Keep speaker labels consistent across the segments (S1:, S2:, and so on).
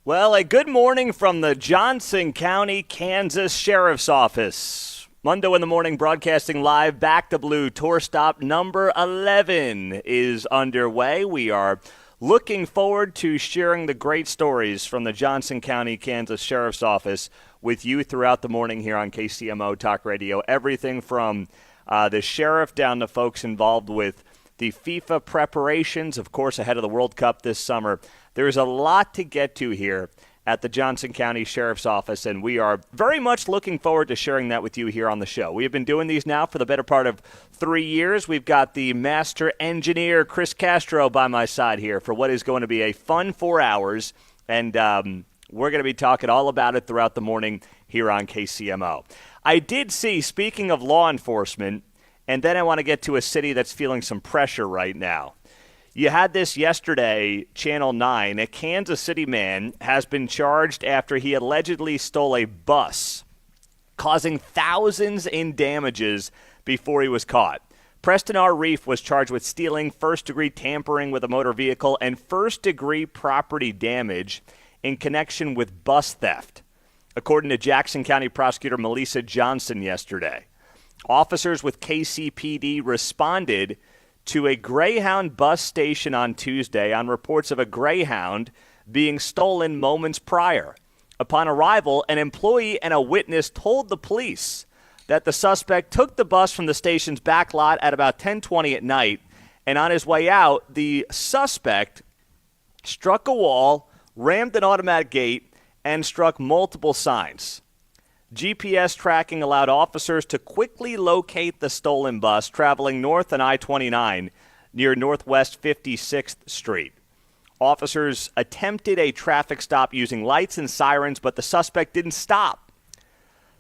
S1: Well, a good morning from the Johnson County, Kansas Sheriff's Office. Mundo in the Morning broadcasting live. Back to Blue Tour Stop number 11 is underway. We are looking forward to sharing the great stories from the Johnson County, Kansas Sheriff's Office with you throughout the morning here on KCMO Talk Radio. Everything from the sheriff down to folks involved with the FIFA preparations, of course, ahead of the World Cup this summer. There's a lot to get to here at the Johnson County Sheriff's Office, and we are very much looking forward to sharing that with you here on the show. We have been doing these now for the better part of 3 years. We've got the master engineer, Chris Castro, by my side here for what is going to be a fun 4 hours, and we're going to be talking all about it throughout the morning here on KCMO. I did see, speaking of law enforcement, and then I want to get to a city that's feeling some pressure right now. You had this yesterday, Channel 9. A Kansas City man has been charged after he allegedly stole a bus, causing thousands in damages before he was caught. Preston R. Reef was charged with stealing, first-degree tampering with a motor vehicle, and first-degree property damage in connection with bus theft, according to Jackson County Prosecutor Melissa Johnson yesterday. Officers with KCPD responded to a Greyhound bus station on Tuesday on reports of a Greyhound being stolen moments prior. Upon arrival, an employee and a witness told the police that the suspect took the bus from the station's back lot at about 10:20 at night, and on his way out, the suspect struck a wall, rammed an automatic gate, and struck multiple signs. GPS tracking allowed officers to quickly locate the stolen bus traveling north on I-29 near Northwest 56th Street. Officers attempted a traffic stop using lights and sirens, but the suspect didn't stop.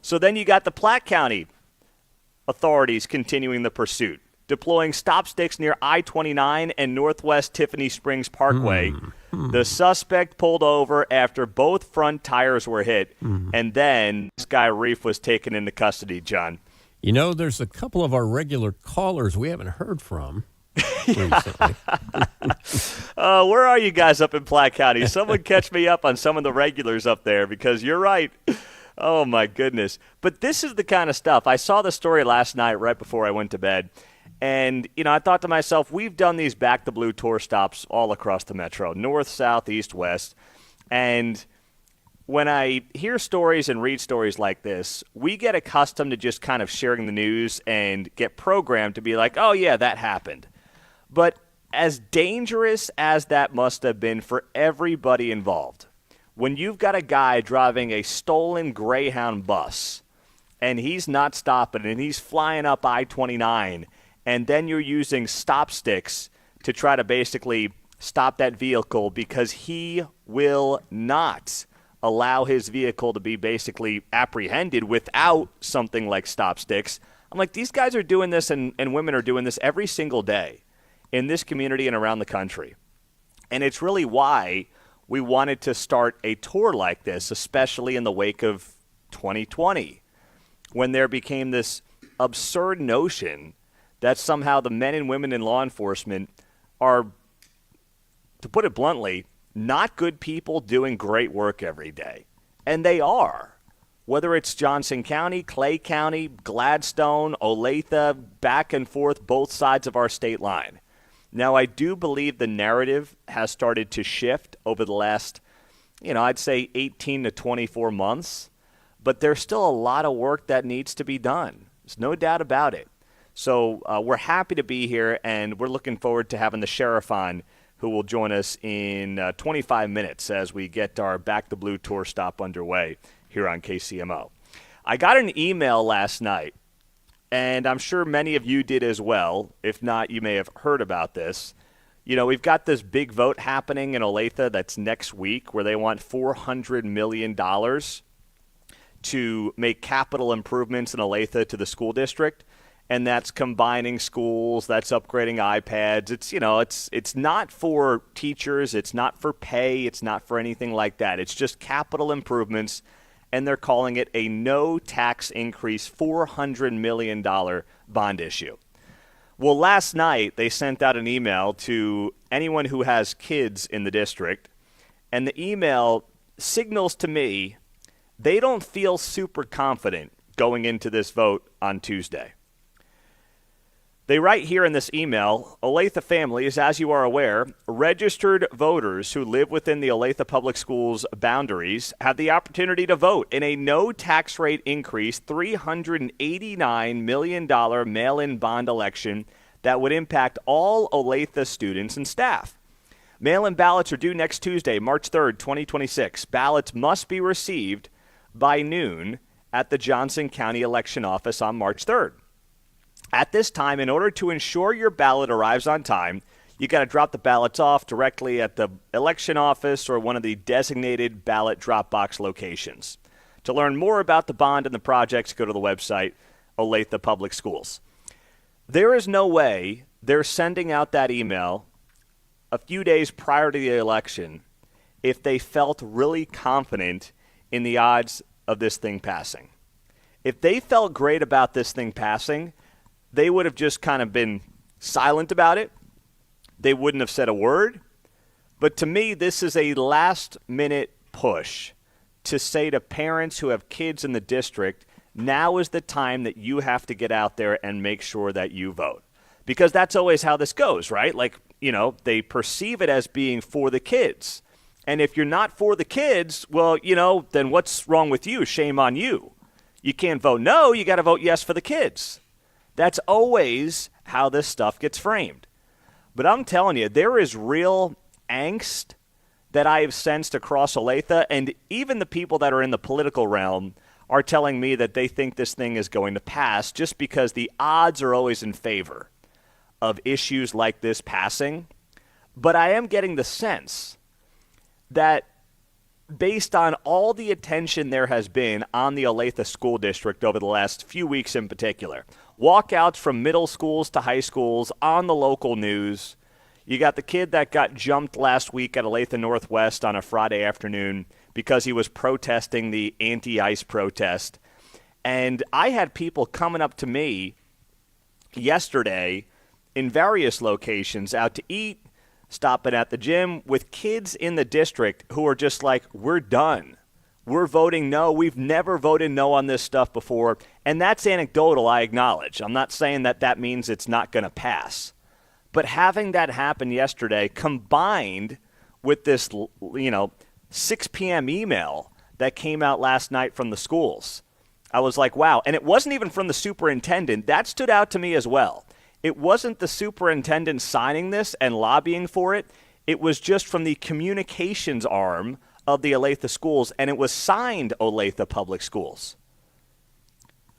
S1: So then you got the Platte County authorities continuing the pursuit, deploying stop sticks near I-29 and Northwest Tiffany Springs Parkway. The suspect pulled over after both front tires were hit, and then this guy Reef was taken into custody, John.
S2: You know, there's a couple of our regular callers we haven't heard from recently.
S1: Where are you guys up in Platte County? Someone catch me up on some of the regulars up there, because you're right. Oh, my goodness. But this is the kind of stuff. I saw the story last night right before I went to bed. And, I thought to myself, we've done these Back to Blue tour stops all across the metro, north, south, east, west. And when I hear stories and read stories like this, we get accustomed to just kind of sharing the news and get programmed to be like, oh, yeah, that happened. But as dangerous as that must have been for everybody involved, when you've got a guy driving a stolen Greyhound bus and he's not stopping and he's flying up I-29, and then you're using stop sticks to try to basically stop that vehicle because he will not allow his vehicle to be basically apprehended without something like stop sticks. I'm like, these guys are doing this and women are doing this every single day in this community and around the country. And it's really why we wanted to start a tour like this, especially in the wake of 2020, when there became this absurd notion that somehow the men and women in law enforcement are, to put it bluntly, not good people doing great work every day. And they are. Whether it's Johnson County, Clay County, Gladstone, Olathe, back and forth, both sides of our state line. Now, I do believe the narrative has started to shift over the last, I'd say 18 to 24 months. But there's still a lot of work that needs to be done. There's no doubt about it. So we're happy to be here, and we're looking forward to having the sheriff on, who will join us in 25 minutes as we get our Back to Blue tour stop underway here on KCMO. I got an email last night, and I'm sure many of you did as well. If not, you may have heard about this. We've got this big vote happening in Olathe that's next week where they want $400 million to make capital improvements in Olathe to the school district. And that's combining schools, that's upgrading iPads. It's not for teachers, it's not for pay, it's not for anything like that. It's just capital improvements, and they're calling it a no tax increase $400 million bond issue. Well, last night they sent out an email to anyone who has kids in the district, and the email signals to me they don't feel super confident going into this vote on Tuesday. They write here in this email, Olathe families, as you are aware, registered voters who live within the Olathe Public Schools boundaries have the opportunity to vote in a no tax rate increase $389 million mail-in bond election that would impact all Olathe students and staff. Mail-in ballots are due next Tuesday, March 3rd, 2026. Ballots must be received by noon at the Johnson County Election Office on March 3rd. At this time, in order to ensure your ballot arrives on time, you got to drop the ballots off directly at the election office or one of the designated ballot drop box locations. To learn more about the bond and the projects, go to the website, Olathe Public Schools. There is no way they're sending out that email a few days prior to the election if they felt really confident in the odds of this thing passing. If they felt great about this thing passing, they would have just kind of been silent about it. They wouldn't have said a word. But to me, this is a last-minute push to say to parents who have kids in the district, now is the time that you have to get out there and make sure that you vote. Because that's always how this goes, right? Like, they perceive it as being for the kids. And if you're not for the kids, well, then what's wrong with you? Shame on you. You can't vote no, you got to vote yes for the kids. That's always how this stuff gets framed. But I'm telling you, there is real angst that I have sensed across Olathe, and even the people that are in the political realm are telling me that they think this thing is going to pass just because the odds are always in favor of issues like this passing. But I am getting the sense that based on all the attention there has been on the Olathe School District over the last few weeks in particular, walkouts from middle schools to high schools on the local news. You got the kid that got jumped last week at Olathe Northwest on a Friday afternoon because he was protesting the anti-ICE protest. And I had people coming up to me yesterday in various locations out to eat, stopping at the gym with kids in the district who are just like, we're done. We're voting no. We've never voted no on this stuff before. And that's anecdotal, I acknowledge. I'm not saying that means it's not going to pass. But having that happen yesterday combined with this, 6 p.m. email that came out last night from the schools, I was like, wow. And it wasn't even from the superintendent. That stood out to me as well. It wasn't the superintendent signing this and lobbying for it. It was just from the communications arm of the Olathe schools, and it was signed Olathe Public Schools.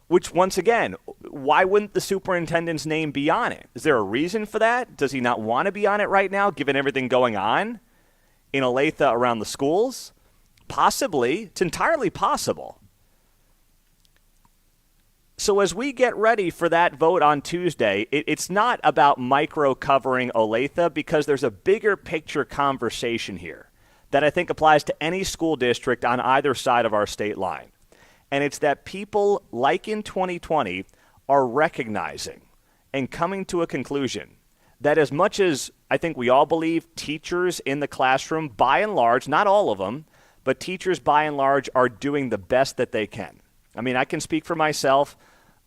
S1: Which, once again, why wouldn't the superintendent's name be on it? Is there a reason for that? Does he not want to be on it right now, given everything going on in Olathe around the schools? Possibly. It's entirely possible. So as we get ready for that vote on Tuesday, it's not about micro-covering Olathe because there's a bigger picture conversation here that I think applies to any school district on either side of our state line. And it's that people, like in 2020, are recognizing and coming to a conclusion that as much as I think we all believe teachers in the classroom, by and large, not all of them, but teachers by and large are doing the best that they can. I mean, I can speak for myself.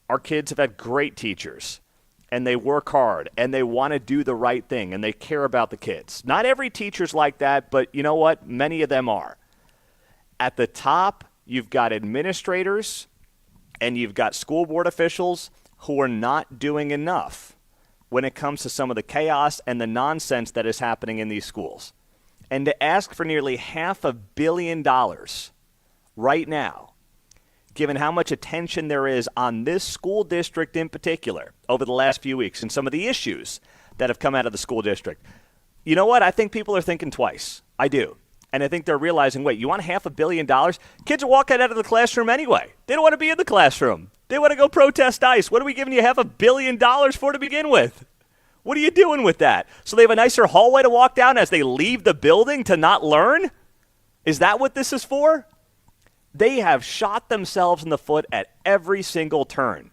S1: Our kids have had great teachers, and they work hard, and they want to do the right thing, and they care about the kids. Not every teacher's like that, but you know what? Many of them are. At the top, you've got administrators, and you've got school board officials who are not doing enough when it comes to some of the chaos and the nonsense that is happening in these schools. And to ask for nearly $500 million right now, given how much attention there is on this school district in particular over the last few weeks and some of the issues that have come out of the school district. You know what? I think people are thinking twice. I do. And I think they're realizing, wait, you want $500 million? Kids are walking out of the classroom anyway. They don't want to be in the classroom. They want to go protest ICE. What are we giving you $500 million for to begin with? What are you doing with that? So they have a nicer hallway to walk down as they leave the building to not learn? Is that what this is for? They have shot themselves in the foot at every single turn.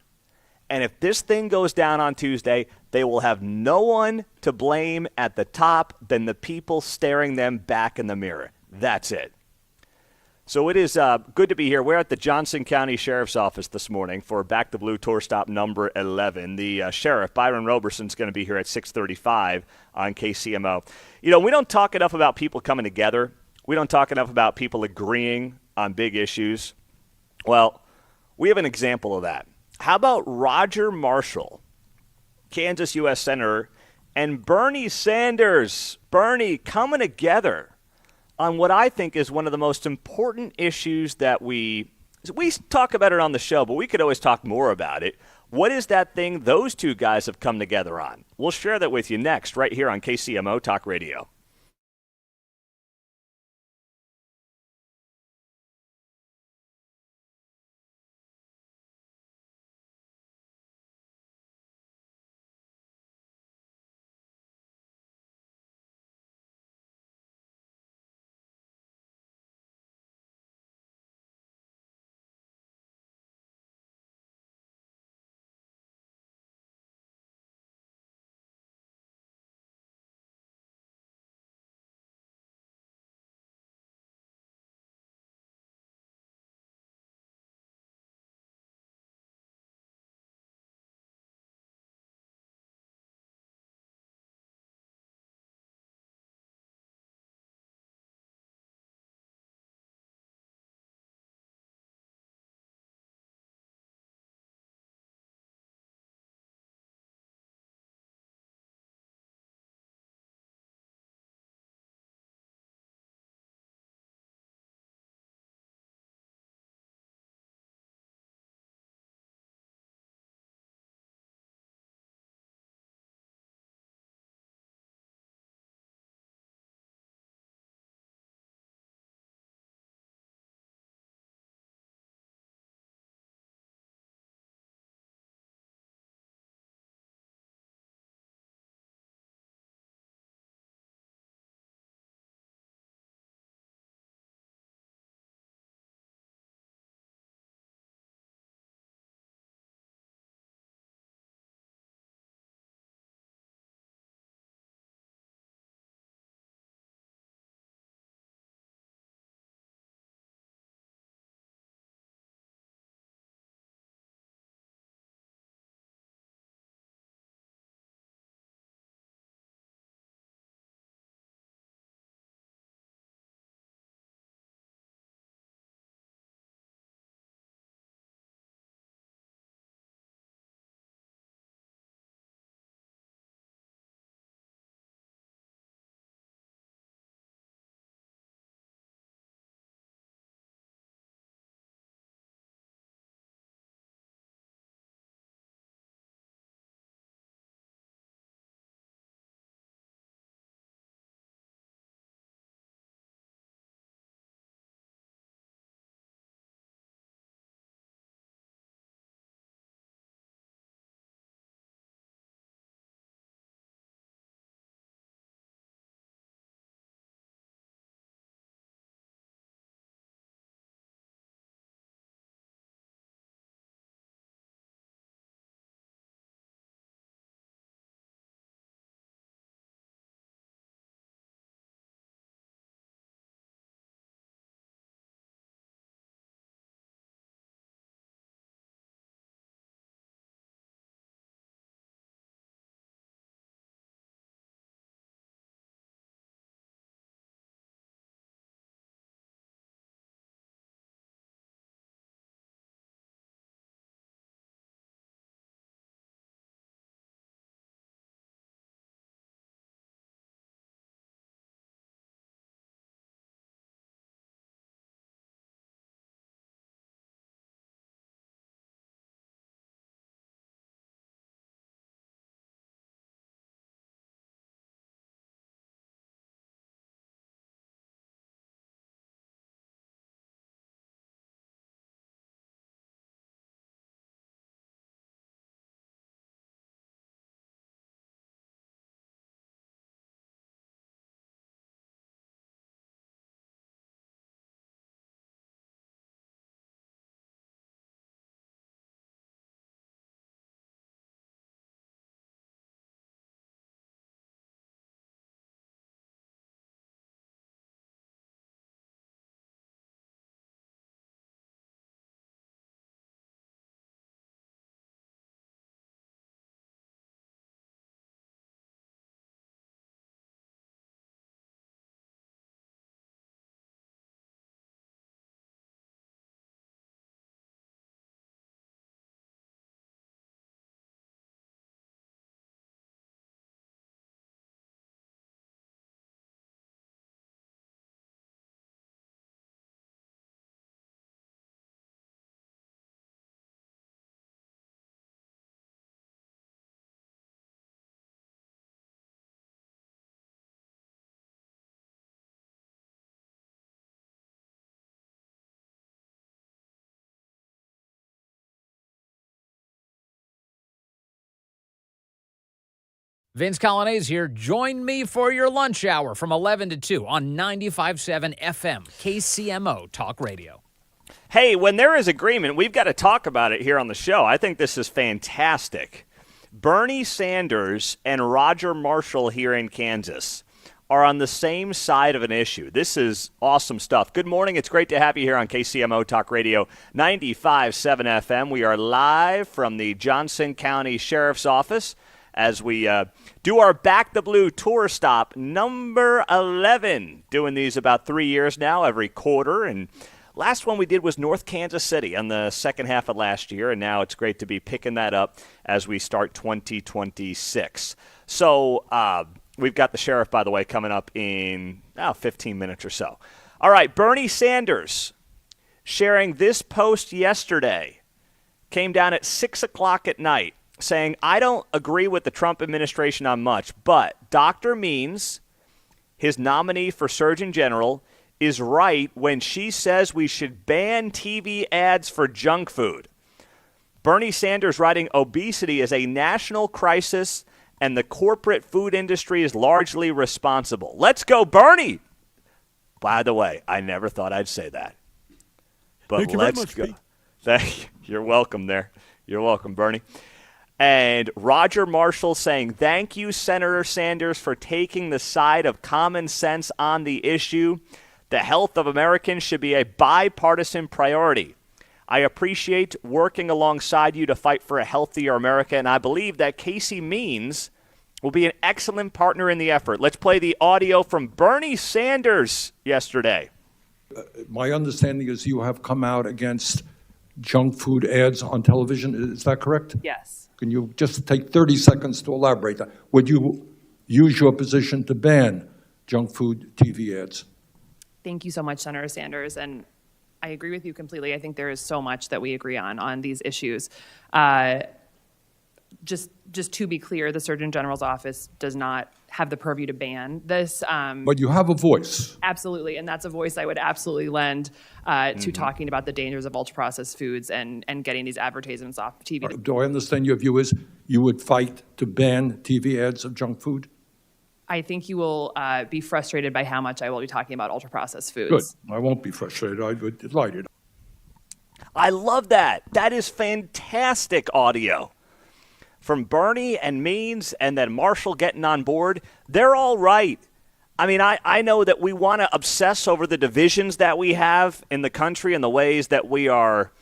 S1: And if this thing goes down on Tuesday, they will have no one to blame at the top than the people staring them back in the mirror. That's it. So it is good to be here. We're at the Johnson County Sheriff's Office this morning for Back the Blue Tour Stop number 11. The sheriff, Byron Roberson, is going to be here at 6:35 on KCMO. You know, we don't talk enough about people coming together. We don't talk enough about people agreeing on big issues. Well, we have an example of that. How about Roger Marshall, Kansas U.S. Senator, and Bernie Sanders? Bernie coming together on what I think is one of the most important issues that we talk about it on the show, but we could always talk more about it. What is that thing those two guys have come together on? We'll share that with you next, right here on KCMO Talk Radio.
S3: Vince Colonnese here. Join me for your lunch hour from 11 to 2 on 95.7 FM, KCMO Talk Radio.
S1: Hey, when there is agreement, we've got to talk about it here on the show. I think this is fantastic. Bernie Sanders and Roger Marshall here in Kansas are on the same side of an issue. This is awesome stuff. Good morning. It's great to have you here on KCMO Talk Radio 95.7 FM. We are live from the Johnson County Sheriff's Office as we do our Back the Blue tour stop, number 11. Doing these about 3 years now, every quarter. And last one we did was North Kansas City on the second half of last year, and now it's great to be picking that up as we start 2026. So we've got the sheriff, by the way, coming up in 15 minutes or so. All right, Bernie Sanders sharing this post yesterday. Came down at 6 o'clock at night, saying, I don't agree with the Trump administration on much, but Dr. Means, his nominee for Surgeon General, is right when she says we should ban TV ads for junk food. Bernie Sanders writing obesity is a national crisis and the corporate food industry is largely responsible. Let's go, Bernie! By the way, I never thought I'd say that. But
S2: Thank you
S1: let's
S2: very much,
S1: go. Thank you. You're welcome there. You're welcome, Bernie. And Roger Marshall saying, thank you, Senator Sanders, for taking the side of common sense on the issue. The health of Americans should be a bipartisan priority. I appreciate working alongside you to fight for a healthier America, and I believe that Casey Means will be an excellent partner in the effort. Let's play the audio from Bernie Sanders yesterday.
S4: My understanding is you have come out against junk food ads on television. Is that correct?
S5: Yes.
S4: Can you just take 30 seconds to elaborate that? Would you use your position to ban junk food TV ads?
S5: Thank you so much, Senator Sanders. And I agree with you completely. I think there is so much that we agree on these issues. Just to be clear, the Surgeon General's office does not have the purview to ban this.
S4: But you have a voice.
S5: Absolutely, and that's a voice I would absolutely lend to talking about the dangers of ultra-processed foods and getting these advertisements off TV.
S4: Do I understand your view is you would fight to ban TV ads of junk food?
S5: I think you will be frustrated by how much I will be talking about ultra-processed foods.
S4: Good. I won't be frustrated. I would be delighted.
S1: I love that. That is fantastic audio. From Bernie and Means and then Marshall getting on board, they're all right. I mean, I know that we want to obsess over the divisions that we have in the country and the ways that we are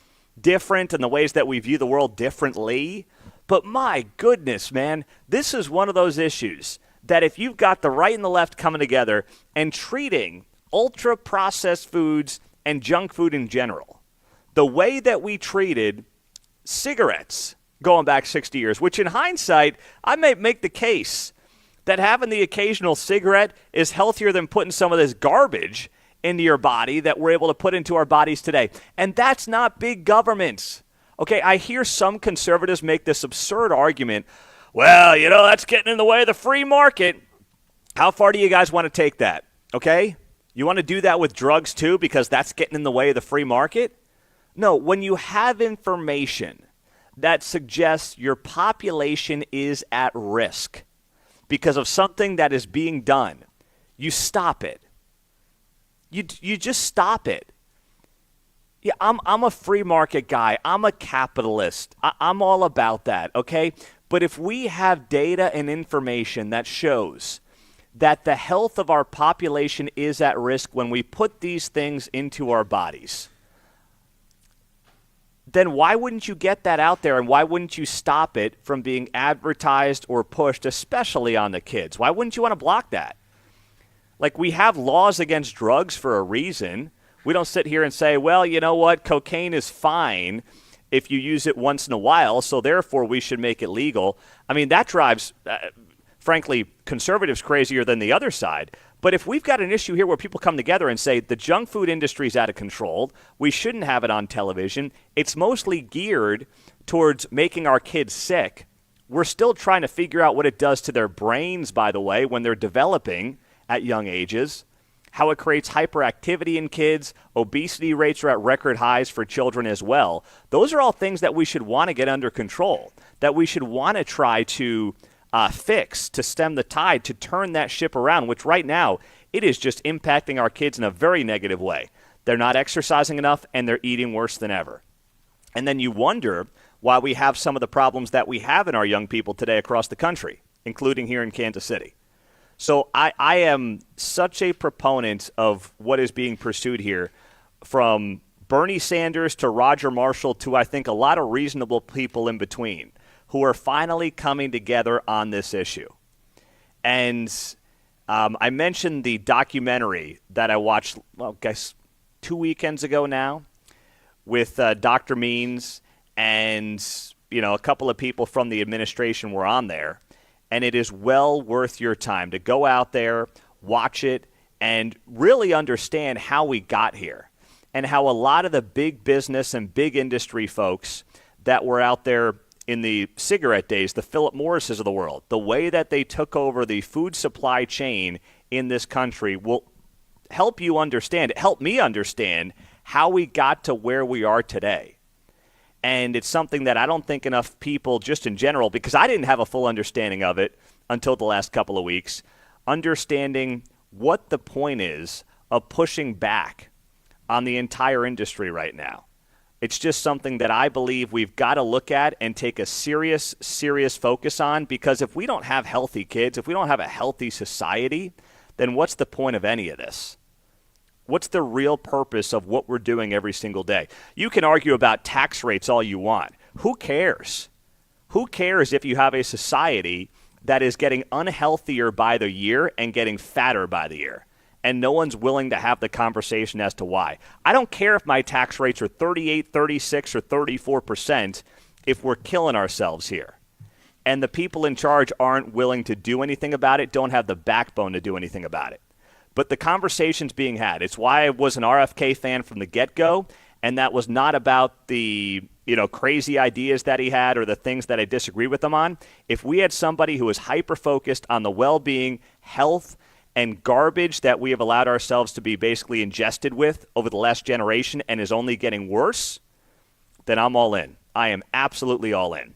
S1: different and the ways that we view the world differently. But my goodness, man, this is one of those issues that if you've got the right and the left coming together and treating ultra-processed foods and junk food in general, the way that we treated cigarettes going back 60 years, which in hindsight, I may make the case that having the occasional cigarette is healthier than putting some of this garbage into your body that we're able to put into our bodies today. And that's not big government. Okay, I hear some conservatives make this absurd argument, well, you know, that's getting in the way of the free market. How far do you guys want to take that? Okay? You want to do that with drugs too because that's getting in the way of the free market? No, when you have information that suggests your population is at risk because of something that is being done, you stop it. You just stop it. Yeah, I'm a free market guy. I'm a capitalist. I'm all about that, okay? But if we have data and information that shows that the health of our population is at risk when we put these things into our bodies, then why wouldn't you get that out there and why wouldn't you stop it from being advertised or pushed, especially on the kids? Why wouldn't you want to block that? Like, we have laws against drugs for a reason. We don't sit here and say, well, you know what, cocaine is fine if you use it once in a while, so therefore we should make it legal. I mean, that drives, frankly, conservatives crazier than the other side. But if we've got an issue here where people come together and say the junk food industry is out of control, we shouldn't have it on television, it's mostly geared towards making our kids sick. We're still trying to figure out what it does to their brains, by the way, when they're developing at young ages, how it creates hyperactivity in kids. Obesity rates are at record highs for children as well. Those are all things that we should want to get under control, that we should want to try to fix to stem the tide, to turn that ship around, which right now it is just impacting our kids in a very negative way. They're not exercising enough, and they're eating worse than ever. And then you wonder why we have some of the problems that we have in our young people today across the country, including here in Kansas City. So I am such a proponent of what is being pursued here, from Bernie Sanders to Roger Marshall to, I think, a lot of reasonable people in between who are finally coming together on this issue. And I mentioned the documentary that I watched, well, I guess 2 weekends ago now, with Dr. Means, and a couple of people from the administration were on there. And it is well worth your time to go out there, watch it, and really understand how we got here, and how a lot of the big business and big industry folks that were out there in the cigarette days, the Philip Morrises of the world, the way that they took over the food supply chain in this country will help you understand, help me understand how we got to where we are today. And it's something that I don't think enough people, just in general, because I didn't have a full understanding of it until the last couple of weeks, understanding what the point is of pushing back on the entire industry right now. It's just something that I believe we've got to look at and take a serious, serious focus on, because if we don't have healthy kids, if we don't have a healthy society, then what's the point of any of this? What's the real purpose of what we're doing every single day? You can argue about tax rates all you want. Who cares? Who cares if you have a society that is getting unhealthier by the year and getting fatter by the year? And no one's willing to have the conversation as to why. I don't care if my tax rates are 38, 36, or 34% if we're killing ourselves here. And the people in charge aren't willing to do anything about it, don't have the backbone to do anything about it. But the conversation's being had. It's why I was an RFK fan from the get-go, and that was not about the crazy ideas that he had or the things that I disagree with him on. If we had somebody who was hyper-focused on the well-being, health, and garbage that we have allowed ourselves to be basically ingested with over the last generation and is only getting worse, then I'm all in. I am absolutely all in.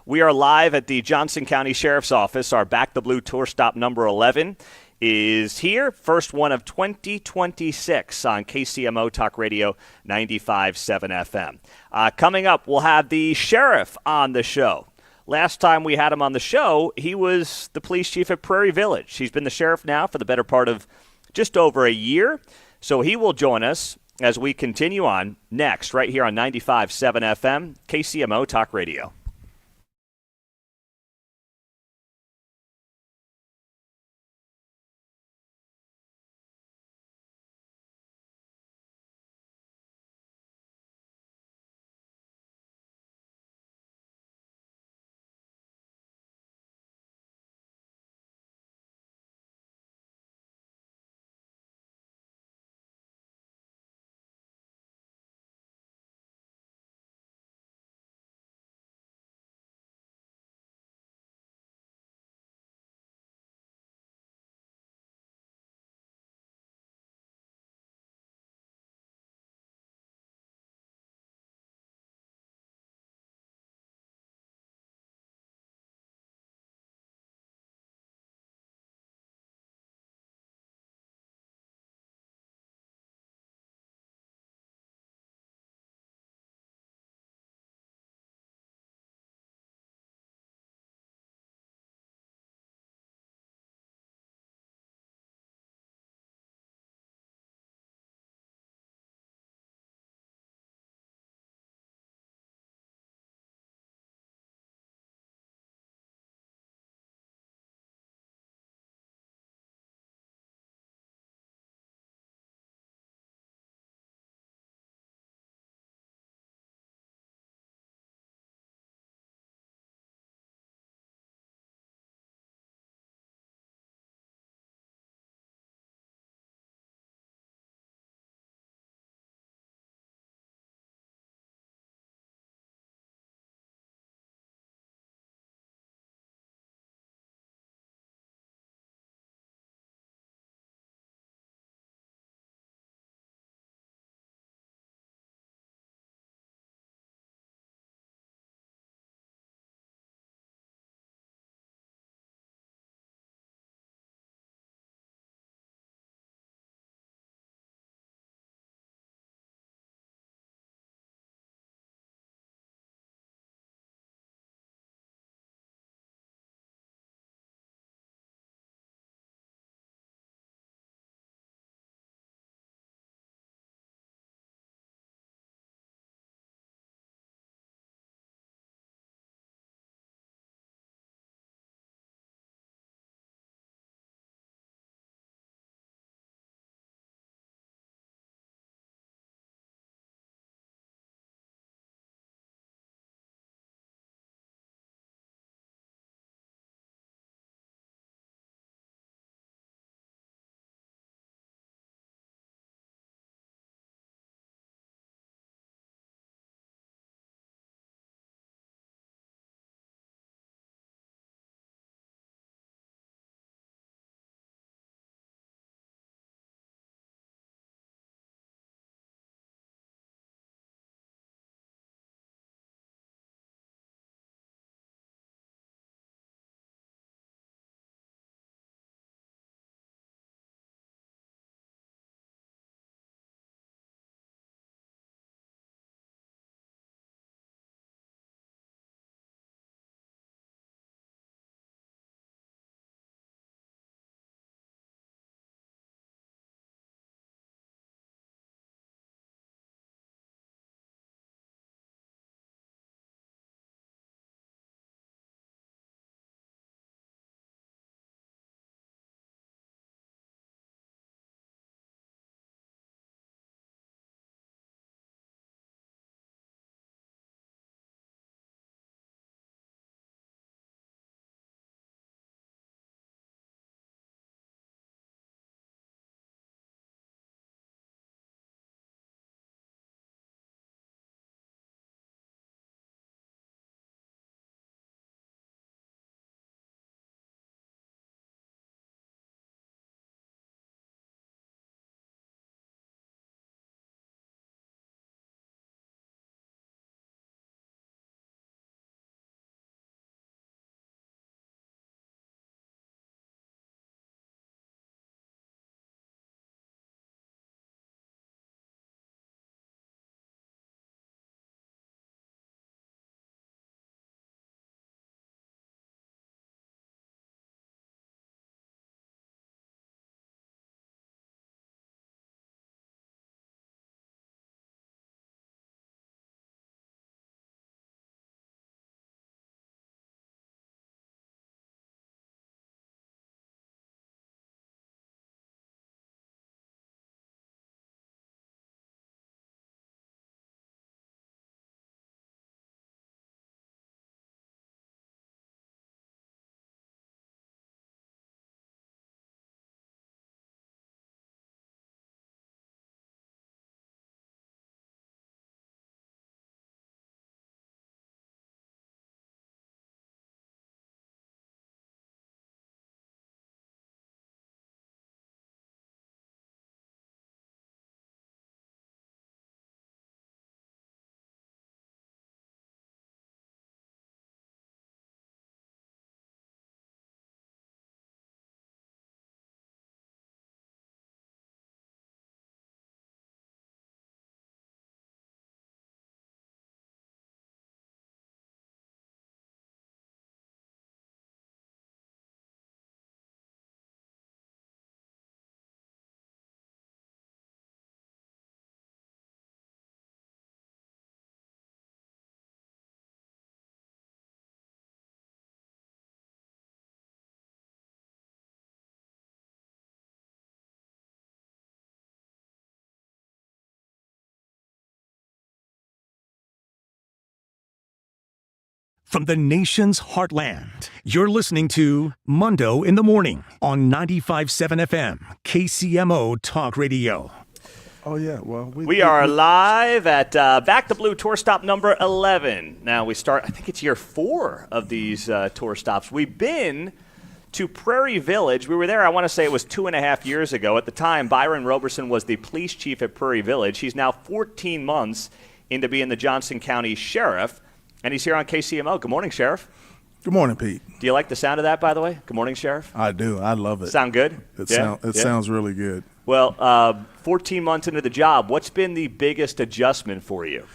S1: We are live at the Johnson County Sheriff's Office. Our Back the Blue tour stop number 11 is here. First one of 2026 on KCMO Talk Radio 95.7 FM. Coming up, we'll have the sheriff on the show. Last time we had him on the show, he was the police chief at Prairie Village. He's been the sheriff now for the better part of just over a year. So he will join us as we continue on next, right here on 95.7 FM, KCMO Talk Radio.
S6: from the nation's heartland. You're listening to Mundo in the Morning on 95.7 FM, KCMO Talk Radio.
S7: Oh, yeah. Well,
S1: we are live at Back to Blue tour stop number 11. Now we start, I think it's year 4 of these tour stops. We've been to Prairie Village. We were there, I want to say it was 2.5 years ago. At the time, Byron Roberson was the police chief at Prairie Village. He's now 14 months into being the Johnson County Sheriff, and he's here on KCMO. Good morning, Sheriff.
S7: Good morning, Pete.
S1: Do you like the sound of that, by the way? Good morning, Sheriff.
S7: I do. I love it.
S1: Sound good?
S7: It sounds really good.
S1: Well, 14 months into the job, what's been the biggest adjustment for you?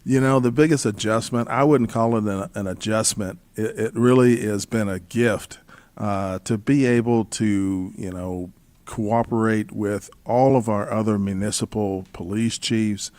S7: You know, the biggest adjustment, I wouldn't call it an adjustment. It really has been a gift to be able to, cooperate with all of our other municipal police chiefs,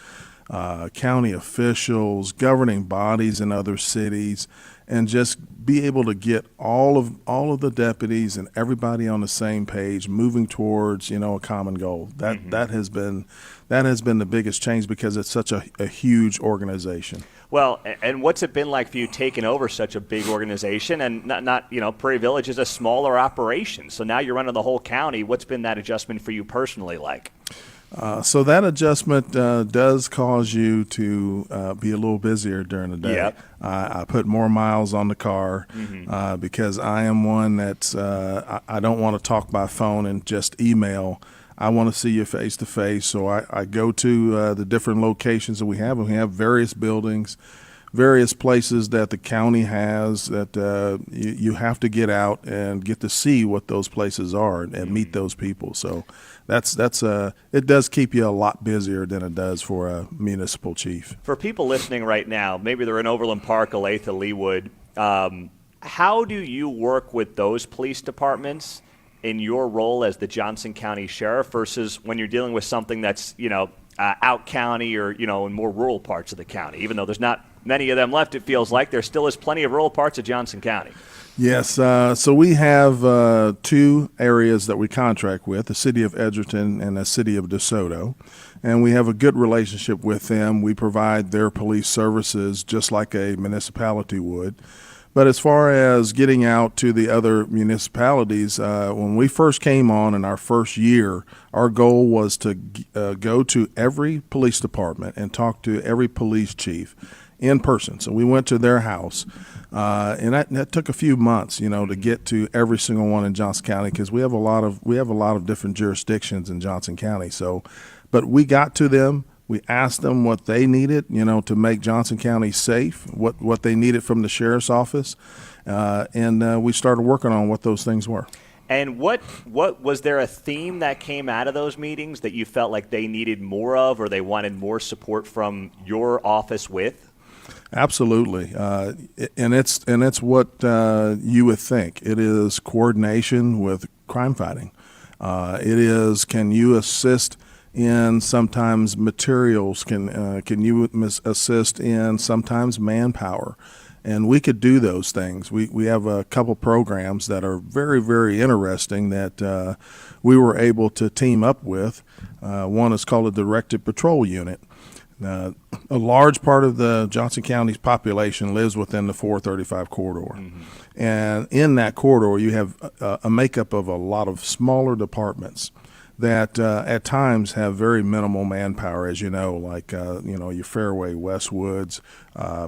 S7: county officials, governing bodies in other cities, and just be able to get all of the deputies and everybody on the same page, moving towards a common goal. That has been the biggest change because it's such a huge organization.
S1: Well, and what's it been like for you taking over such a big organization? And not Prairie Village is a smaller operation, so now you're running the whole county. What's been that adjustment for you personally like?
S7: So that adjustment does cause you to be a little busier during the day.
S1: Yep.
S7: I put more miles on the car because I am one that's I don't want to talk by phone and just email. I want to see you face to face. So I go to the different locations that we have. And we have various buildings, various places that the county has that you have to get out and get to see what those places are and meet those people. So that's it does keep you a lot busier than it does for a municipal chief.
S1: For people listening right now, maybe they're in Overland Park, Olathe, Leawood. How do you work with those police departments in your role as the Johnson County Sheriff versus when you're dealing with something that's out county or in more rural parts of the county? Even though there's not many of them left, it feels like there still is plenty of rural parts of Johnson County.
S7: Yes, so we have 2 areas that we contract with, the city of Edgerton and the city of DeSoto, and we have a good relationship with them. We provide their police services just like a municipality would. But as far as getting out to the other municipalities, when we first came on in our first year, our goal was to go to every police department and talk to every police chief in person. So we went to their house, and that took a few months, to get to every single one in Johnson County because we have a lot of different jurisdictions in Johnson County. So, but we got to them. We asked them what they needed, to make Johnson County safe, what they needed from the sheriff's office, and we started working on what those things were.
S1: And what was there a theme that came out of those meetings that you felt like they needed more of or they wanted more support from your office with?
S7: Absolutely, and it's what you would think. It is coordination with crime fighting. It is, can you assist in sometimes materials? Can you assist in sometimes manpower? And we could do those things. We have a couple programs that are very, very interesting that we were able to team up with. One is called a Directed Patrol Unit. A large part of the Johnson County's population lives within the 435 corridor. And in that corridor, you have a makeup of a lot of smaller departments that at times have very minimal manpower, as you know, like, your Fairway, Westwoods,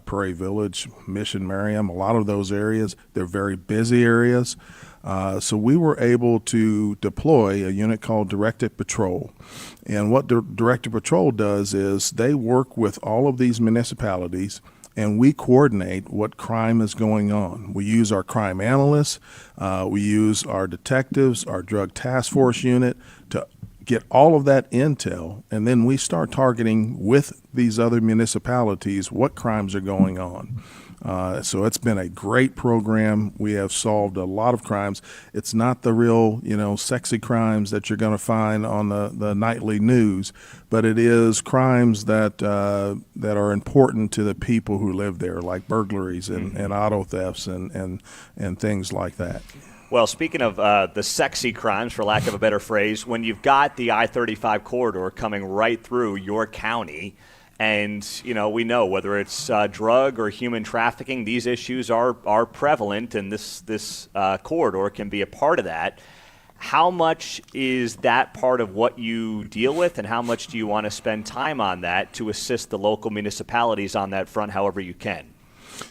S7: Prairie Village, Mission Merriam, a lot of those areas, they're very busy areas. So we were able to deploy a unit called Directed Patrol. And what Directed Patrol does is they work with all of these municipalities and we coordinate what crime is going on. We use our crime analysts, we use our detectives, our drug task force unit to get all of that intel, and then we start targeting with these other municipalities what crimes are going on. So it's been a great program. We have solved a lot of crimes. It's not the real, sexy crimes that you're going to find on the nightly news, but it is crimes that are important to the people who live there, like burglaries and auto thefts and things like that.
S1: Well, speaking of the sexy crimes, for lack of a better phrase, when you've got the I-35 corridor coming right through your county, And, we know whether it's drug or human trafficking, these issues are prevalent, and this corridor can be a part of that. How much is that part of what you deal with, and how much do you want to spend time on that to assist the local municipalities on that front however you can?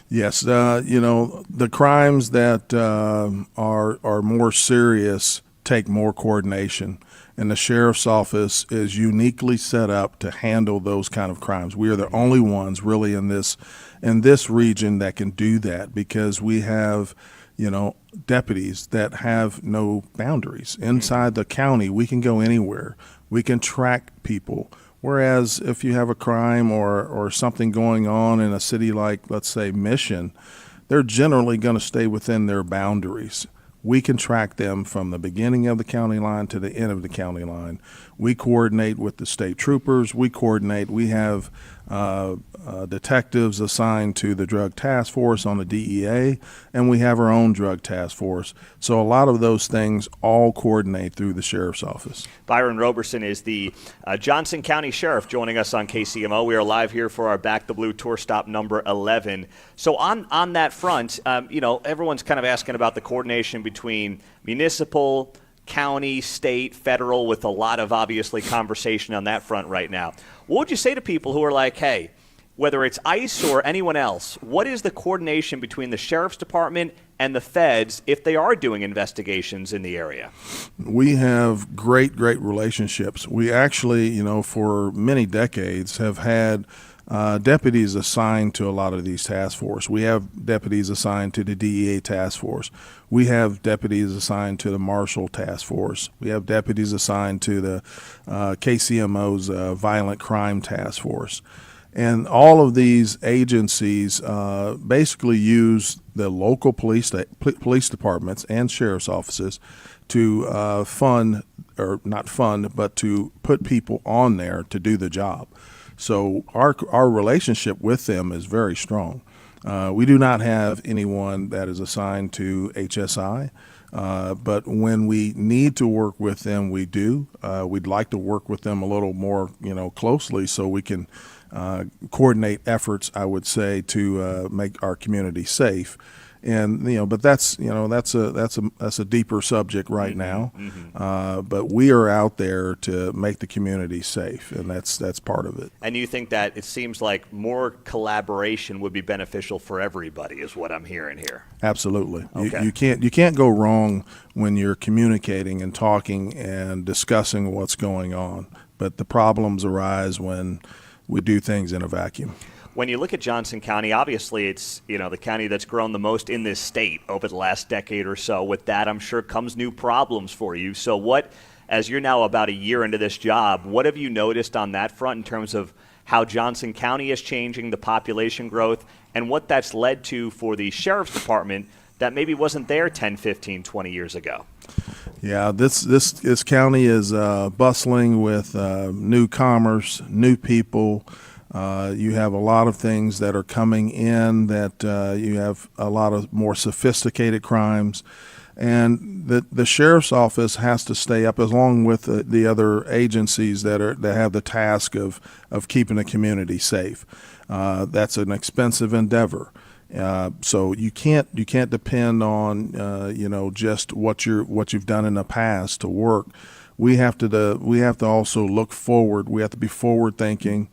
S7: Yes, the crimes that are more serious take more coordination, and the sheriff's office is uniquely set up to handle those kind of crimes. We are the only ones really in this region that can do that, because we have deputies that have no boundaries. Inside the county, we can go anywhere. We can track people. Whereas if you have a crime or something going on in a city like, let's say, Mission, they're generally going to stay within their boundaries. We can track them from the beginning of the county line to the end of the county line. We coordinate with the state troopers. We have detectives assigned to the drug task force on the DEA, and we have our own drug task force. So a lot of those things all coordinate through the sheriff's office.
S1: Byron Roberson is the Johnson County Sheriff joining us on KCMO. We are live here for our Back the Blue tour stop number 11. So on that front, everyone's kind of asking about the coordination between municipal, county, state, federal, with a lot of obviously conversation on that front right now. What would you say to people who are like, hey, whether it's ICE or anyone else, what is the coordination between the sheriff's department and the feds if they are doing investigations in the area?
S7: We have great relationships. We actually, for many decades have had deputies assigned to a lot of these task force. We have deputies assigned to the DEA task force. We have deputies assigned to the Marshal task force. We have deputies assigned to the KCMO's violent crime task force. And all of these agencies basically use the local police departments and sheriff's offices to but to put people on there to do the job. So our relationship with them is very strong. We do not have anyone that is assigned to HSI, but when we need to work with them, we do. We'd like to work with them a little more, closely, so we can coordinate efforts, I would say, to make our community safe. And but that's a deeper subject right now. But we are out there to make the community safe, and that's part of it.
S1: And you think that it seems like more collaboration would be beneficial for everybody, is what I'm hearing here.
S7: Absolutely.
S1: Okay.
S7: You can't go wrong when you're communicating and talking and discussing what's going on. But the problems arise when we do things in a vacuum.
S1: When you look at Johnson County, obviously it's the county that's grown the most in this state over the last decade or so. With that, I'm sure comes new problems for you. So as you're now about a year into this job, what have you noticed on that front in terms of how Johnson County is changing, the population growth, and what that's led to for the sheriff's department that maybe wasn't there 10, 15, 20 years ago?
S7: Yeah, this county is bustling with new commerce, new people. You have a lot of things that are coming in, that you have a lot of more sophisticated crimes. And the sheriff's office has to stay up, along with the other agencies that have the task of keeping the community safe. That's an expensive endeavor. So you can't depend on just what you've done in the past to work. We have to also look forward. We have to be forward thinking,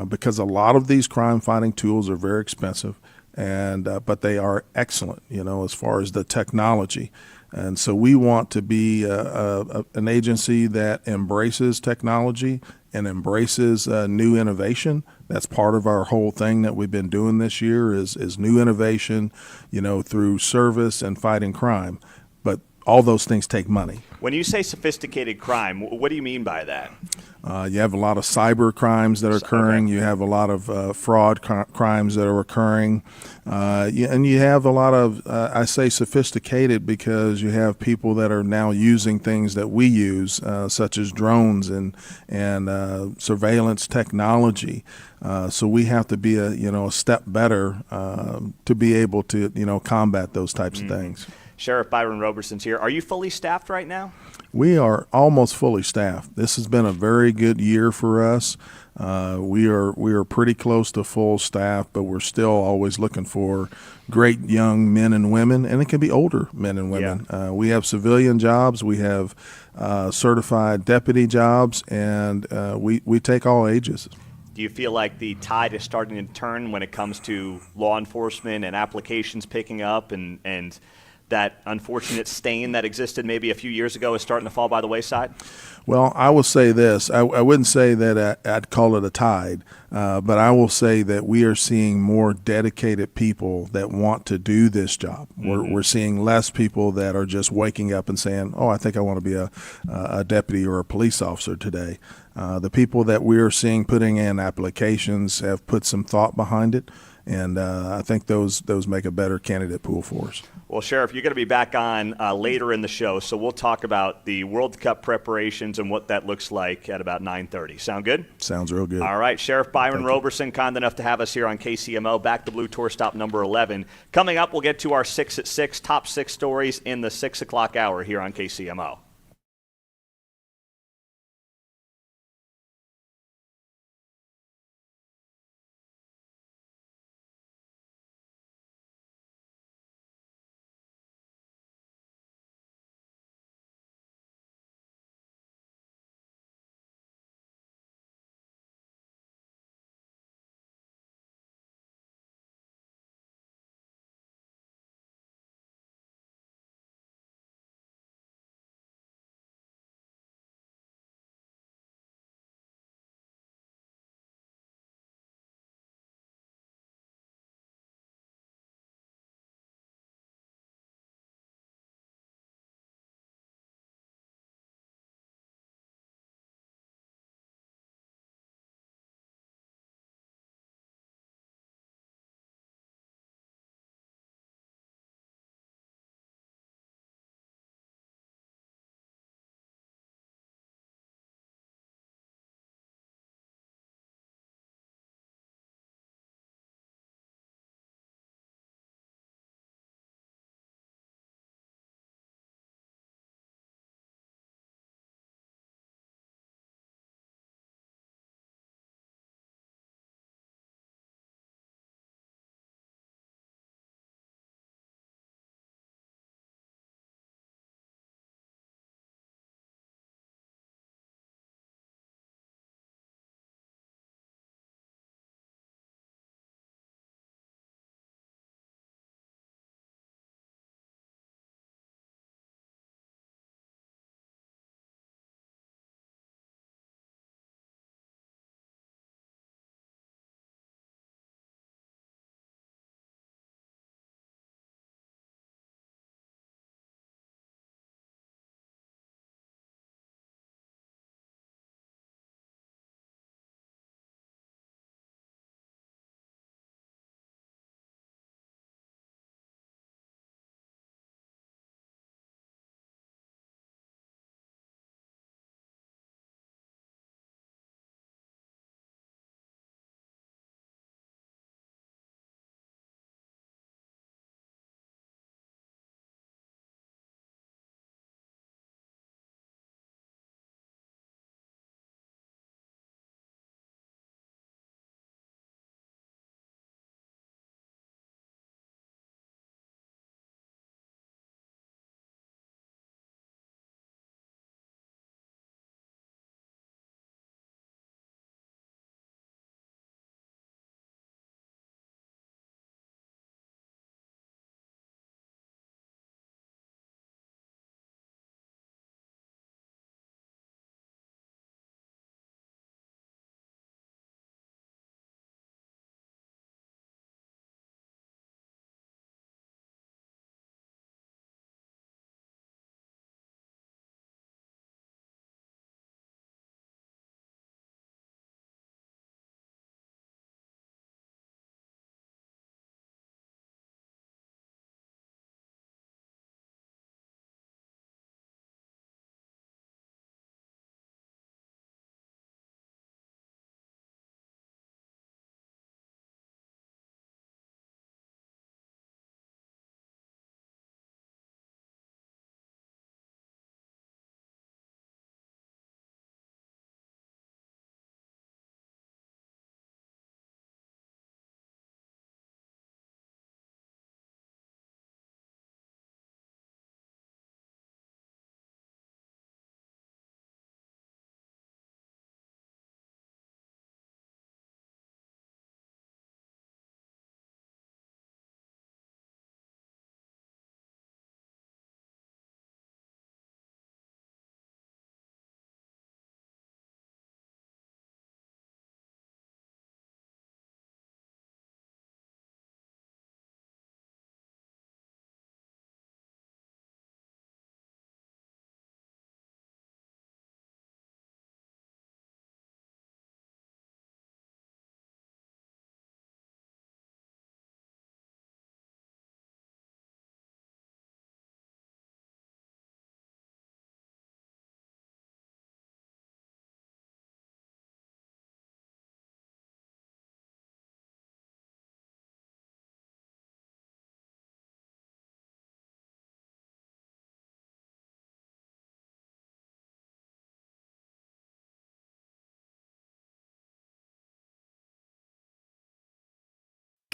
S7: because a lot of these crime fighting tools are very expensive, but they are excellent, as far as the technology. And so we want to be an agency that embraces technology and embraces new innovation. That's part of our whole thing that we've been doing this year is new innovation, through service and fighting crime. But all those things take money.
S1: When you say sophisticated crime, what do you mean by that?
S7: You have a lot of cyber crimes that are occurring.
S1: Okay.
S7: You have a lot of fraud crimes that are occurring. And you have a lot of, I say sophisticated, because you have people that are now using things that we use, such as drones and surveillance technology. So we have to be a step better to be able to combat those types of things.
S1: Sheriff Byron Roberson's here. Are you fully staffed right now?
S7: We are almost fully staffed. This has been a very good year for us. We are pretty close to full staff, but we're still always looking for great young men and women, and it can be older men and women.
S1: Yeah.
S7: We have civilian jobs, we have certified deputy jobs, and we take all ages.
S1: Do you feel like the tide is starting to turn when it comes to law enforcement and applications picking up, and that unfortunate stain that existed maybe a few years ago is starting to fall by the wayside?
S7: Well, I will say this. I wouldn't say that I'd call it a tide, but I will say that we are seeing more dedicated people that want to do this job. We're seeing less people that are just waking up and saying, oh, I think I want to be a deputy or a police officer today. The people that we are seeing putting in applications have put some thought behind it, and I think those make a better candidate pool for us.
S1: Well, Sheriff, you're going to be back on later in the show, so we'll talk about the World Cup preparations and what that looks like at about 9:30. Sound good?
S7: Sounds real good.
S1: All right, Sheriff Byron Roberson, kind enough to have us here on KCMO. Back to Blue Tour Stop number 11. Coming up, we'll get to our 6 at 6, top 6 stories in the 6 o'clock hour here on KCMO.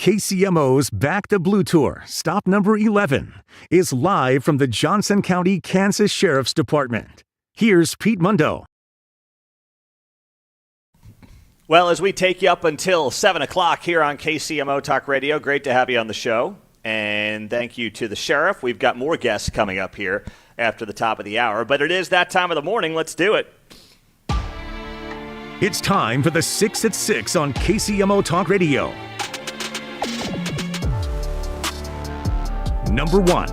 S6: KCMO's Back to Blue Tour, stop number 11, is live from the Johnson County, Kansas Sheriff's Department. Here's Pete Mundo.
S1: Well, as we take you up until 7 o'clock here on KCMO Talk Radio, great to have you on the show. And thank you to the sheriff. We've got more guests coming up here after the top of the hour. But it is that time of the morning. Let's do it.
S6: It's time for the 6 at 6 on KCMO Talk Radio. Number 1.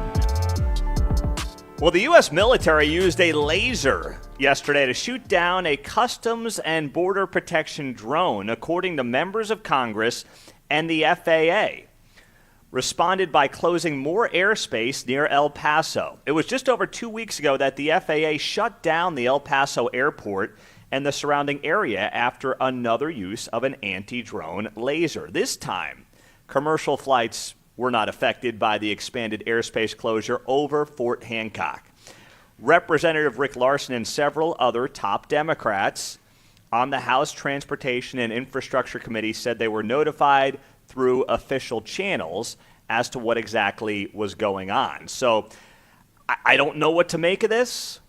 S1: Well, the U.S. military used a laser yesterday to shoot down a Customs and Border Protection drone, according to members of Congress and the FAA. Responded by closing more airspace near El Paso. It was just over 2 weeks ago that the FAA shut down the El Paso airport and the surrounding area after another use of an anti-drone laser. This time, commercial flights were not affected by the expanded airspace closure over Fort Hancock. Representative Rick Larsen and several other top Democrats on the House Transportation and Infrastructure Committee said they were notified through official channels as to what exactly was going on. So I don't know what to make of this,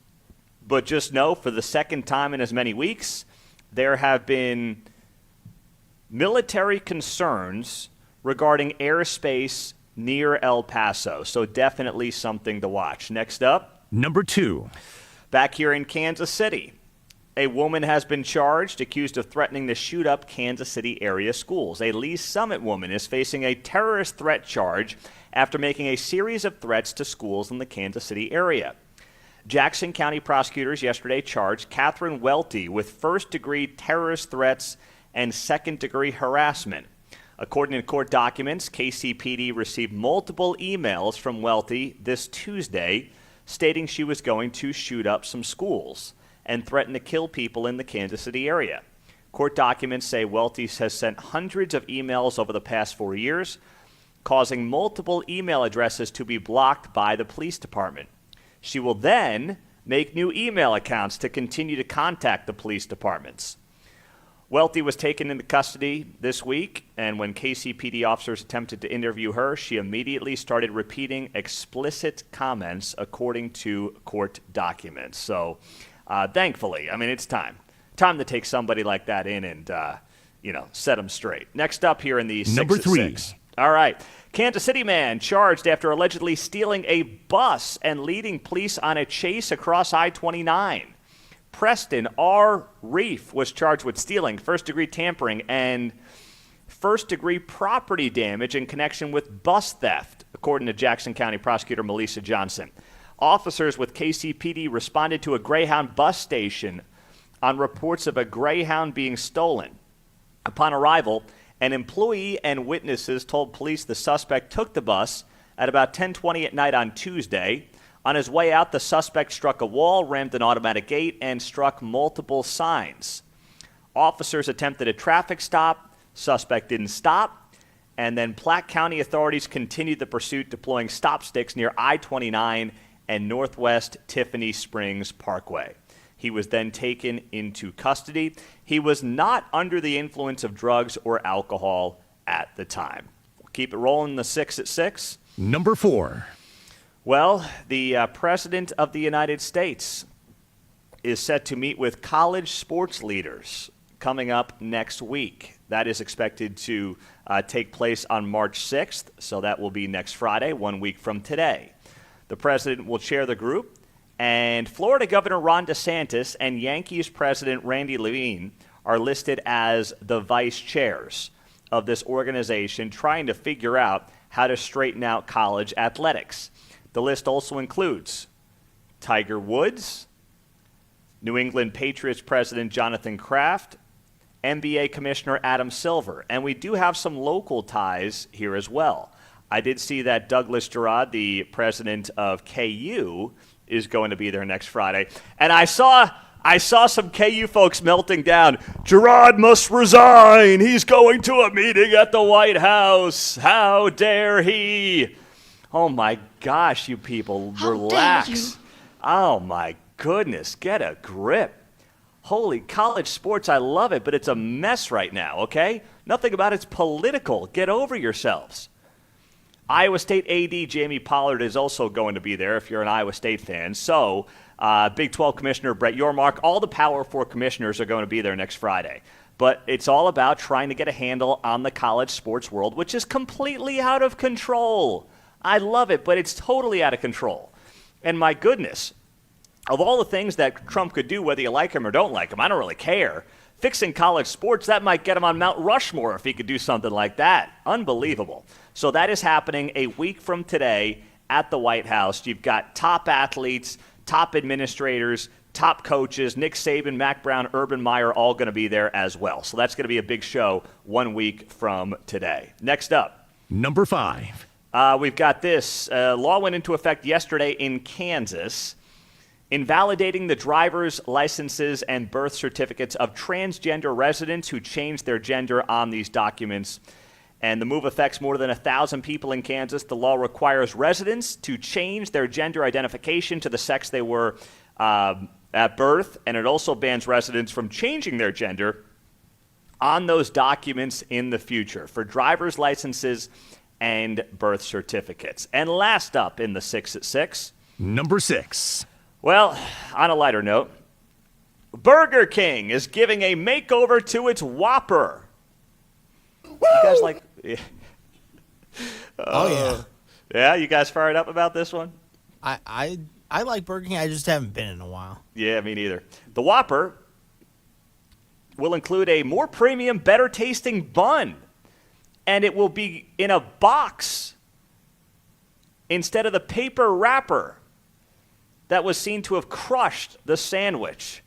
S1: but just know for the second time in as many weeks, there have been military concerns regarding airspace near El Paso. So definitely something to watch. Next up.
S6: Number 2.
S1: Back here in Kansas City. A woman has been charged, accused of threatening to shoot up Kansas City area schools. A Lee Summit woman is facing a terrorist threat charge after making a series of threats to schools in the Kansas City area. Jackson County prosecutors yesterday charged Catherine Welty with first-degree terrorist threats and second-degree harassment. According to court documents, KCPD received multiple emails from Welty this Tuesday stating she was going to shoot up some schools and threaten to kill people in the Kansas City area. Court documents say Welty has sent hundreds of emails over the past 4 years, causing multiple email addresses to be blocked by the police department. She will then make new email accounts to continue to contact the police departments. Welty was taken into custody this week, and when KCPD officers attempted to interview her, she immediately started repeating explicit comments according to court documents. So, thankfully, I mean, it's time to take somebody like that in and, set them straight. Next up here in the 6
S6: Number
S1: at
S6: 3.
S1: 6. All right. Kansas City man charged after allegedly stealing a bus and leading police on a chase across I-29. Preston R. Reef was charged with stealing, first-degree tampering, and first-degree property damage in connection with bus theft, according to Jackson County Prosecutor Melissa Johnson. Officers with KCPD responded to a Greyhound bus station on reports of a Greyhound being stolen. Upon arrival, an employee and witnesses told police the suspect took the bus at about 10:20 at night on Tuesday. On his way out, the suspect struck a wall, rammed an automatic gate, and struck multiple signs. Officers attempted a traffic stop. Suspect didn't stop. And then Platte County authorities continued the pursuit, deploying stop sticks near I-29 and Northwest Tiffany Springs Parkway. He was then taken into custody. He was not under the influence of drugs or alcohol at the time. We'll keep it rolling, the 6 at 6.
S6: Number 4.
S1: Well, the President of the United States is set to meet with college sports leaders coming up next week. That is expected to take place on March 6th, so that will be next Friday, 1 week from today. The President will chair the group, and Florida Governor Ron DeSantis and Yankees President Randy Levine are listed as the vice chairs of this organization, trying to figure out how to straighten out college athletics. The list also includes Tiger Woods, New England Patriots President Jonathan Kraft, NBA Commissioner Adam Silver, and we do have some local ties here as well. I did see that Douglas Gerard, the president of KU, is going to be there next Friday, and I saw some KU folks melting down. Gerard must resign. He's going to a meeting at the White House. How dare he? Oh, my gosh, you people, relax. Oh, my goodness, get a grip. Holy college sports, I love it, but it's a mess right now, okay? Nothing about it's political. Get over yourselves. Iowa State AD Jamie Pollard is also going to be there if you're an Iowa State fan. So, Big 12 Commissioner Brett Yormark, all the Power 4 commissioners are going to be there next Friday. But it's all about trying to get a handle on the college sports world, which is completely out of control. I love it, but it's totally out of control. And my goodness, of all the things that Trump could do, whether you like him or don't like him, I don't really care. Fixing college sports, that might get him on Mount Rushmore if he could do something like that. Unbelievable. So that is happening a week from today at the White House. You've got top athletes, top administrators, top coaches, Nick Saban, Mac Brown, Urban Meyer, all going to be there as well. So that's going to be a big show 1 week from today. Next up.
S6: Number 5.
S1: We've got this. Law went into effect yesterday in Kansas, invalidating the driver's licenses and birth certificates of transgender residents who changed their gender on these documents. And the move affects more than 1,000 people in Kansas. The law requires residents to change their gender identification to the sex they were at birth, and it also bans residents from changing their gender on those documents in the future for driver's licenses and birth certificates. And last up in the 6 at 6.
S6: Number 6.
S1: Well, on a lighter note, Burger King is giving a makeover to its Whopper. You guys like... Yeah.
S8: Oh, yeah.
S1: Yeah, you guys fired up about this one?
S8: I like Burger King. I just haven't been in a while.
S1: Yeah, me neither. The Whopper will include a more premium, better tasting bun, and it will be in a box instead of the paper wrapper that was seen to have crushed the sandwich.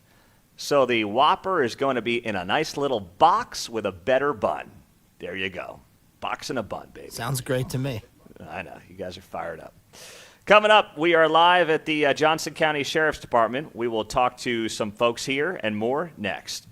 S1: So the Whopper is going to be in a nice little box with a better bun. There you go. Box and a bun, baby.
S8: Sounds great to me.
S1: I know. You guys are fired up. Coming up, we are live at the Johnson County Sheriff's Department. We will talk to some folks here and more next.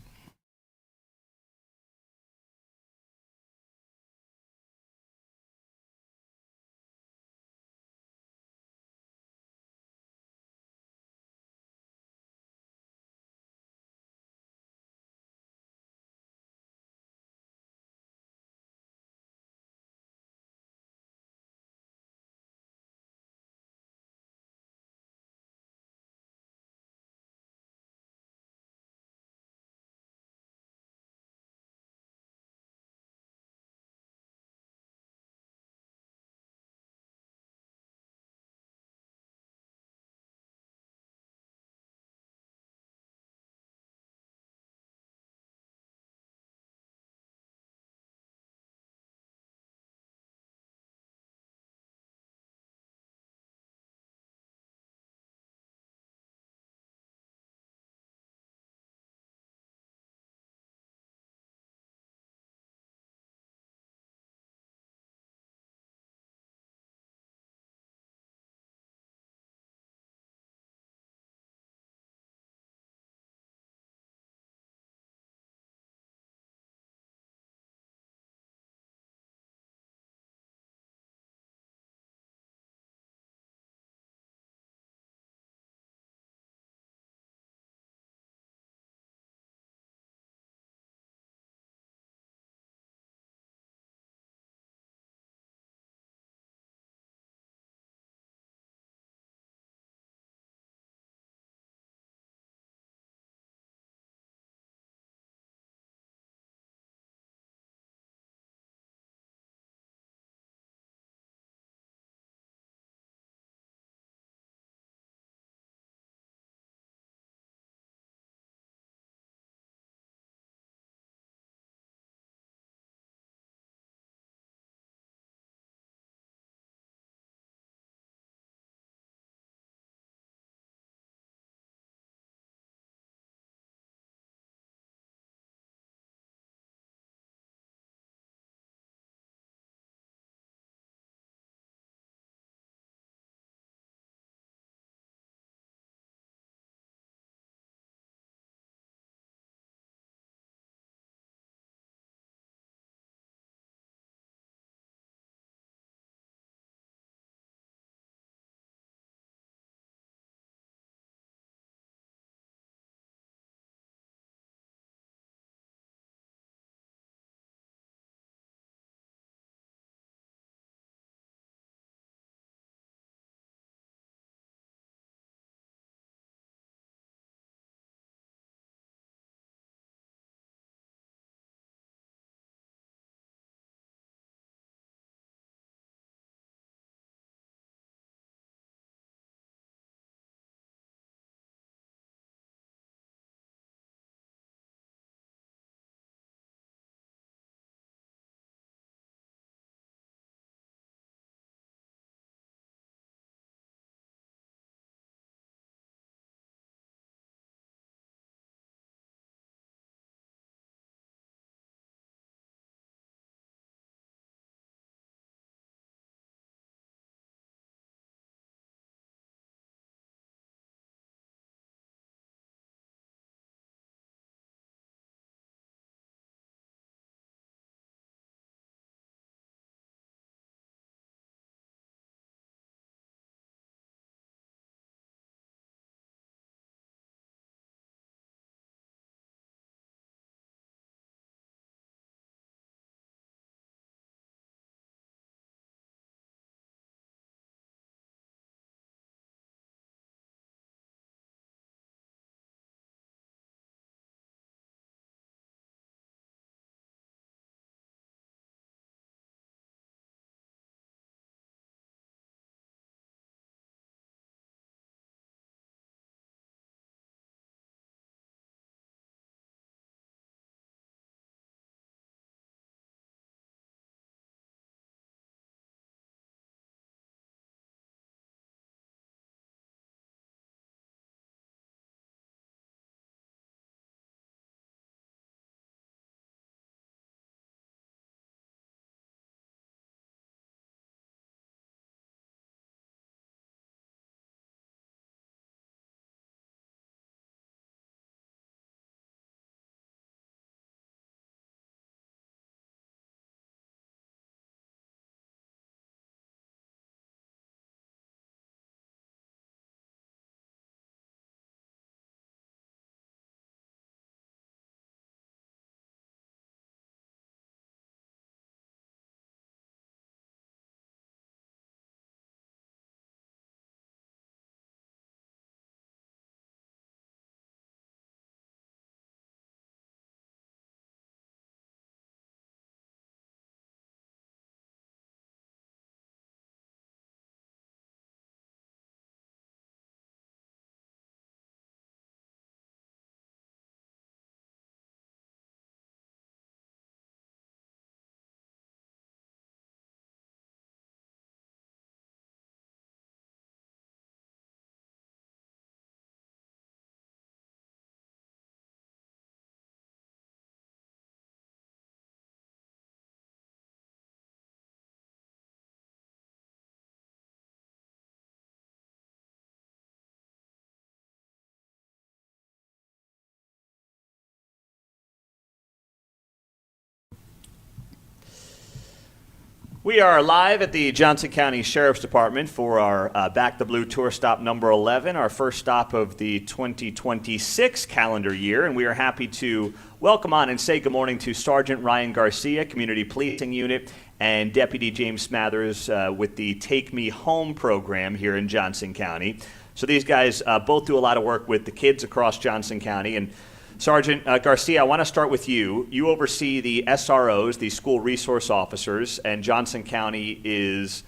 S1: We are live at the Johnson County Sheriff's Department for our Back the Blue tour stop number 11, our first stop of the 2026 calendar year, and we are happy to welcome on and say good morning to Sergeant Ryan Garcia, Community Policing Unit, and Deputy James Smathers with the Take Me Home program here in Johnson County. So these guys both do a lot of work with the kids across Johnson County, and Sergeant Garcia, I want to start with you. You oversee the SROs, the school resource officers, and Johnson County is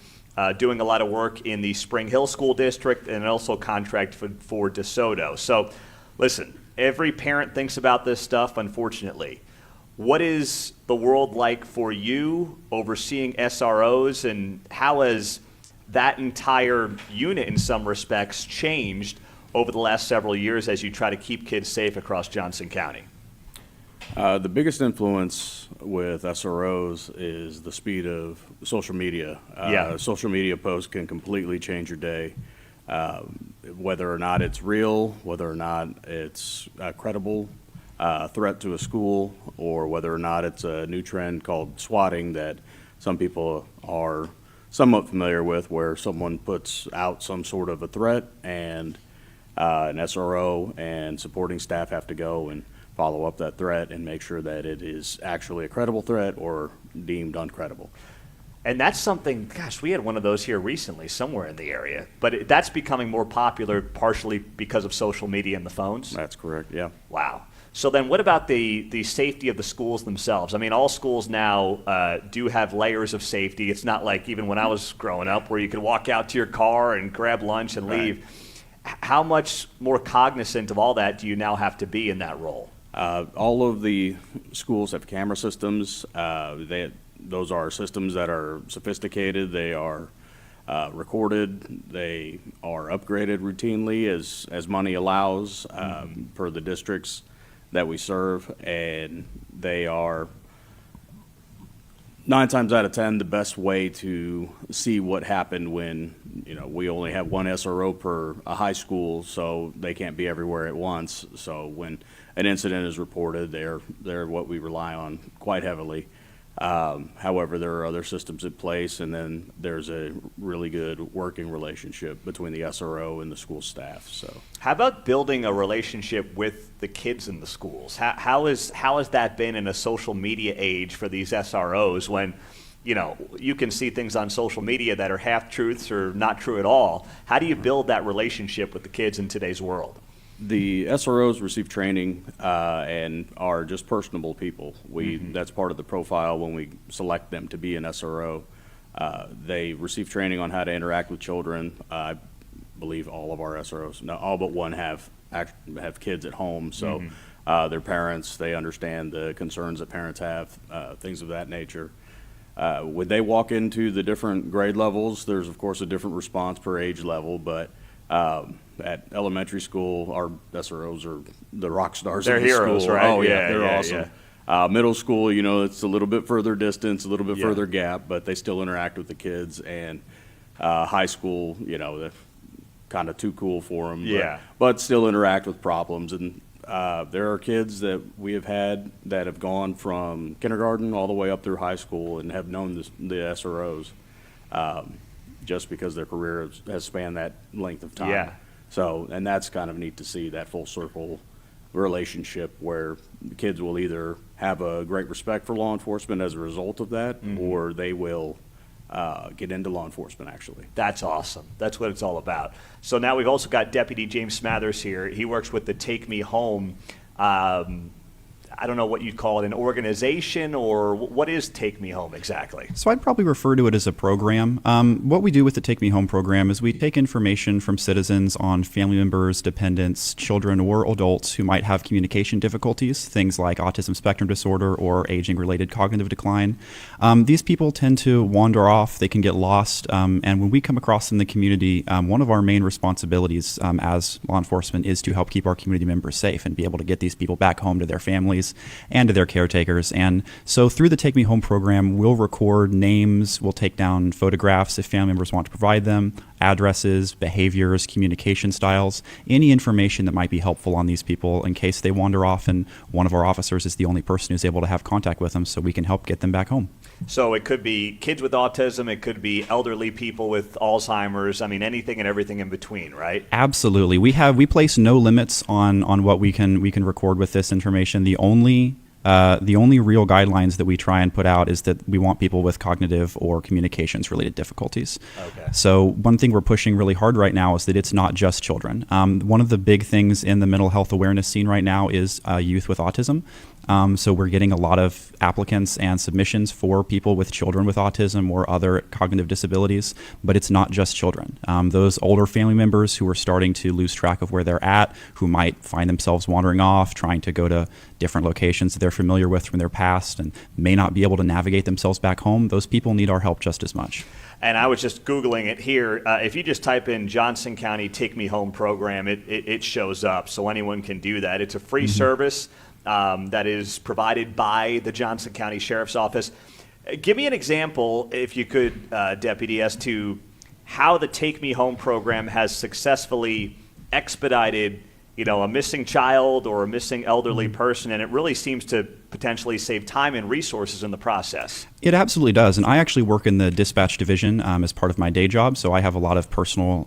S1: doing a lot of work in the Spring Hill School District and also contract for DeSoto. So listen, every parent thinks about this stuff, unfortunately. What is the world like for you overseeing SROs, and how has that entire unit in some respects changed over the last several years as you try to keep kids safe across Johnson County?
S9: The biggest influence with SROs is the speed of social media. Social media posts can completely change your day, whether or not it's real, whether or not it's a credible threat to a school, or whether or not it's a new trend called swatting that some people are somewhat familiar with, where someone puts out some sort of a threat and an SRO and supporting staff have to go and follow up that threat and make sure that it is actually a credible threat or deemed uncredible.
S1: And that's something, gosh, we had one of those here recently somewhere in the area, but that's becoming more popular partially because of social media and the phones?
S9: That's correct, yeah.
S1: Wow. So then what about the safety of the schools themselves? I mean, all schools now do have layers of safety. It's not like even when I was growing up where you could walk out to your car and grab lunch and leave. Right. How much more cognizant of all that do you now have to be in that role?
S9: All of the schools have camera systems. Those are systems that are sophisticated. They are recorded. They are upgraded routinely as money allows per the districts that we serve, and they are 9 times out of 10 the best way to see what happened when, we only have one SRO per a high school, so they can't be everywhere at once. So when an incident is reported, they're what we rely on quite heavily. However, there are other systems in place, and then there's a really good working relationship between the SRO and the school staff. So,
S1: how about building a relationship with the kids in the schools? How has that been in a social media age for these SROs when, you can see things on social media that are half truths or not true at all? How do you build that relationship with the kids in today's world?
S9: The SROs receive training and are just personable people. That's part of the profile when we select them to be an SRO. They receive training on how to interact with children. I believe all of our SROs, all but one, have kids at home, so their parents, they understand the concerns that parents have, things of that nature. When they walk into the different grade levels, there's of course a different response per age level, but at elementary school, our SROs are the rock stars
S1: They're
S9: of the
S1: heroes,
S9: school.
S1: right?
S9: Oh yeah, they're
S1: yeah,
S9: awesome.
S1: Yeah.
S9: Middle school, it's a little bit further distance, a little bit further gap, but they still interact with the kids. And high school, they're kind of too cool for them, but still interact with problems. And there are kids that we have had that have gone from kindergarten all the way up through high school and have known the SROs just because their career has spanned that length of time.
S1: Yeah.
S9: So, and that's kind of neat to see, that full circle relationship where the kids will either have a great respect for law enforcement as a result of that, or they will get into law enforcement, actually.
S1: That's awesome. That's what it's all about. So now we've also got Deputy James Smathers here. He works with the Take Me Home. I don't know what you'd call it, an organization, or what is Take Me Home exactly?
S10: So I'd probably refer to it as a program. What we do with the Take Me Home program is we take information from citizens on family members, dependents, children, or adults who might have communication difficulties, things like autism spectrum disorder or aging-related cognitive decline. These people tend to wander off, they can get lost, and when we come across them in the community, one of our main responsibilities as law enforcement is to help keep our community members safe and be able to get these people back home to their families and to their caretakers. And so through the Take Me Home program, we'll record names, we'll take down photographs if family members want to provide them, addresses, behaviors, communication styles, any information that might be helpful on these people in case they wander off and one of our officers is the only person who's able to have contact with them, so we can help get them back home.
S1: So it could be kids with autism, it could be elderly people with Alzheimer's, I mean anything and everything in between, right?
S10: Absolutely. We place no limits on what we can record with this information. The only real guidelines that we try and put out is that we want people with cognitive or communications related difficulties. Okay. So one thing we're pushing really hard right now is that it's not just children. One of the big things in the mental health awareness scene right now is youth with autism. So we're getting a lot of applicants and submissions for people with children with autism or other cognitive disabilities, but it's not just children. Those older family members who are starting to lose track of where they're at, who might find themselves wandering off, trying to go to different locations that they're familiar with from their past and may not be able to navigate themselves back home, those people need our help just as much.
S1: And I was just Googling it here. If you just type in Johnson County Take Me Home program, it shows up, so anyone can do that. It's a free service that is provided by the Johnson County Sheriff's Office. Give me an example, if you could, Deputy, as to how the Take Me Home program has successfully expedited, a missing child or a missing elderly person, and it really seems to potentially save time and resources in the process.
S10: It absolutely does. And I actually work in the dispatch division as part of my day job, so I have a lot of personal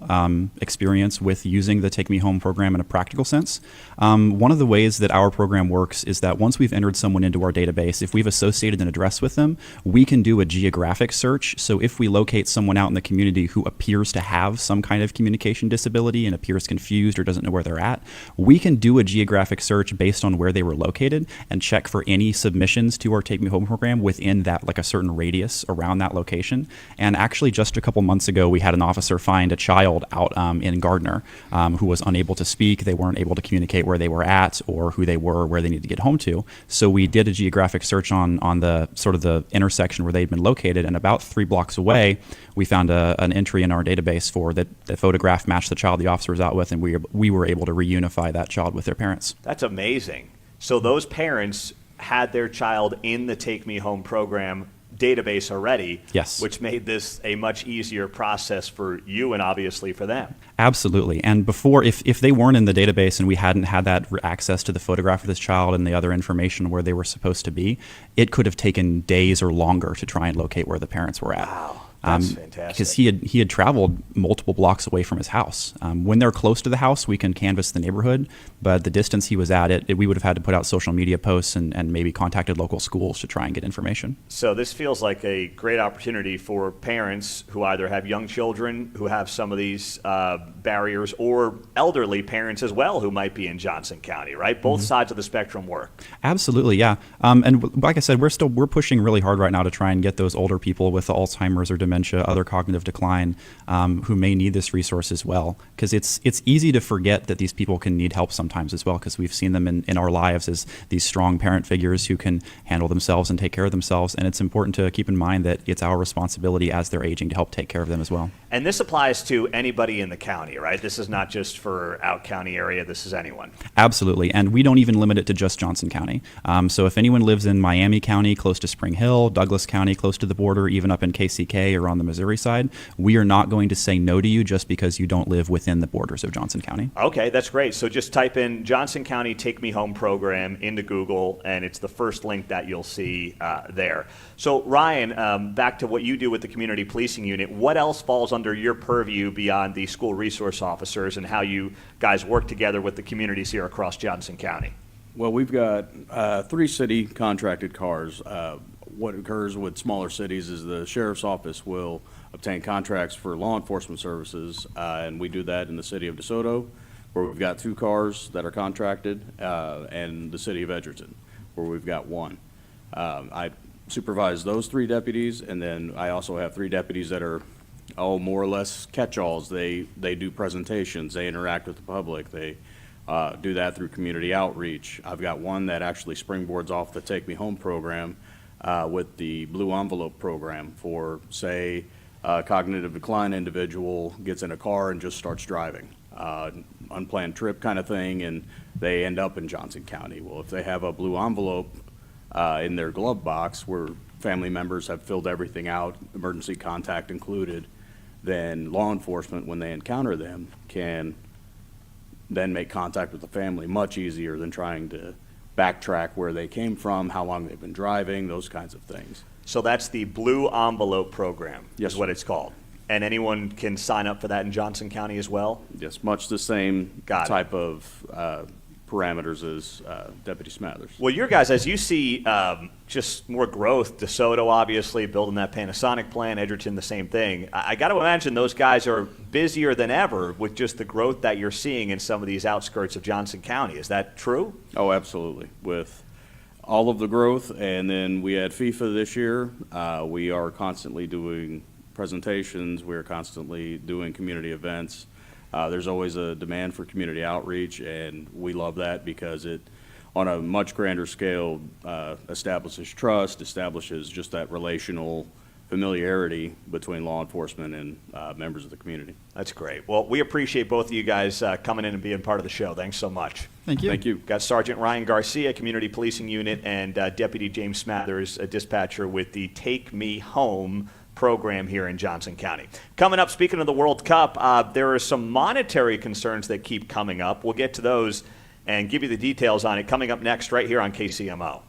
S10: experience with using the Take Me Home program in a practical sense. One of the ways that our program works is that once we've entered someone into our database, if we've associated an address with them, we can do a geographic search. So if we locate someone out in the community who appears to have some kind of communication disability and appears confused or doesn't know where they're at, we can do a geographic search based on where they were located and check for any submissions to our Take Me Home program within that, like a certain radius around that location. And actually just a couple months ago, we had an officer find a child out in Gardner who was unable to speak. They weren't able to communicate where they were at or who they were, where they needed to get home to. So we did a geographic search on the sort of the intersection where they'd been located, and about 3 blocks away, we found an entry in our database for that the photograph matched the child the officer was out with, and we were able to reunify that child with their parents.
S1: That's amazing. So those parents had their child in the Take Me Home program database already,
S10: yes,
S1: which made this a much easier process for you and obviously for them.
S10: Absolutely. And before, if they weren't in the database and we hadn't had that access to the photograph of this child and the other information where they were supposed to be, it could have taken days or longer to try and locate where the parents were at.
S1: Wow. That's fantastic.
S10: Because he had traveled multiple blocks away from his house. When they're close to the house, we can canvass the neighborhood, but the distance he was at, we would have had to put out social media posts and maybe contacted local schools to try and get information.
S1: So this feels like a great opportunity for parents who either have young children who have some of these barriers, or elderly parents as well who might be in Johnson County, right? Both sides of the spectrum work.
S10: Absolutely, yeah. And like I said, we're pushing really hard right now to try and get those older people with Alzheimer's or dementia, other cognitive decline, who may need this resource as well. Because it's easy to forget that these people can need help sometimes as well, because we've seen them in our lives as these strong parent figures who can handle themselves and take care of themselves. And it's important to keep in mind that it's our responsibility as they're aging to help take care of them as well.
S1: And this applies to anybody in the county, right? This is not just for out county area, this is anyone.
S10: Absolutely. And we don't even limit it to just Johnson County. So if anyone lives in Miami County, close to Spring Hill, Douglas County, close to the border, even up in KCK or on the Missouri side, we are not going to say no to you just because you don't live within the borders of Johnson County.
S1: Okay, that's great. So just type in Johnson County Take Me Home program into Google, and it's the first link that you'll see there. So Ryan, back to what you do with the community policing unit, what else falls under your purview beyond the school resource officers and how you guys work together with the communities here across Johnson County?
S9: Well, we've got 3 city contracted cars. What occurs with smaller cities is the sheriff's office will obtain contracts for law enforcement services, and we do that in the city of DeSoto, where we've got 2 cars that are contracted, and the city of Edgerton, where we've got 1. I supervise those 3 deputies, and then I also have 3 deputies that are more or less catch-alls. They do presentations, they interact with the public, they do that through community outreach. I've got 1 that actually springboards off the Take Me Home program with the Blue Envelope program for, say, a cognitive decline individual gets in a car and just starts driving. Unplanned trip kind of thing, and they end up in Johnson County. Well, if they have a blue envelope in their glove box where family members have filled everything out, emergency contact included, then law enforcement, when they encounter them, can then make contact with the family much easier than trying to backtrack where they came from, how long they've been driving, those kinds of things.
S1: So that's the Blue Envelope Program,
S9: Yes,
S1: is what
S9: sir.
S1: it's called. And anyone can sign up for that in Johnson County as well?
S9: Yes, much the same
S1: Got it.
S9: type of parameters as Deputy Smathers.
S1: Well, your guys, as you see just more growth, DeSoto obviously building that Panasonic plant, Edgerton the same thing. I got to imagine those guys are busier than ever with just the growth that you're seeing in some of these outskirts of Johnson County. Is that true?
S9: Oh, absolutely. With all of the growth, and then we had FIFA this year. We are constantly doing presentations. We're constantly doing community events. There's always a demand for community outreach, and we love that because it, on a much grander scale, establishes trust, establishes just that relational familiarity between law enforcement and members of the community.
S1: That's great. Well, we appreciate both of you guys coming in and being part of the show. Thanks so much.
S10: Thank you.
S9: Thank you.
S1: Got Sergeant Ryan Garcia, Community Policing Unit, and Deputy James Smathers, a dispatcher with the Take Me Home program here in Johnson County. Coming up, speaking of the World Cup, there are some monetary concerns that keep coming up. We'll get to those and give you the details on it coming up next right here on KCMO.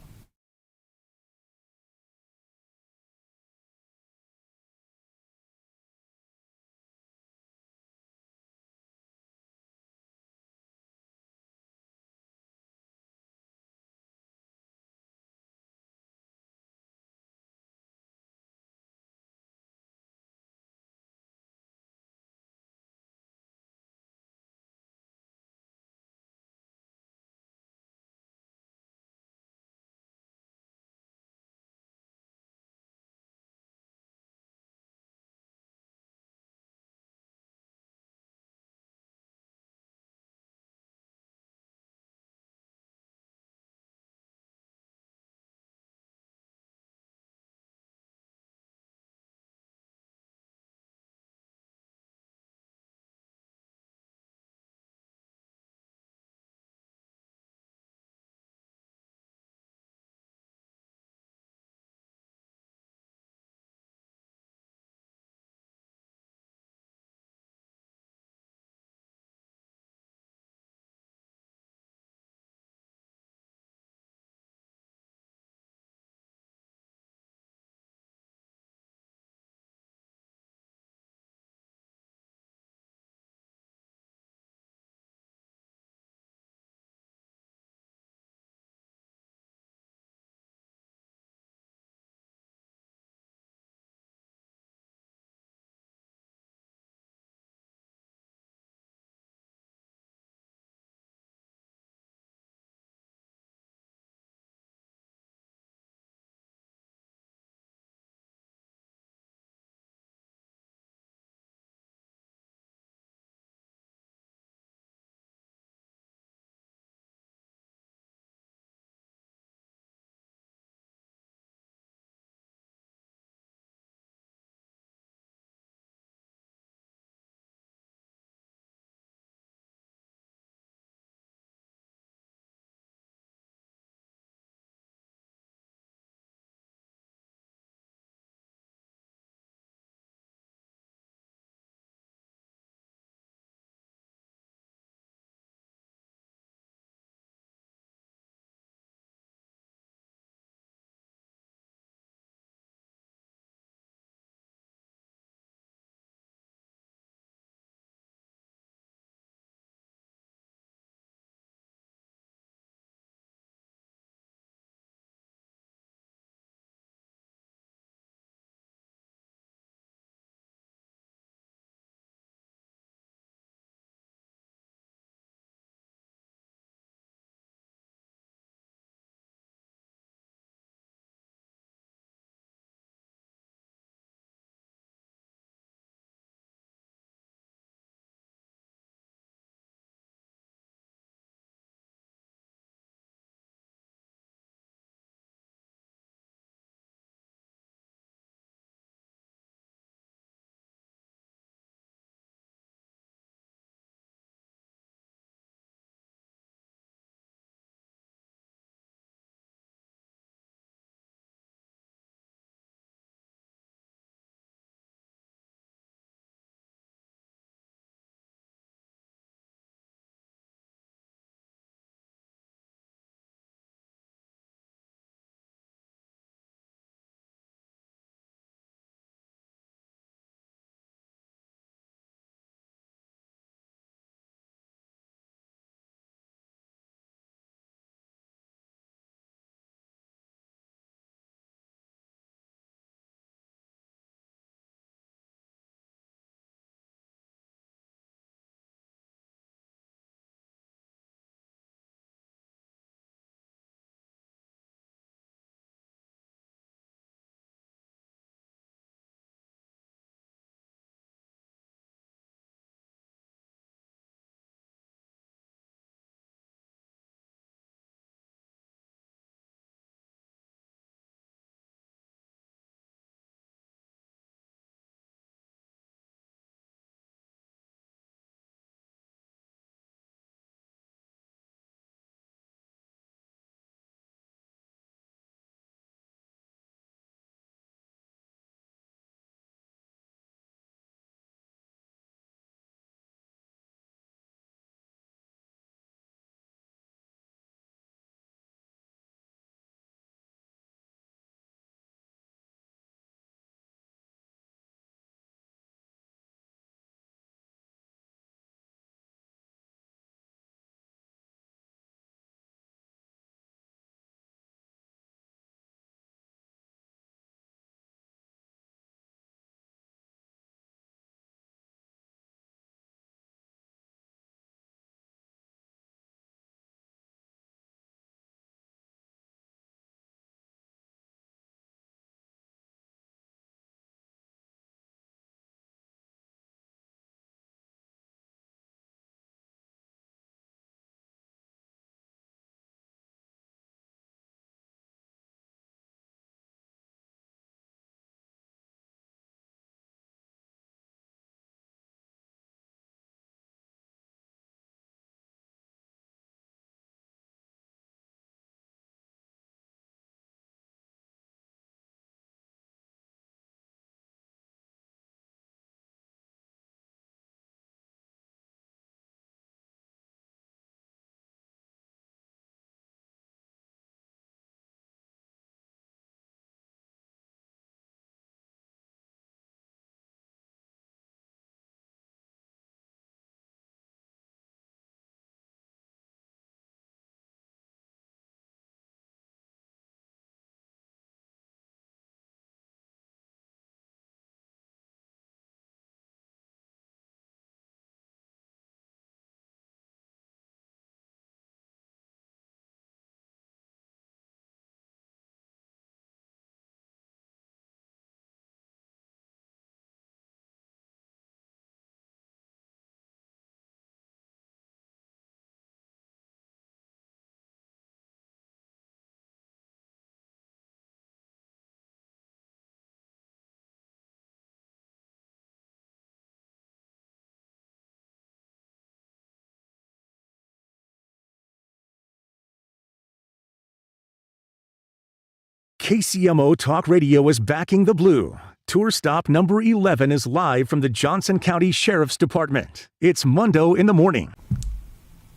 S6: KCMO Talk Radio is backing the Blue. Tour stop number 11 is live from the Johnson County Sheriff's Department. It's Mundo in the Morning.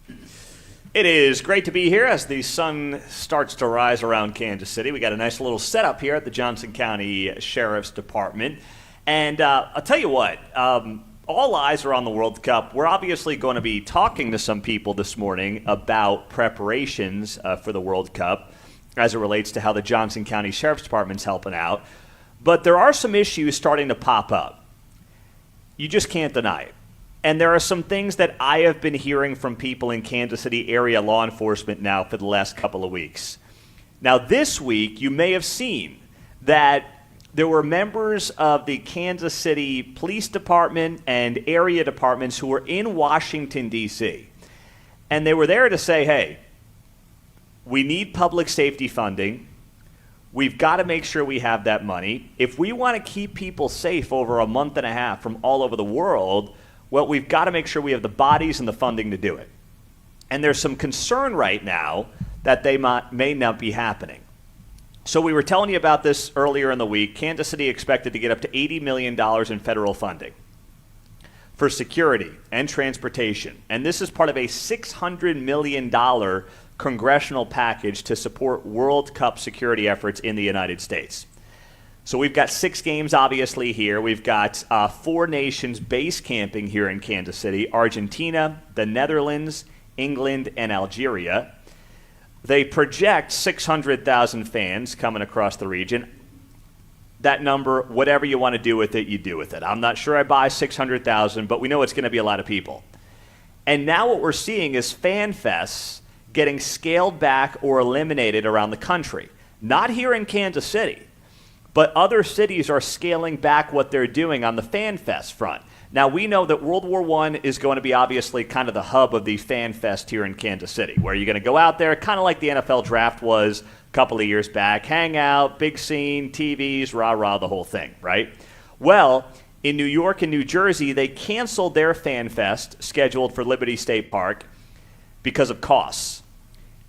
S1: It is great to be here as the sun starts to rise around Kansas City. We got a nice little setup here at the Johnson County Sheriff's Department. And I'll tell you what, all eyes are on the World Cup. We're obviously going to be talking to some people this morning about preparations for the World Cup as it relates to how the Johnson County Sheriff's Department's helping out. But there are some issues starting to pop up. You just can't deny it. And there are some things that I have been hearing from people in Kansas City area law enforcement now for the last couple of weeks. Now, this week, you may have seen that there were members of the Kansas City Police Department and area departments who were in Washington, D.C. And they were there to say, hey, we need public safety funding. We've got to make sure we have that money. If we want to keep people safe over a month and a half from all over the world, well, we've got to make sure we have the bodies and the funding to do it. And there's some concern right now that they may not be happening. So we were telling you about this earlier in the week. Kansas City expected to get up to $80 million in federal funding for security and transportation. And this is part of a $600 million congressional package to support World Cup security efforts in the United States. So we've got 6 games, obviously, here. We've got 4 nations base camping here in Kansas City: Argentina, the Netherlands, England, and Algeria. They project 600,000 fans coming across the region. That number, whatever you want to do with it, you do with it. I'm not sure I buy 600,000, but we know it's going to be a lot of people. And now what we're seeing is fan fests getting scaled back or eliminated around the country. Not here in Kansas City, but other cities are scaling back what they're doing on the Fan Fest front. Now, we know that World War I is going to be obviously kind of the hub of the Fan Fest here in Kansas City, where you're going to go out there, kind of like the NFL draft was a couple of years back, hang out, big scene, TVs, rah-rah, the whole thing, right? Well, in New York and New Jersey, they canceled their Fan Fest scheduled for Liberty State Park because of costs.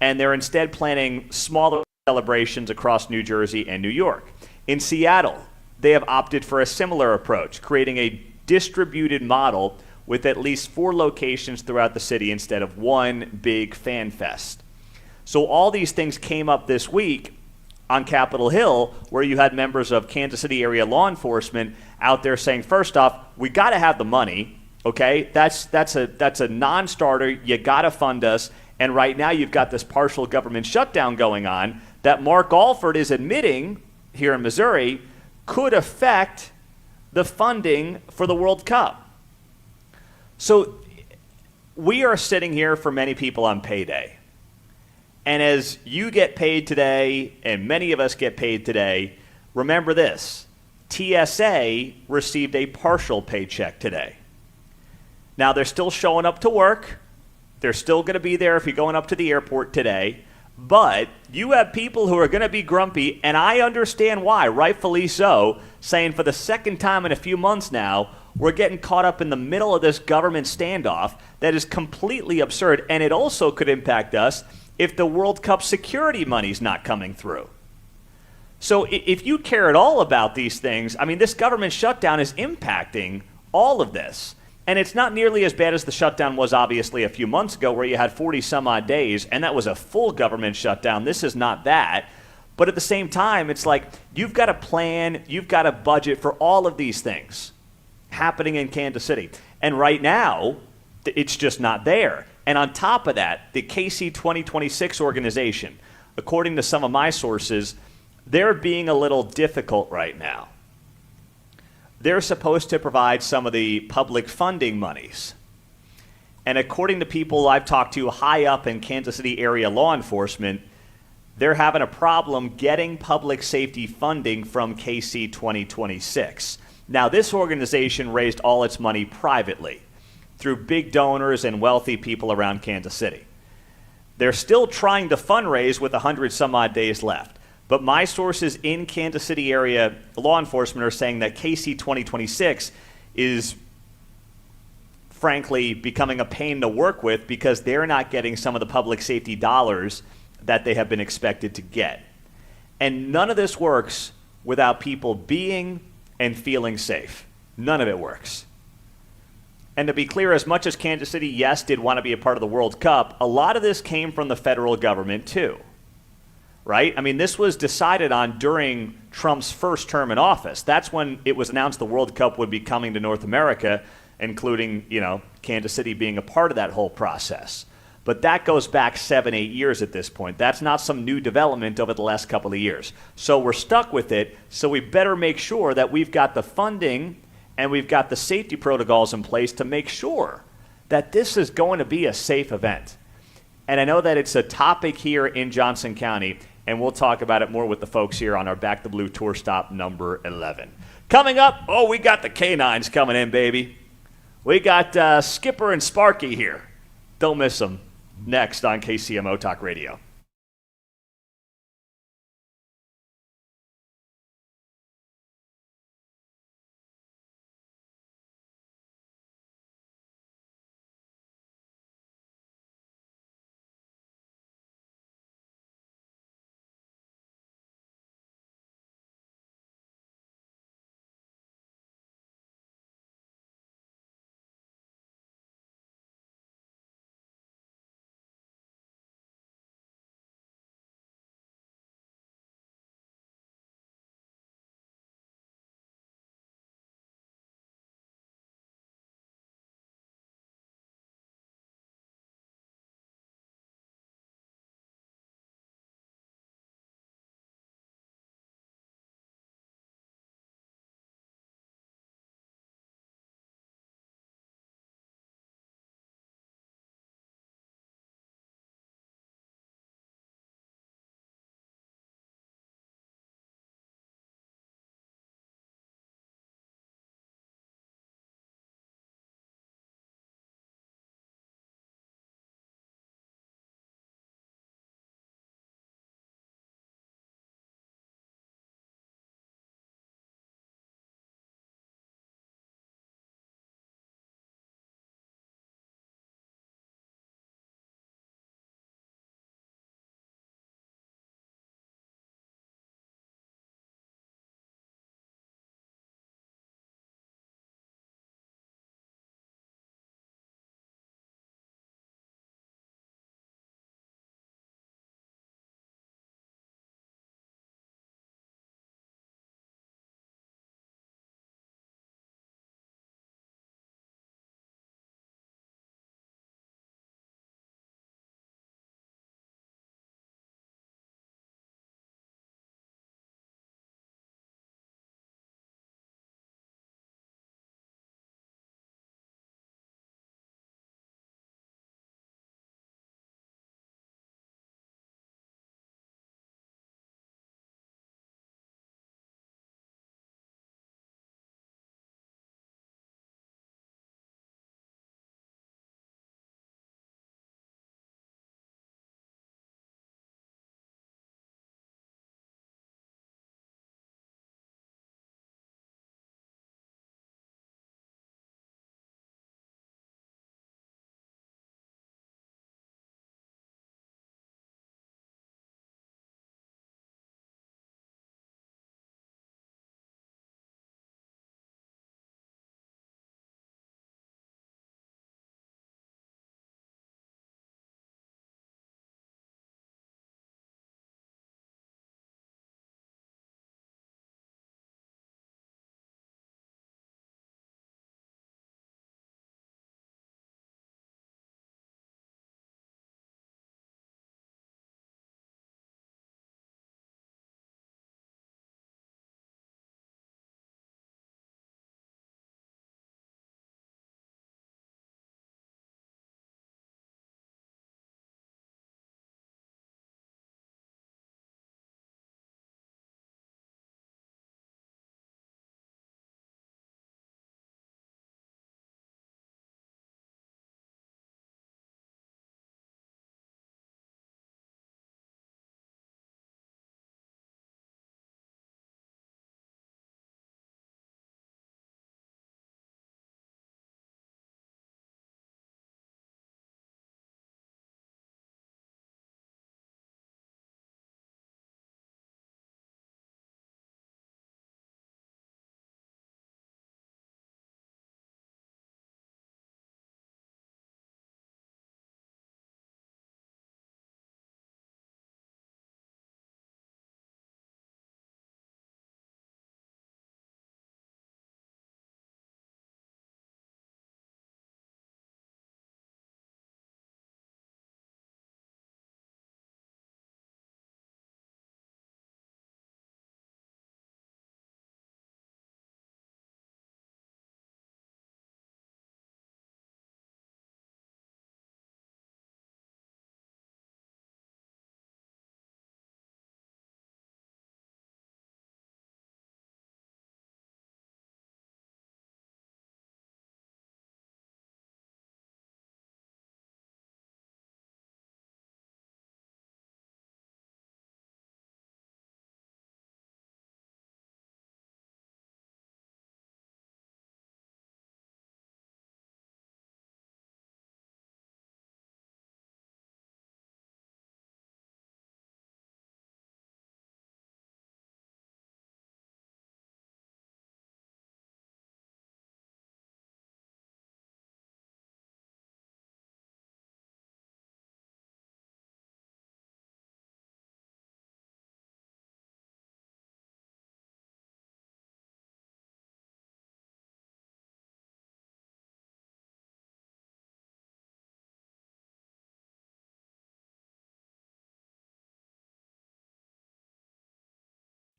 S1: And they're instead planning smaller celebrations across New Jersey and New York. In Seattle, they have opted for a similar approach, creating a distributed model with at least 4 locations throughout the city instead of one big fan fest. So all these things came up this week on Capitol Hill, where you had members of Kansas City area law enforcement out there saying, first off, we got to have the money, okay? That's a non-starter. You got to fund us. And right now you've got this partial government shutdown going on that Mark Alford is admitting here in Missouri could affect the funding for the World Cup. So we are sitting here for many people on payday. And as you get paid today, and many of us get paid today, remember this: TSA received a partial paycheck today. Now, they're still showing up to work. They're still going to be there if you're going up to the airport today. But you have people who are going to be grumpy, and I understand why, rightfully so, saying for the second time in a few months now, we're getting caught up in the middle of this government standoff that is completely absurd, and it also could impact us if the World Cup security money's not coming through. So if you care at all about these things, I mean, this government shutdown is impacting all of this. And it's not nearly as bad as the shutdown was obviously a few months ago, where you had 40 some odd days, and that was a full government shutdown. This is not that. But at the same time, it's like you've got a plan, you've got a budget for all of these things happening in Kansas City. And right now, it's just not there. And on top of that, the KC 2026 organization, according to some of my sources, they're being a little difficult right now. They're supposed to provide some of the public funding monies. And according to people I've talked to high up in Kansas City area law enforcement, they're having a problem getting public safety funding from KC 2026. Now, this organization raised all its money privately through big donors and wealthy people around Kansas City. They're still trying to fundraise with 100 some odd days left. But my sources in Kansas City area law enforcement are saying that KC 2026 is frankly becoming a pain to work with because they're not getting some of the public safety dollars that they have been expected to get. And none of this works without people being and feeling safe. None of it works. And to be clear, as much as Kansas City, yes, did want to be a part of the World Cup, a lot of this came from the federal government too, right? I mean, this was decided on during Trump's first term in office. That's when it was announced the World Cup would be coming to North America, including, Kansas City being a part of that whole process. But that goes back 7-8 years at this point. That's not some new development over the last couple of years. So we're stuck with it, so we better make sure that we've got the funding and we've got the safety protocols in place to make sure that this is going to be a safe event. And I know that it's a topic here in Johnson County, and we'll talk about it more with the folks here on our Back to Blue tour stop number 11. Coming up, we got the canines coming in, baby. We got Skipper and Sparky here. Don't miss them. Next on KCMO Talk Radio.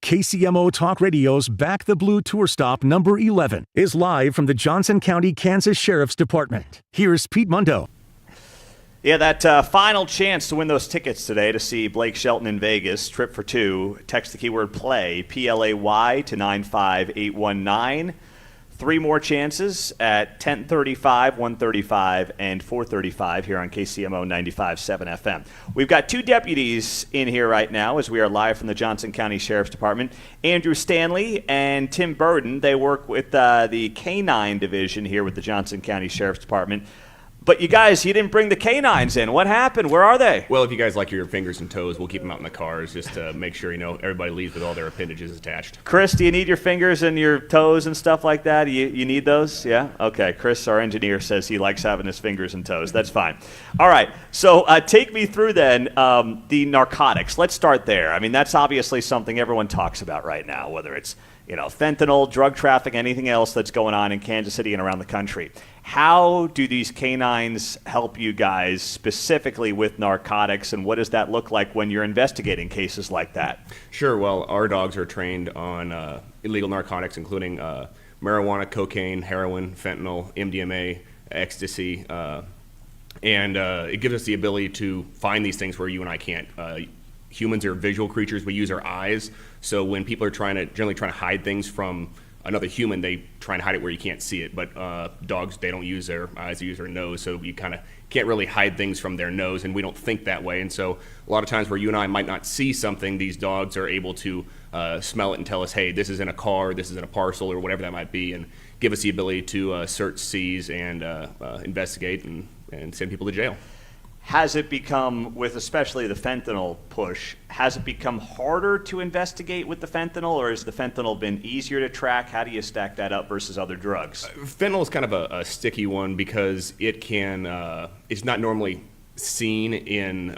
S6: KCMO Talk Radio's Back the Blue Tour Stop number 11 is live from the Johnson County, Kansas Sheriff's Department. Here's Pete Mundo.
S1: Yeah, that final chance to win those tickets today to see Blake Shelton in Vegas, trip for two. Text the keyword PLAY, P-L-A-Y, to 95819. 3 more chances at 10:35, 1:35, and 4:35 here on KCMO 95.7 FM. We've got 2 deputies in here right now as we are live from the Johnson County Sheriff's Department. Andrew Stanley and Tim Burden. They work with the K-9 division here with the Johnson County Sheriff's Department. But you guys, you didn't bring the canines in. What happened? Where are they?
S11: Well, if you guys like your fingers and toes, we'll keep them out in the cars just to make sure, everybody leaves with all their appendages attached.
S1: Chris, do you need your fingers and your toes and stuff like that? You need those? Yeah? Okay. Chris, our engineer, says he likes having his fingers and toes. That's fine. All right. So take me through then the narcotics. Let's start there. I mean, that's obviously something everyone talks about right now, whether it's fentanyl, drug trafficking, anything else that's going on in Kansas City and around the country. How do these canines help you guys specifically with narcotics, and what does that look like when you're investigating cases like that?
S11: Sure. Well, our dogs are trained on illegal narcotics, including marijuana, cocaine, heroin, fentanyl, MDMA, ecstasy, and it gives us the ability to find these things where you and I can't. Humans are visual creatures. We use our eyes. So when people are generally trying to hide things from another human, they try and hide it where you can't see it. But dogs, they don't use their eyes, they use their nose. So you kind of can't really hide things from their nose, and we don't think that way. And so a lot of times where you and I might not see something, these dogs are able to smell it and tell us, hey, this is in a car, this is in a parcel, or whatever that might be, and give us the ability to search, seize, and investigate and send people to jail.
S1: Has it become, with especially the fentanyl push, has it become harder to investigate with the fentanyl, or has the fentanyl been easier to track? How do you stack that up versus other drugs?
S11: Fentanyl is kind of a sticky one because it can, it's not normally seen in,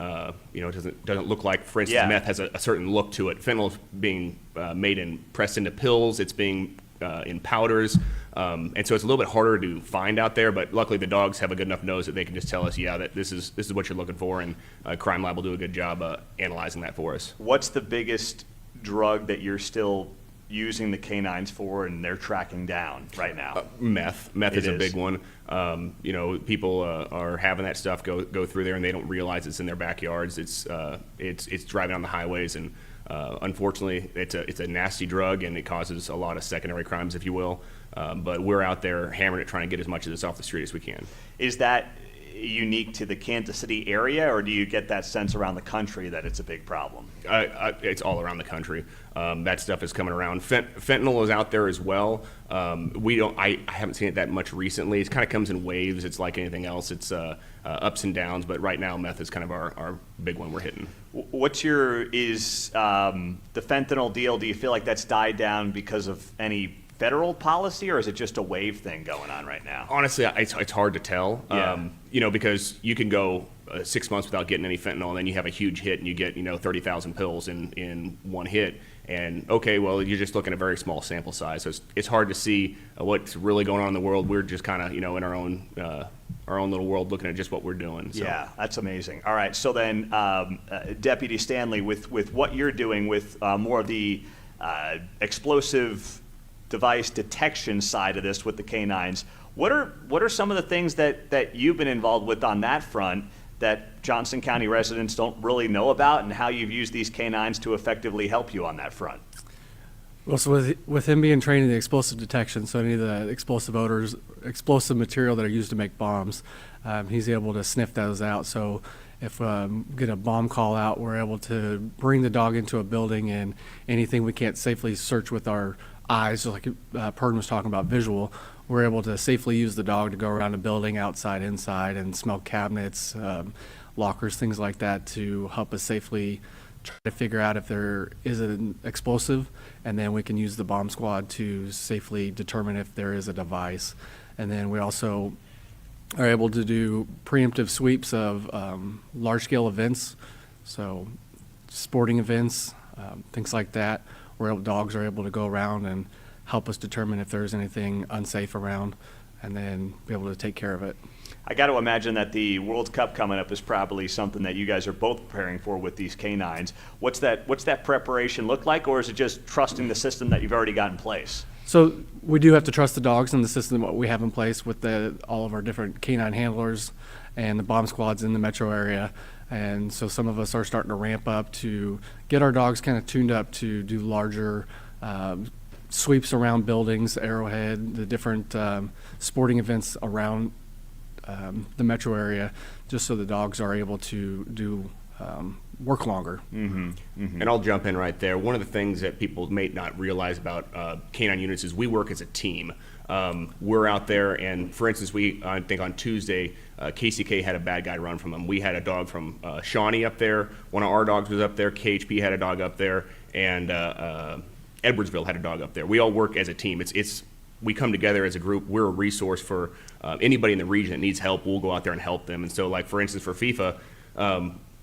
S11: it doesn't look like, for instance, meth has a certain look to it. Fentanyl is being made and pressed into pills. It's being in powders. And so it's a little bit harder to find out there, but luckily the dogs have a good enough nose that they can just tell us, that this is what you're looking for, and Crime Lab will do a good job analyzing that for us.
S1: What's the biggest drug that you're still using the canines for and they're tracking down right now?
S11: Meth. Meth is a big one. People are having that stuff go through there, and they don't realize it's in their backyards. It's driving on the highways, and unfortunately, it's a nasty drug, and it causes a lot of secondary crimes, if you will. But we're out there hammering it, trying to get as much of this off the street as we can.
S1: Is that unique to the Kansas City area, or do you get that sense around the country that it's a big problem?
S11: It's all around the country. That stuff is coming around. Fentanyl is out there as well. I haven't seen it that much recently. It kind of comes in waves. It's like anything else. It's ups and downs. But right now, meth is kind of our big one we're hitting.
S1: Is the fentanyl deal? Do you feel like that's died down because of any federal policy, or is it just a wave thing going on right now?
S11: Honestly, it's hard to tell.
S1: Yeah.
S11: Because you can go 6 months without getting any fentanyl, and then you have a huge hit, and you get 30,000 pills in one hit. And okay, well, you're just looking at a very small sample size, so it's hard to see what's really going on in the world. We're just kind of in our own little world, looking at just what we're doing. So.
S1: Yeah, that's amazing. All right, so then Deputy Stanley, with what you're doing with more of the explosive device detection side of this with the canines, what are some of the things that you've been involved with on that front that Johnson County residents don't really know about, and how you've used these canines to effectively help you on that front?
S12: Well, so with him being trained in the explosive detection, so any of the explosive odors, explosive material that are used to make bombs, he's able to sniff those out. So if get a bomb call out, we're able to bring the dog into a building, and anything we can't safely search with our eyes, like Pern was talking about visual, we're able to safely use the dog to go around a building, outside, inside, and smell cabinets, lockers, things like that, to help us safely try to figure out if there is an explosive, and then we can use the bomb squad to safely determine if there is a device. And then we also are able to do preemptive sweeps of large-scale events, so sporting events, things like that, where dogs are able to go around and help us determine if there's anything unsafe around, and then be able to take care of it.
S1: I got to imagine that the World Cup coming up is probably something that you guys are both preparing for with these canines. What's that preparation look like, or is it just trusting the system that you've already got in place?
S12: So we do have to trust the dogs and the system what we have in place with all of our different canine handlers and the bomb squads in the metro area. And so some of us are starting to ramp up to get our dogs kind of tuned up to do larger sweeps around buildings, Arrowhead, the different sporting events around the metro area, just so the dogs are able to do work longer.
S11: And I'll jump in right there. One of the things that people may not realize about canine units is we work as a team. We're out there, and for instance, I think on Tuesday, KCK had a bad guy run from them. We had a dog from Shawnee up there. One of our dogs was up there. KHP had a dog up there, and Edwardsville had a dog up there. We all work as a team. We come together as a group. We're a resource for anybody in the region that needs help. We'll go out there and help them. And so, like for instance, for FIFA,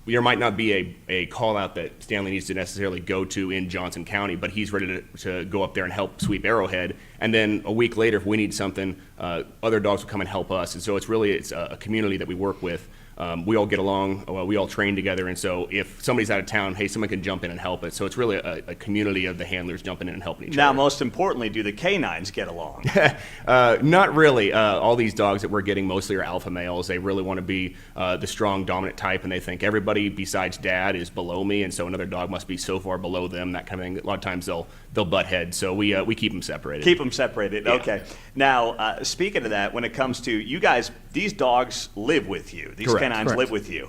S11: there might not be a call out that Stanley needs to necessarily go to in Johnson County, but he's ready to go up there and help sweep Arrowhead. And then a week later, if we need something, other dogs will come and help us. And so it's a community that we work with. We all get along, we all train together, and so if somebody's out of town, hey, someone can jump in and help it. So it's really a community of the handlers jumping in and helping each other.
S1: Now, most importantly, do the canines get along?
S11: Not really. All these dogs that we're getting mostly are alpha males. They really want to be the strong, dominant type, and they think everybody besides dad is below me, and so another dog must be so far below them, that kind of thing. A lot of times they'll butt heads, so we keep them separated.
S1: Keep them separated,
S11: Yeah.
S1: Okay. Now, speaking of that, when it comes to you guys, these dogs live with you. These
S11: Correct.
S1: canines live with you.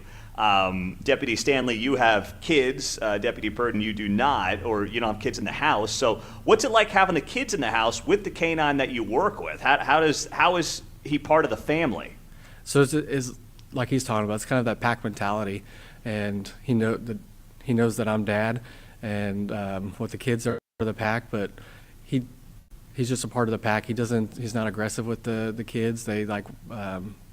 S1: Deputy Stanley, you have kids. Deputy Purdon, you do not, or you don't have kids in the house. So what's it like having the kids in the house with the canine that you work with? How is he part of the family?
S12: So it's like he's talking about. It's kind of that pack mentality, and he knows that I'm dad, and what the kids are the pack, but he's just a part of the pack. He's not aggressive with the kids. They like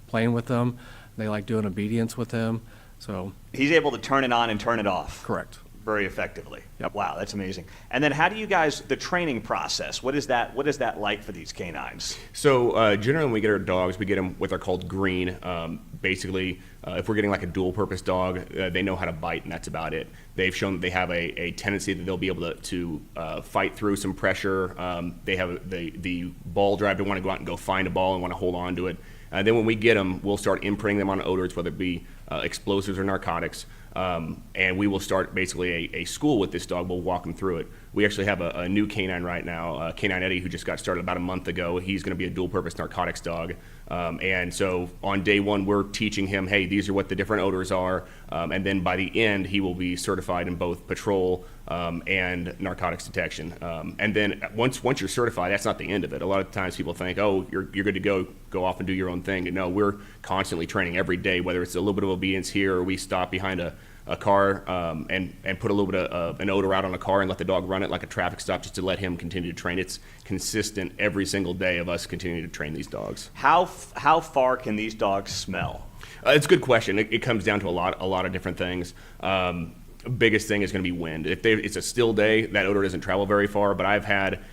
S12: playing with them. They like doing obedience with him. So
S1: He's able to turn it on and turn it off.
S12: correct.
S1: Very effectively.
S12: Yep.
S1: Wow, that's amazing. And then how do you guys, the training process, what is that like for these canines?
S11: So generally when we get our dogs, we get them what they're called green. Basically, if we're getting like a dual-purpose dog, they know how to bite, and that's about it. They've shown that they have a tendency that they'll be able to fight through some pressure. They have the ball drive. They want to go out and go find a ball and want to hold on to it. Then when we get them, we'll start imprinting them on odors, whether it be explosives or narcotics. And we will start basically a school with this dog. We'll walk them through it. We actually have a new canine right now, Canine Eddie, who just got started about a month ago. He's going to be a dual-purpose narcotics dog. And so on day one, we're teaching him, hey, these are what the different odors are. And then by the end, he will be certified in both patrol and narcotics detection. And then once you're certified, that's not the end of it. A lot of times people think, oh, you're good to go off and do your own thing. And no, we're constantly training every day, whether it's a little bit of obedience here or we stop behind a car and put a little bit of an odor out on a car and let the dog run it like a traffic stop just to let him continue to train. It's consistent every single day of us continuing to train these dogs.
S1: How far can these dogs smell?
S11: It's a good question. It comes down to a lot of different things. Biggest thing is going to be wind. If it's a still day, that odor doesn't travel very far, but I've had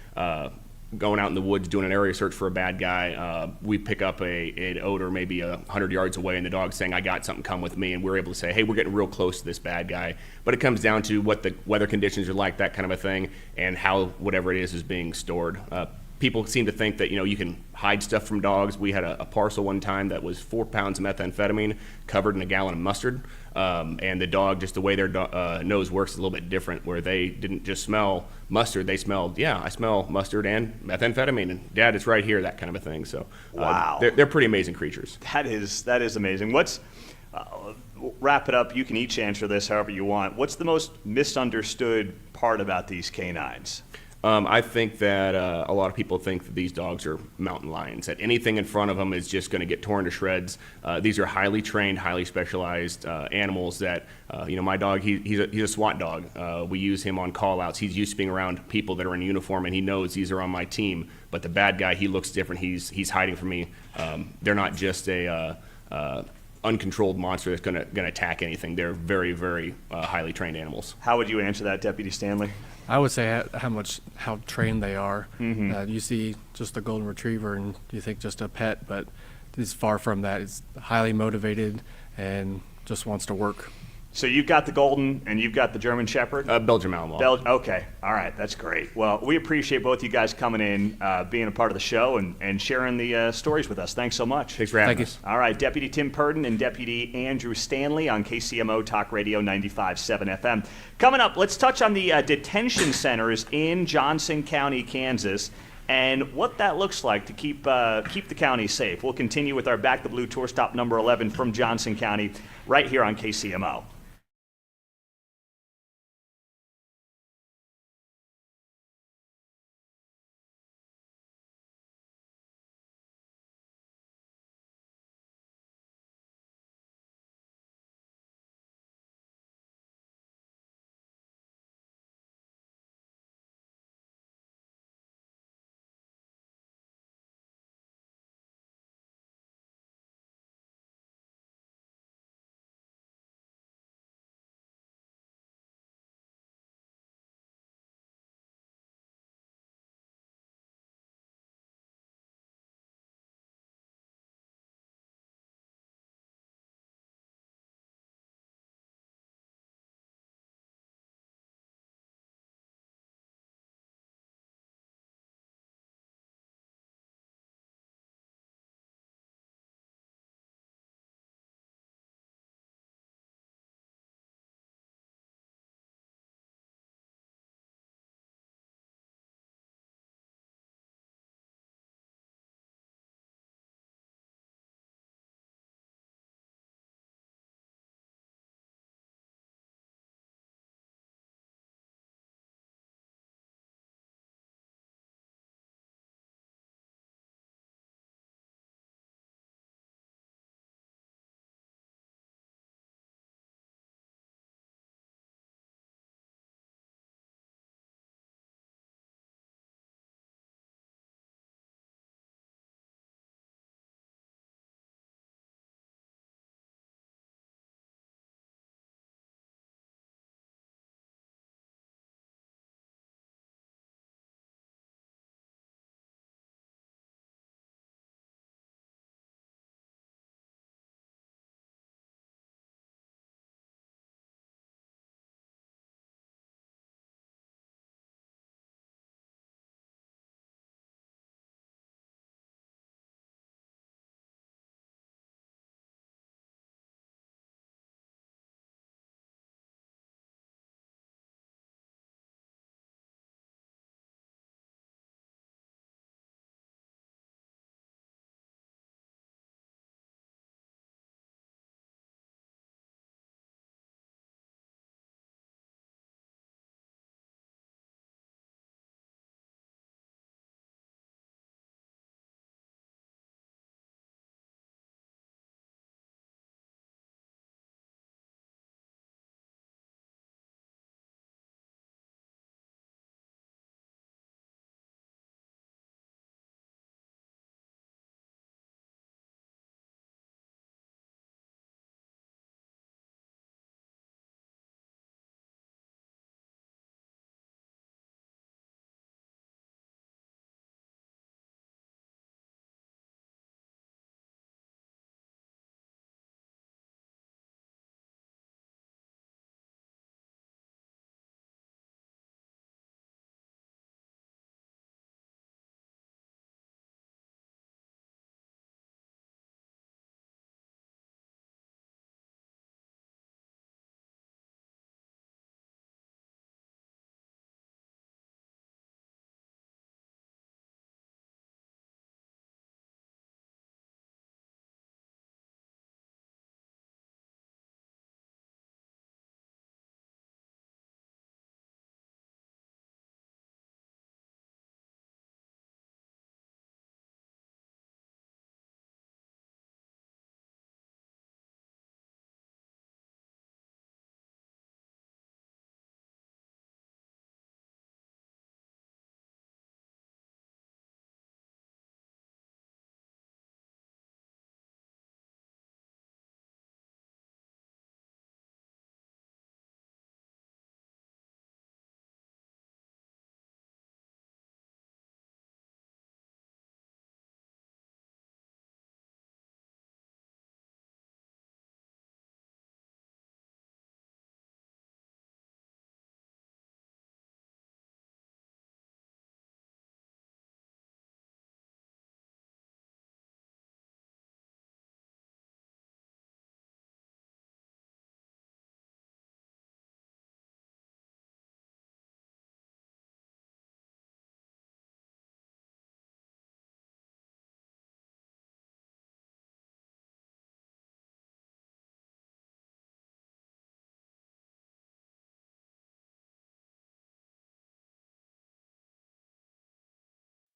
S11: going out in the woods doing an area search for a bad guy, we pick up an odor maybe 100 yards away, and the dog's saying, I got something, come with me, and we're able to say, hey, we're getting real close to this bad guy. But it comes down to what the weather conditions are like, that kind of a thing, and how whatever it is being stored. People seem to think that you can hide stuff from dogs. We had a parcel one time that was 4 pounds of methamphetamine covered in a gallon of mustard, and the dog, just the way their nose works, is a little bit different. Where they didn't just smell mustard, they smelled, I smell mustard and methamphetamine, and Dad, it's right here, that kind of a thing. So
S1: Wow.
S11: they're pretty amazing creatures.
S1: That is amazing. Wrap it up. You can each answer this however you want. What's the most misunderstood part about these canines?
S11: I think that a lot of people think that these dogs are mountain lions, that anything in front of them is just going to get torn to shreds. These are highly trained, highly specialized animals that, my dog, he's a SWAT dog. We use him on call-outs. He's used to being around people that are in uniform, and he knows these are on my team. But the bad guy, he looks different. He's hiding from me. They're not just a uncontrolled monster that's going to attack anything. They're very, very highly trained animals.
S1: How would you answer that, Deputy Stanley?
S12: I would say how trained they are.
S1: Mm-hmm.
S12: You see just a golden retriever and you think just a pet, but is far from that. He's highly motivated and just wants to work.
S1: So you've got the Golden and you've got the German Shepherd?
S11: Belgian Malinois.
S1: Okay. All right. That's great. Well, we appreciate both you guys coming in, being a part of the show, and sharing the stories with us. Thanks so much.
S11: Thanks for having us.
S1: All right. Deputy Tim Purdon and Deputy Andrew Stanley on KCMO Talk Radio 95.7 FM. Coming up, let's touch on the detention centers in Johnson County, Kansas, and what that looks like to keep the county safe. We'll continue with our Back the Blue tour stop number 11 from Johnson County right here on KCMO.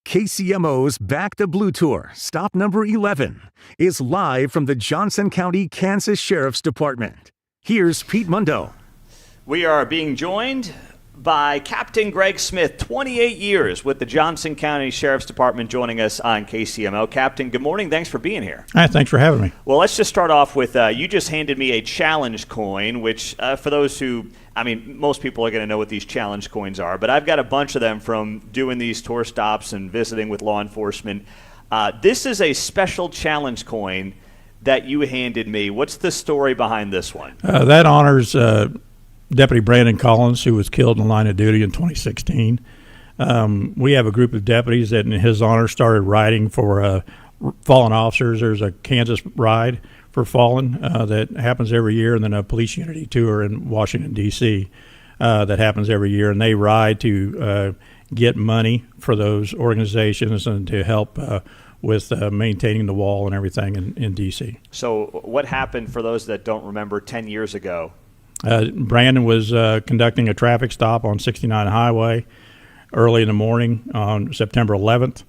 S6: KCMO's Back to Blue Tour, stop number 11, is live from the Johnson County, Kansas Sheriff's Department. Here's Pete Mundo.
S1: We are being joined by Captain Greg Smith, 28 years with the Johnson County Sheriff's Department, joining us on KCMO. Captain, good morning. Thanks for being here.
S13: Hi, thanks for having me.
S1: Well, let's just start off with you just handed me a challenge coin, which for those who, most people are going to know what these challenge coins are, but I've got a bunch of them from doing these tour stops and visiting with law enforcement. This is a special challenge coin that you handed me. What's the story behind this one?
S13: That honors Deputy Brandon Collins, who was killed in the line of duty in 2016. We have a group of deputies that, in his honor, started riding for fallen officers. There's a Kansas ride for fallen that happens every year, and then a police unity tour in Washington, D.C. That happens every year. And they ride to get money for those organizations and to help with maintaining the wall and everything in D.C.
S1: So what happened, for those that don't remember, 10 years ago?
S13: Brandon was conducting a traffic stop on 69 Highway early in the morning on September 11th,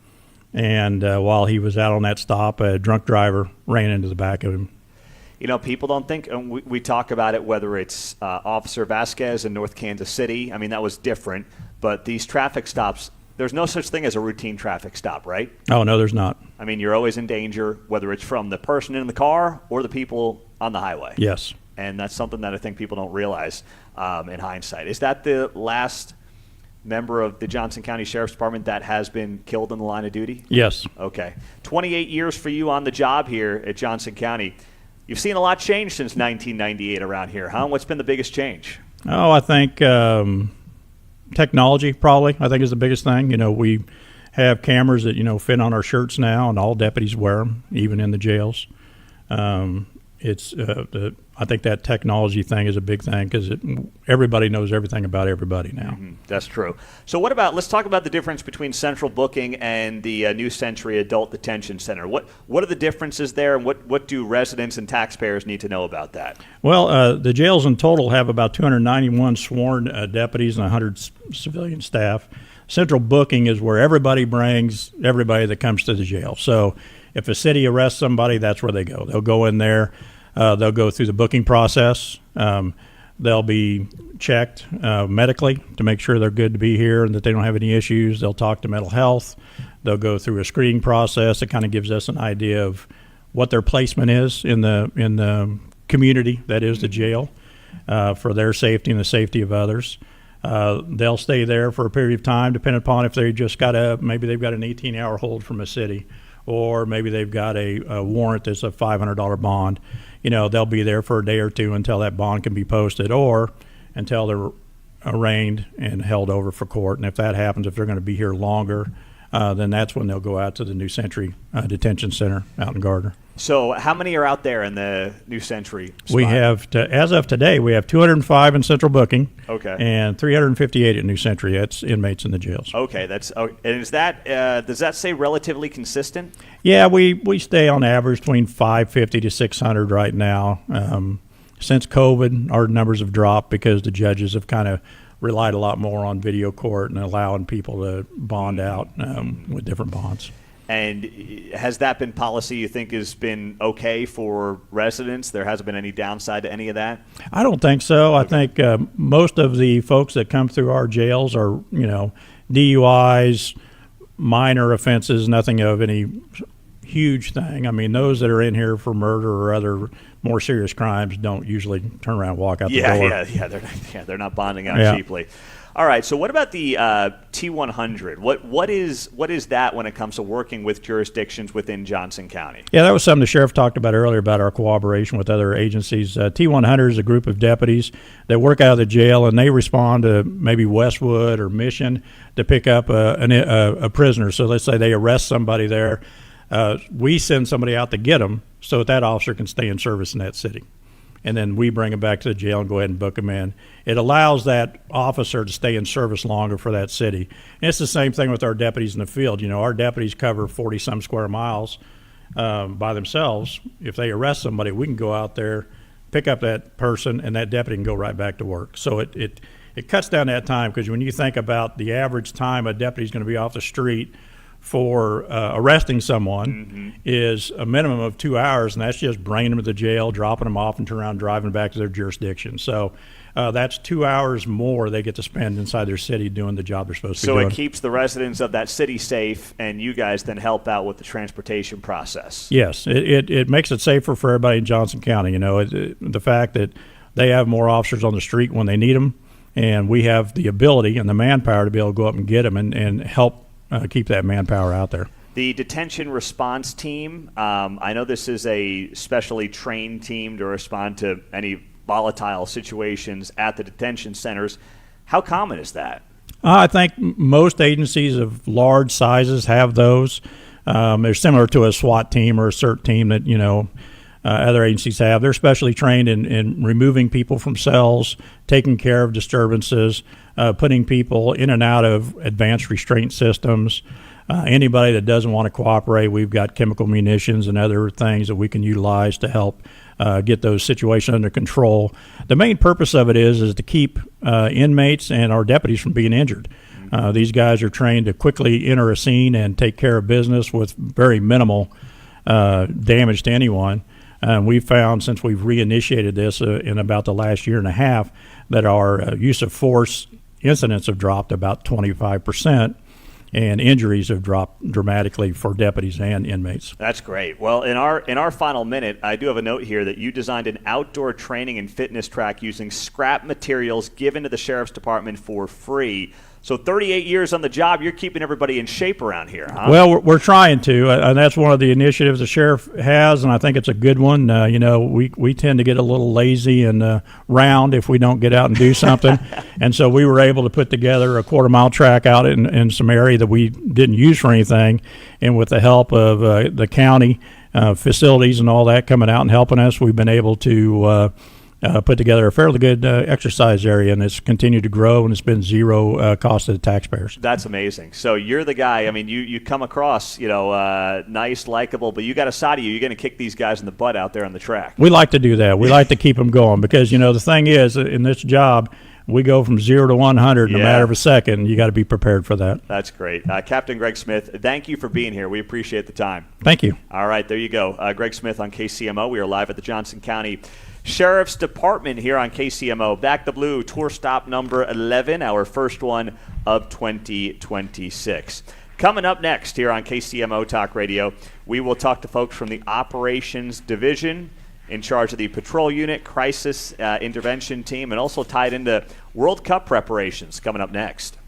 S13: and while he was out on that stop, a drunk driver ran into the back of him.
S1: You know, people don't think, and we talk about it, whether it's Officer Vasquez in North Kansas City. That was different, but these traffic stops, there's no such thing as a routine traffic stop, right?
S13: Oh, no, there's not.
S1: You're always in danger, whether it's from the person in the car or the people on the highway.
S13: Yes.
S1: And that's something that I think people don't realize in hindsight. Is that the last member of the Johnson County Sheriff's Department that has been killed in the line of duty?
S13: Yes.
S1: Okay. 28 years for you on the job here at Johnson County. You've seen a lot change since 1998 around here, huh? What's been the biggest change?
S13: Oh, I think technology probably, I think, is the biggest thing. We have cameras that, fit on our shirts now, and all deputies wear them, even in the jails. I think that technology thing is a big thing because everybody knows everything about everybody now.
S1: Mm-hmm. That's true. So let's talk about the difference between central booking and the New Century Adult Detention Center. What are the differences there, and what do residents and taxpayers need to know about that?
S13: Well, the jails in total have about 291 sworn deputies and 100 civilian staff. Central booking is where everybody brings everybody that comes to the jail. So if a city arrests somebody, that's where they go. They'll go in there. They'll go through the booking process. They'll be checked medically to make sure they're good to be here and that they don't have any issues. They'll talk to mental health. They'll go through a screening process that kind of gives us an idea of what their placement is in the community that is the jail for their safety and the safety of others. They'll stay there for a period of time, depending upon if they just maybe they've got an 18-hour hold from a city, or maybe they've got a warrant that's a $500 bond. They'll be there for a day or two until that bond can be posted, or until they're arraigned and held over for court. And if that happens, if they're going to be here longer, then that's when they'll go out to the New Century Detention Center out in Gardner.
S1: So how many are out there in the New Century spot?
S13: We have, as of today, we have 205 in central booking.
S1: Okay.
S13: And 358 at New Century. That's inmates in the jails.
S1: Okay. And is that does that say relatively consistent?
S13: Yeah, we stay on average between 550 to 600 right now. Since COVID, our numbers have dropped because the judges have kind of relied a lot more on video court and allowing people to bond out with different bonds.
S1: And has that been policy you think has been okay for residents? There hasn't been any downside to any of that?
S13: I don't think so. Okay. I think most of the folks that come through our jails are, DUIs, minor offenses, nothing of any huge thing. Those that are in here for murder or other more serious crimes don't usually turn around and walk out the door.
S1: They're not bonding out cheaply. All right. So what about the T100? What is that when it comes to working with jurisdictions within Johnson County?
S13: Yeah, that was something the sheriff talked about earlier about our cooperation with other agencies. T100 is a group of deputies that work out of the jail, and they respond to maybe Westwood or Mission to pick up a prisoner. So let's say they arrest somebody there. We send somebody out to get them so that officer can stay in service in that city. And then we bring them back to the jail and go ahead and book them in. It allows that officer to stay in service longer for that city. And it's the same thing with our deputies in the field. Our deputies cover 40-some square miles by themselves. If they arrest somebody, we can go out there, pick up that person, and that deputy can go right back to work. So it cuts down that time, because when you think about the average time a deputy is going to be off the street for arresting someone is a minimum of 2 hours, and that's just bringing them to the jail, dropping them off, and turn around and driving back to their jurisdiction. So that's 2 hours more they get to spend inside their city doing the job they're supposed to be doing.
S1: So it keeps the residents of that city safe, and you guys then help out with the transportation process.
S13: Yes, it makes it safer for everybody in Johnson County. You know, the fact that they have more officers on the street when they need them, and we have the ability and the manpower to be able to go up and get them and help keep that manpower out there.
S1: The detention response team, I know this is a specially trained team to respond to any volatile situations at the detention centers. How common is that?
S13: I think most agencies of large sizes have those. They're similar to a SWAT team or a CERT team that, you know, other agencies have. They're specially trained in removing people from cells, taking care of disturbances, putting people in and out of advanced restraint systems. Anybody that doesn't want to cooperate, we've got chemical munitions and other things that we can utilize to help get those situations under control. The main purpose of it is to keep inmates and our deputies from being injured. These guys are trained to quickly enter a scene and take care of business with very minimal damage to anyone. We've found since we've reinitiated this in about the last year and a half that our use of force incidents have dropped about 25%, and injuries have dropped dramatically for deputies and inmates.
S1: That's great. Well, in our final minute, I do have a note here that you designed an outdoor training and fitness track using scrap materials given to the Sheriff's Department for free. So 38 years on the job, you're keeping everybody in shape around here, huh?
S13: Well, we're trying to, and that's one of the initiatives the sheriff has, and I think it's a good one. You know, we tend to get a little lazy and round if we don't get out and do something, and so we were able to put together a quarter-mile track out in some area that we didn't use for anything, and with the help of the county facilities and all that coming out and helping us, we've been able to put together a fairly good exercise area, and it's continued to grow, and it's been zero cost to the taxpayers.
S1: That's amazing. So you're the guy. I mean, you come across, you know, nice, likable, but you got a side of you. You're going to kick these guys in the butt out there on the track.
S13: We like to do that. We like to keep them going because, you know, the thing is, in this job, we go from 0 to 100 in a matter of a second. You got to be prepared for that.
S1: That's great. Captain Greg Smith, thank you for being here. We appreciate the time.
S13: Thank you.
S1: All right, there you go. Greg Smith on KCMO. We are live at the Johnson County Sheriff's Department here on KCMO. Back the Blue, tour stop number 11, our first one of 2026. Coming up next here on KCMO Talk Radio, we will talk to folks from the Operations Division in charge of the Patrol Unit, Crisis Intervention Team, and also tied into World Cup preparations coming up next.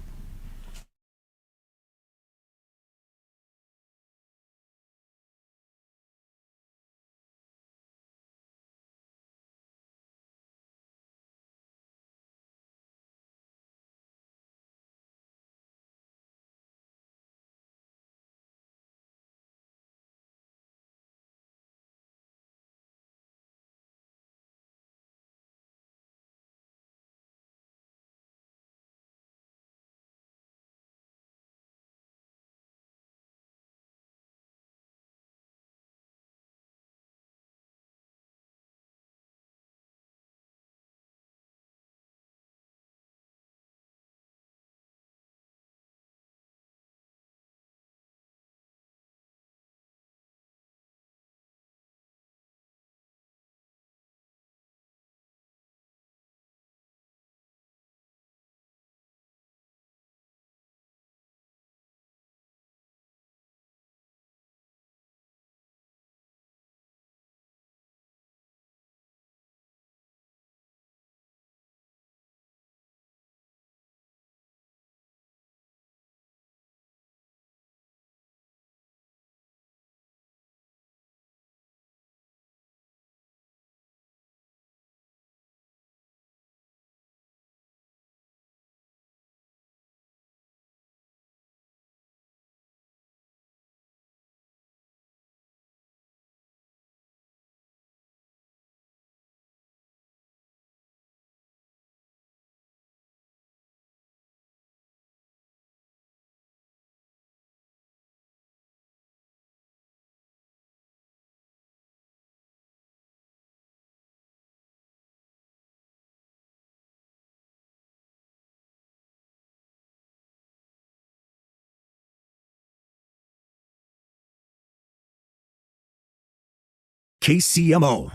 S6: KCMO.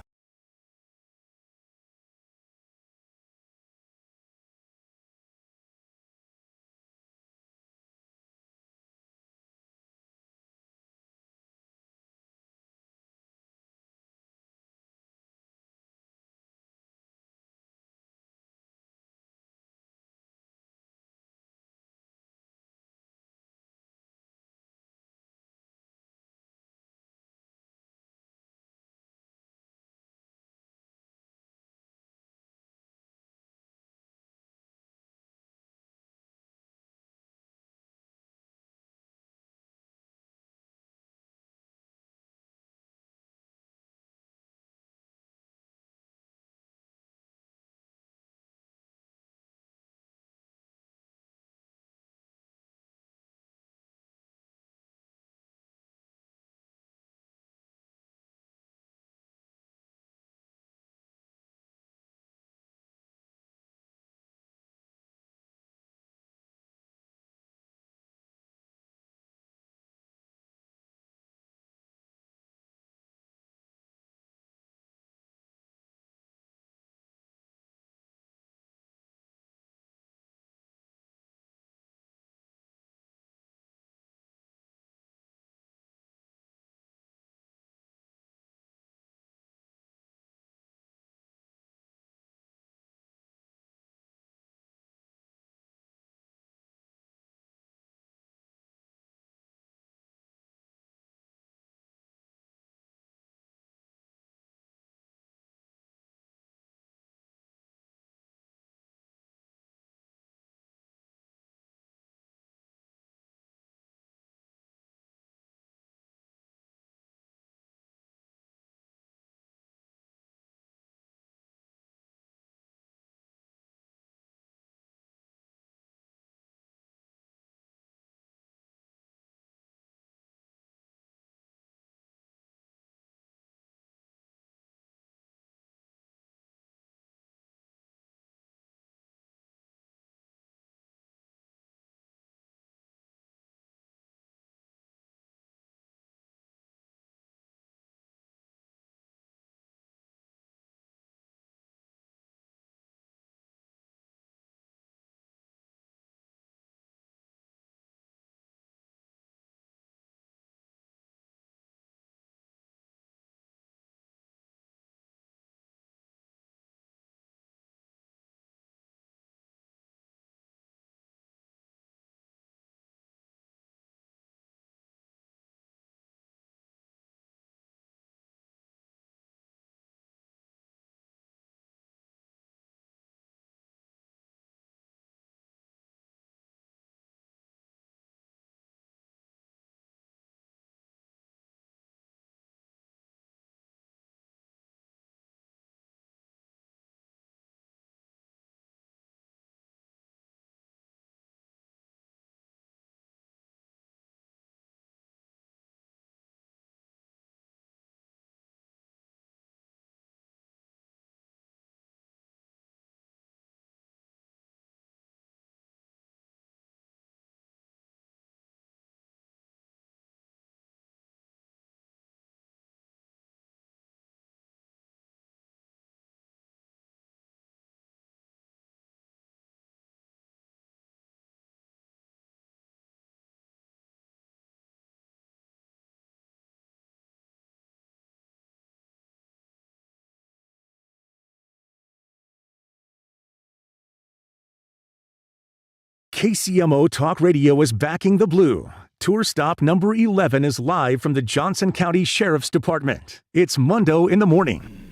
S6: KCMO Talk Radio is backing the blue. Tour stop number 11 is live from the Johnson County Sheriff's Department. It's Mundo in the Morning.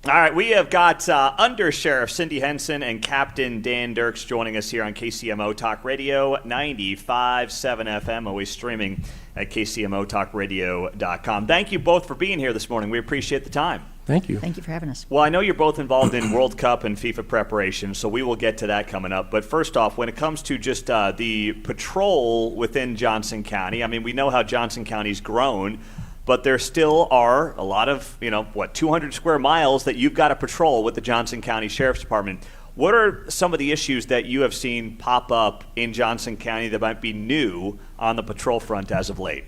S1: All right, we have got Under Sheriff Cindy Henson and Captain Dan Dirks joining us here on KCMO Talk Radio 95.7 FM, always streaming at kcmotalkradio.com. Thank you both for being here this morning. We appreciate the time.
S12: Thank you.
S14: Thank you for having us.
S1: Well, I know you're both involved in World Cup and FIFA preparation, so we will get to that coming up. But first off, when it comes to just the patrol within Johnson County, I mean, we know how Johnson County's grown, but there still are a lot of, 200 square miles that you've got to patrol with the Johnson County Sheriff's Department. What are some of the issues that you have seen pop up in Johnson County that might be new on the patrol front as of late?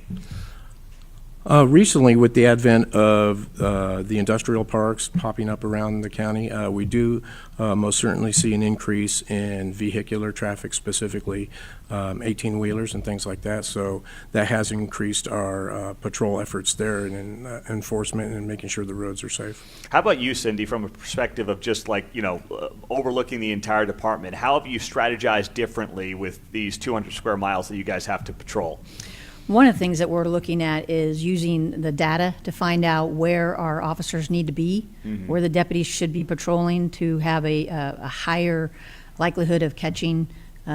S14: Recently, with the advent of the industrial parks popping up around the county, we do most certainly see an increase in vehicular traffic, specifically 18-wheelers and things like that. So that has increased our patrol efforts there and enforcement and making sure the roads are safe.
S1: How about you, Cindy, from a perspective of just overlooking the entire department? How have you strategized differently with these 200 square miles that you guys have to patrol?
S15: One of the things that we're looking at is using the data to find out where our officers need to be, where the deputies should be patrolling to have a higher likelihood of catching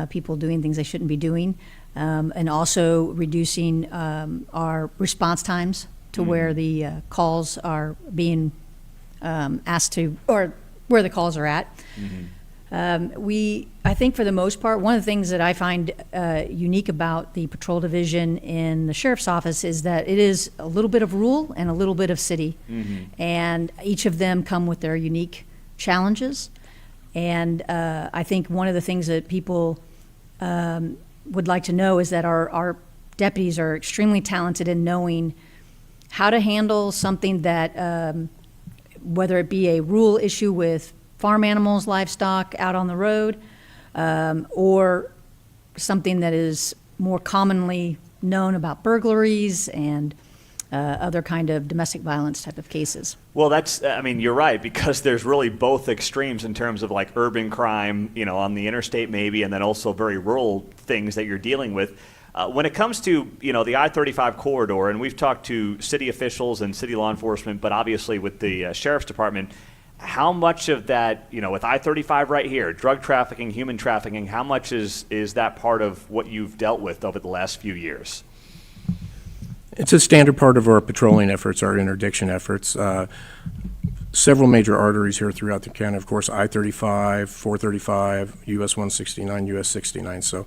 S15: people doing things they shouldn't be doing, and also reducing our response times to where the calls are being asked to, or where the calls are at. I think for the most part, one of the things that I find unique about the patrol division in the sheriff's office is that it is a little bit of rural and a little bit of city. And each of them come with their unique challenges. And I think one of the things that people would like to know is that our deputies are extremely talented in knowing how to handle something that, whether it be a rural issue with farm animals, livestock out on the road, or something that is more commonly known about burglaries and other kind of domestic violence type of cases.
S1: Well, you're right, because there's really both extremes in terms of like urban crime, on the interstate maybe, and then also very rural things that you're dealing with. When it comes to, the I-35 corridor, and we've talked to city officials and city law enforcement, but obviously with the sheriff's department, how much of that, with I-35 right here, drug trafficking, human trafficking, how much is that part of what you've dealt with over the last few years?
S14: It's a standard part of our patrolling efforts, our interdiction efforts. Several major arteries here throughout the county, of course, I-35, 435, US 169, US 69. So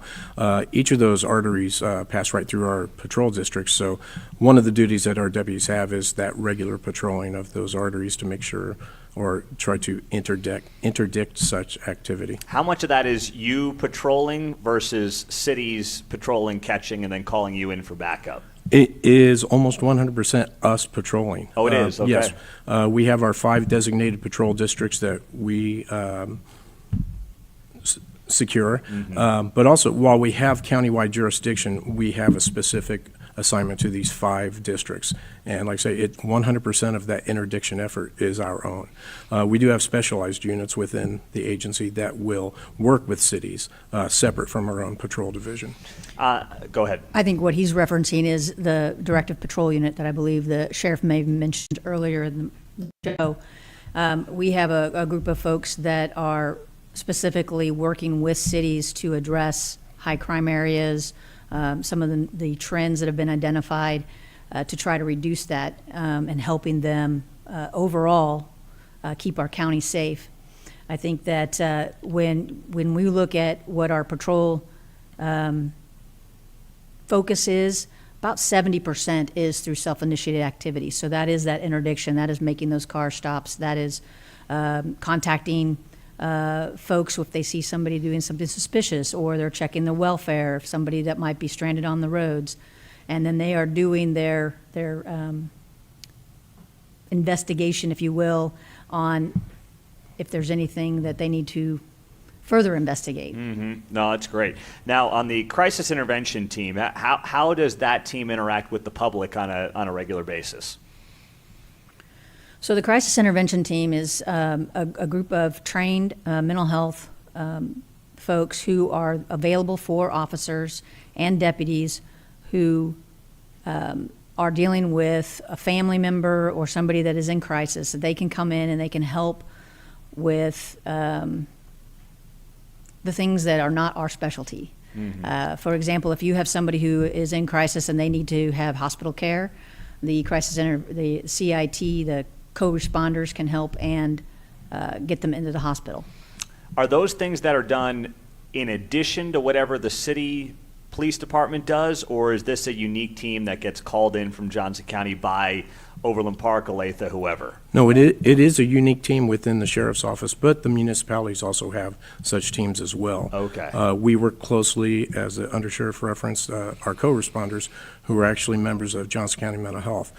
S14: each of those arteries pass right through our patrol districts. So one of the duties that our deputies have is that regular patrolling of those arteries to make sure or try to interdict such activity.
S1: How much of that is you patrolling versus cities patrolling, catching, and then calling you in for backup?
S14: It is almost 100% us patrolling.
S1: Oh, it is? Okay.
S14: Yes. We have our 5 designated patrol districts that we secure. But also, while we have countywide jurisdiction, we have a specific assignment to these 5 districts. And like I say, 100% of that interdiction effort is our own. We do have specialized units within the agency that will work with cities separate from our own patrol division.
S1: Go ahead.
S15: I think what he's referencing is the directive patrol unit that I believe the sheriff may have mentioned earlier in the show. We have a group of folks that are specifically working with cities to address high crime areas, some of the trends that have been identified to try to reduce that and helping them overall keep our county safe. I think that when we look at what our patrol focus is, about 70% is through self-initiated activity. So that is that interdiction, that is making those car stops, that is contacting folks if they see somebody doing something suspicious, or they're checking the welfare of somebody that might be stranded on the roads. And then they are doing their investigation, if you will, on if there's anything that they need to further investigate.
S1: No, that's great. Now, on the crisis intervention team, how does that team interact with the public on a regular basis?
S15: So the crisis intervention team is a group of trained mental health folks who are available for officers and deputies who are dealing with a family member or somebody that is in crisis. So they can come in and they can help with the things that are not our specialty. For example, if you have somebody who is in crisis and they need to have hospital care, the the CIT, the co-responders can help and get them into the hospital.
S1: Are those things that are done in addition to whatever the city Police Department does, or is this a unique team that gets called in from Johnson County by Overland Park, Olathe, whoever?
S14: No, it is a unique team within the sheriff's office, but the municipalities also have such teams as well.
S1: Okay.
S14: We work closely, as the undersheriff referenced, our co-responders who are actually members of Johnson County Mental Health.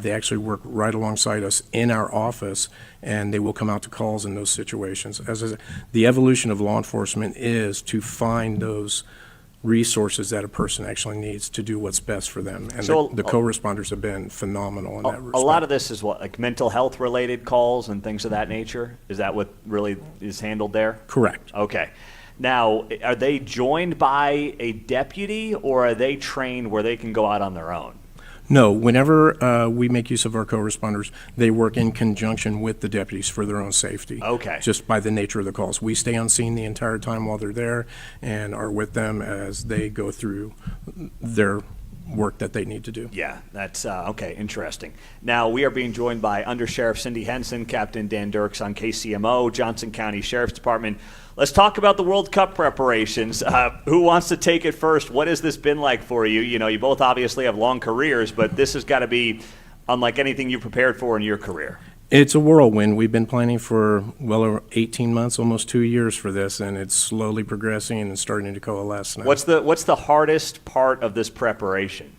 S14: They actually work right alongside us in our office, and they will come out to calls in those situations. The evolution of law enforcement is to find those resources that a person actually needs to do what's best for them. And
S1: So
S14: the co-responders have been phenomenal in that respect.
S1: A lot of this is what, like mental health related calls and things of that nature? Is that what really is handled there?
S14: Correct.
S1: Okay. Now, are they joined by a deputy, or are they trained where they can go out on their own?
S14: No, whenever we make use of our co-responders, they work in conjunction with the deputies for their own safety.
S1: Okay.
S14: Just by the nature of the calls. We stay on scene the entire time while they're there and are with them as they go through their work that they need to do.
S1: Yeah, that's okay, interesting. Now, we are being joined by Under Sheriff Cindy Henson, Captain Dan Dirks on KCMO, Johnson County Sheriff's Department. Let's talk about the World Cup preparations. Who wants to take it first? What has this been like for you? You know, you both obviously have long careers, but this has got to be unlike anything you prepared for in your career.
S14: It's a whirlwind. We've been planning for well over 18 months, almost 2 years for this, and it's slowly progressing and starting to coalesce now.
S1: What's the hardest part of this preparation?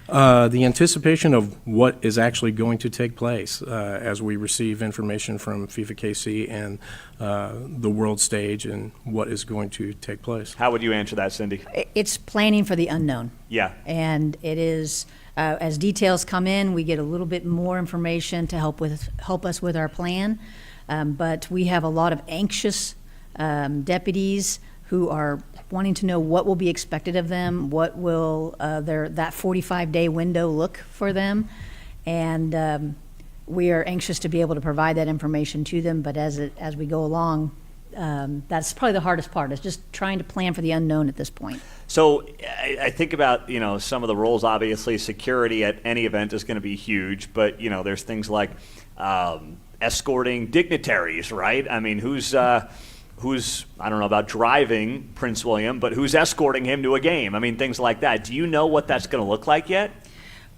S14: The anticipation of what is actually going to take place as we receive information from FIFA KC and the world stage and what is going to take place.
S1: How would you answer that, Cindy?
S15: It's planning for the unknown.
S1: Yeah.
S15: And it is, as details come in, we get a little bit more information to help us with our plan. But we have a lot of anxious deputies who are wanting to know what will be expected of them, what will that 45-day window look for them. And we are anxious to be able to provide that information to them, but as we go along, that's probably the hardest part, is just trying to plan for the unknown at this point.
S1: So I think about, some of the roles. Obviously, security at any event is going to be huge, but, there's things like escorting dignitaries, right? I mean, who's, I don't know about driving Prince William, but who's escorting him to a game? I mean, things like that. Do you know what that's going to look like yet?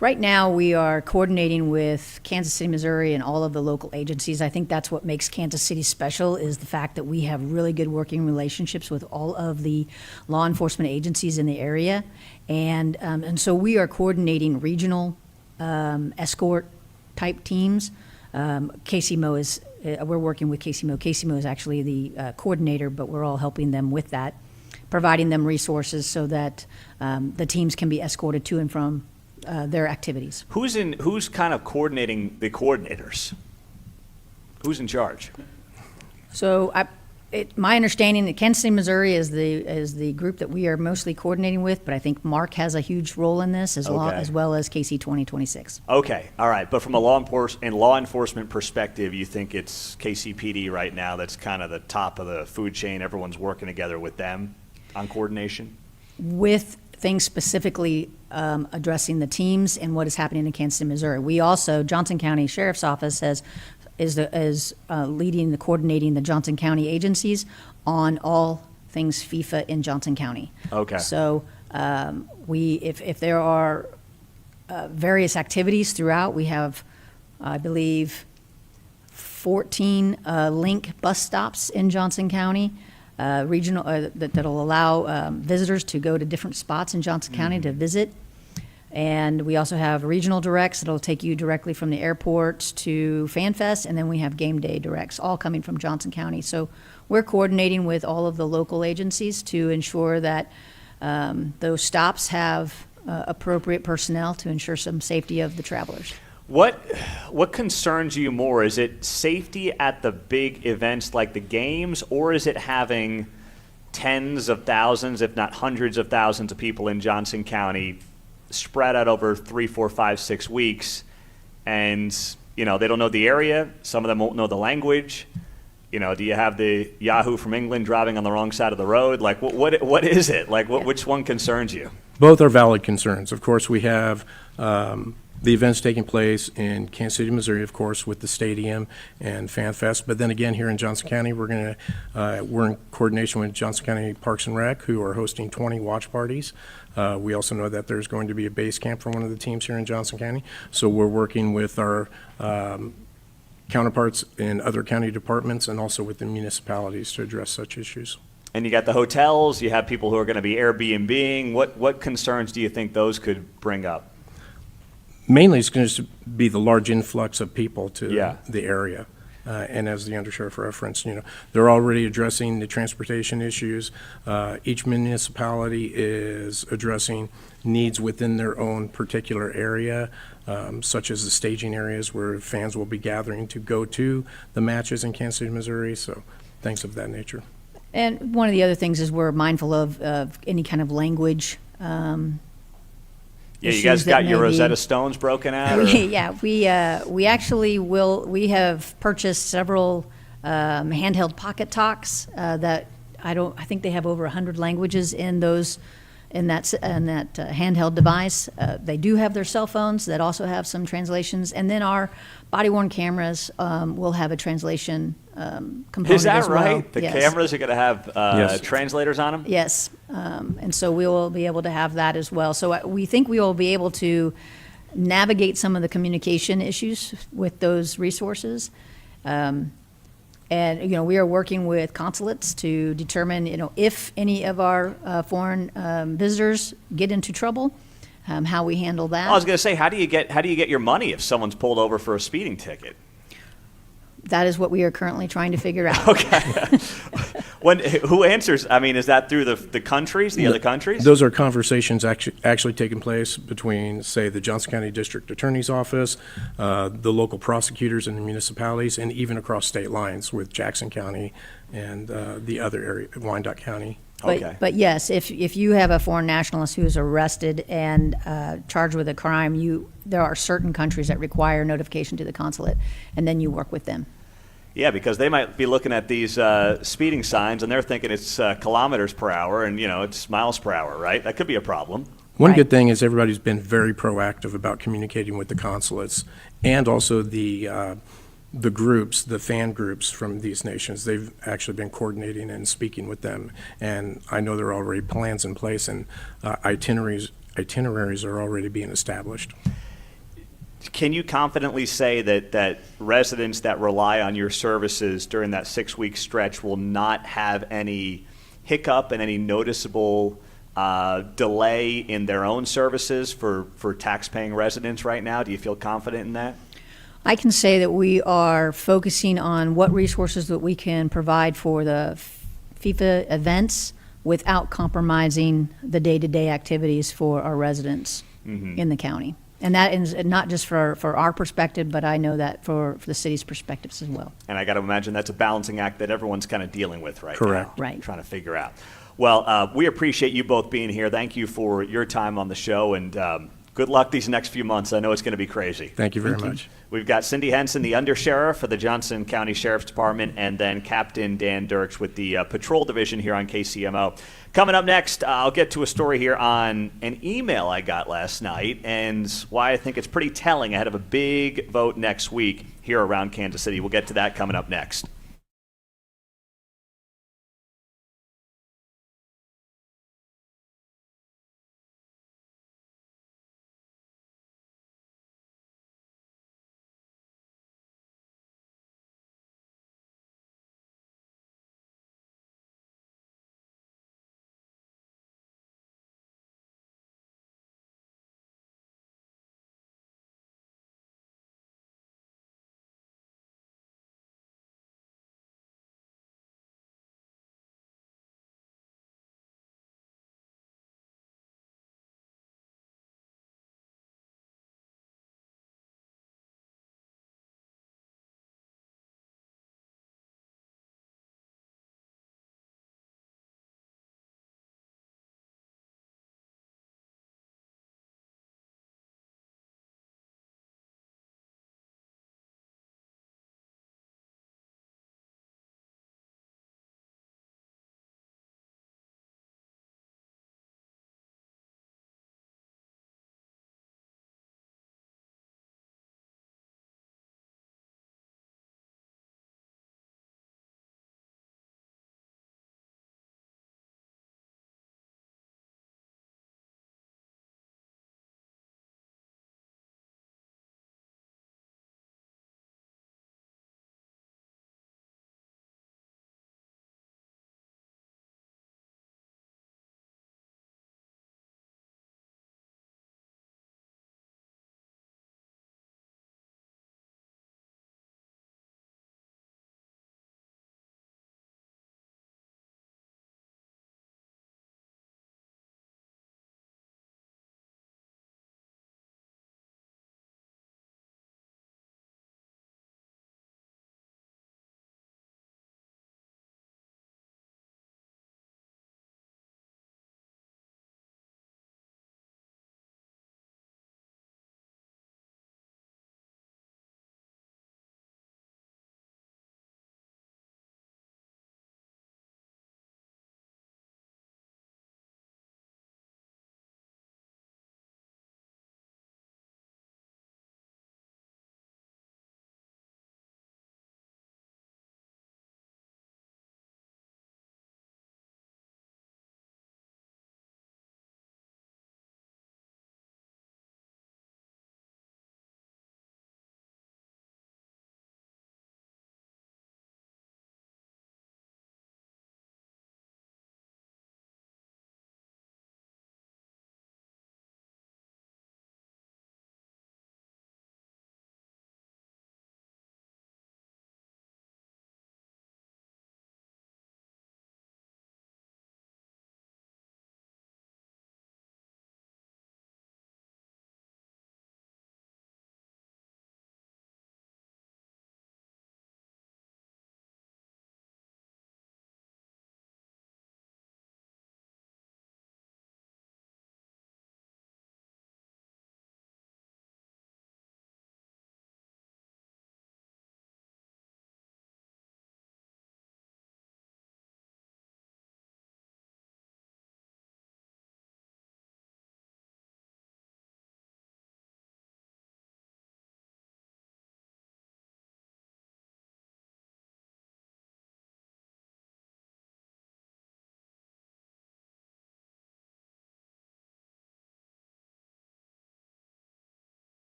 S15: Right now, we are coordinating with Kansas City, Missouri, and all of the local agencies. I think that's what makes Kansas City special, is the fact that we have really good working relationships with all of the law enforcement agencies in the area. And so we are coordinating regional escort-type teams. KCMO is, we're working with KCMO. KCMO is actually the coordinator, but we're all helping them with that, providing them resources so that the teams can be escorted to and from their activities.
S1: Who's kind of coordinating the coordinators? Who's in charge?
S15: So my understanding that Kansas City, Missouri is the group that we are mostly coordinating with, but I think Mark has a huge role in this as well as KC 2026.
S1: Okay, all right. But from a law enforcement perspective, you think it's KCPD right now that's kind of the top of the food chain? Everyone's working together with them on coordination?
S15: With things specifically addressing the teams and what is happening in Kansas City, Missouri. We also, Johnson County Sheriff's Office is leading the coordinating the Johnson County agencies on all things FIFA in Johnson County.
S1: Okay.
S15: So if there are various activities throughout, we have, I believe, 14 link bus stops in Johnson County. Regional that'll allow visitors to go to different spots in Johnson County to visit. And we also have regional directs that'll take you directly from the airport to FanFest, and then we have game day directs, all coming from Johnson County. So we're coordinating with all of the local agencies to ensure that those stops have appropriate personnel to ensure some safety of the travelers.
S1: What concerns you more? Is it safety at the big events like the games, or is it having tens of thousands, if not hundreds of thousands of people in Johnson County spread out over 3, 4, 5, 6 weeks, and they don't know the area, some of them won't know the language? Do you have the Yahoo from England driving on the wrong side of the road? Like, what is it? Like, which one concerns you?
S14: Both are valid concerns. Of course, we have the events taking place in Kansas City, Missouri, of course, with the stadium and Fan Fest. But then again, here in Johnson County, we're in coordination with Johnson County Parks and Rec, who are hosting 20 watch parties. We also know that there's going to be a base camp for one of the teams here in Johnson County. So we're working with our counterparts in other county departments and also with the municipalities to address such issues.
S1: And you got the hotels, you have people who are going to be Airbnb-ing. What concerns do you think those could bring up?
S14: Mainly, it's going to be the large influx of people to
S1: Yeah.
S14: the area. And as the undersheriff referenced, they're already addressing the transportation issues. Each municipality is addressing needs within their own particular area, such as the staging areas where fans will be gathering to go to the matches in Kansas City, Missouri. So things of that nature.
S15: And one of the other things is we're mindful of any kind of language.
S1: Yeah, you guys got your Rosetta Stones broken out? Or?
S15: Yeah, we actually will. We have purchased several handheld pocket talks that I think they have over 100 languages in those in that handheld device. They do have their cell phones that also have some translations, and then our body-worn cameras will have a translation component.
S1: Is that
S15: as well.
S1: right? The
S15: Yes.
S1: cameras are going to have
S14: Yes.
S1: translators on them?
S15: Yes, and so we will be able to have that as well. So we think we will be able to navigate some of the communication issues with those resources. And, we are working with consulates to determine, if any of our foreign visitors get into trouble, how we handle that.
S1: I was going to say, how do you get your money if someone's pulled over for a speeding ticket?
S15: That is what we are currently trying to figure out.
S1: Okay. Who answers? I mean, is that through the countries, the other countries?
S14: Those are conversations actually taking place between, say, the Johnson County District Attorney's Office, the local prosecutors in the municipalities, and even across state lines with Jackson County and the other area, Wyandotte County.
S15: But yes, if you have a foreign nationalist who is arrested and charged with a crime, there are certain countries that require notification to the consulate, and then you work with them.
S1: Yeah, because they might be looking at these speeding signs and they're thinking it's kilometers per hour and, it's miles per hour, right? That could be a problem.
S14: One good thing is everybody's been very proactive about communicating with the consulates and also the groups, the fan groups from these nations. They've actually been coordinating and speaking with them. And I know there are already plans in place and itineraries are already being established.
S1: Can you confidently say that residents that rely on your services during that 6-week stretch will not have any hiccup and any noticeable delay in their own services for tax-paying residents right now? Do you feel confident in that?
S15: I can say that we are focusing on what resources that we can provide for the FIFA events without compromising the day-to-day activities for our residents in the county. And that is not just for our perspective, but I know that for the city's perspectives as well.
S1: And I got to imagine that's a balancing act that everyone's kind of dealing with right
S14: Correct.
S1: now.
S15: Right.
S1: Trying to figure out. Well, we appreciate you both being here. Thank you for your time on the show, and good luck these next few months. I know it's going to be crazy.
S14: Thank you very much.
S1: We've got Cindy Henson, the undersheriff for the Johnson County Sheriff's Department, and then Captain Dan Dirks with the Patrol Division here on KCMO. Coming up next, I'll get to a story here on an email I got last night and why I think it's pretty telling ahead of a big vote next week here around Kansas City. We'll get to that coming up next.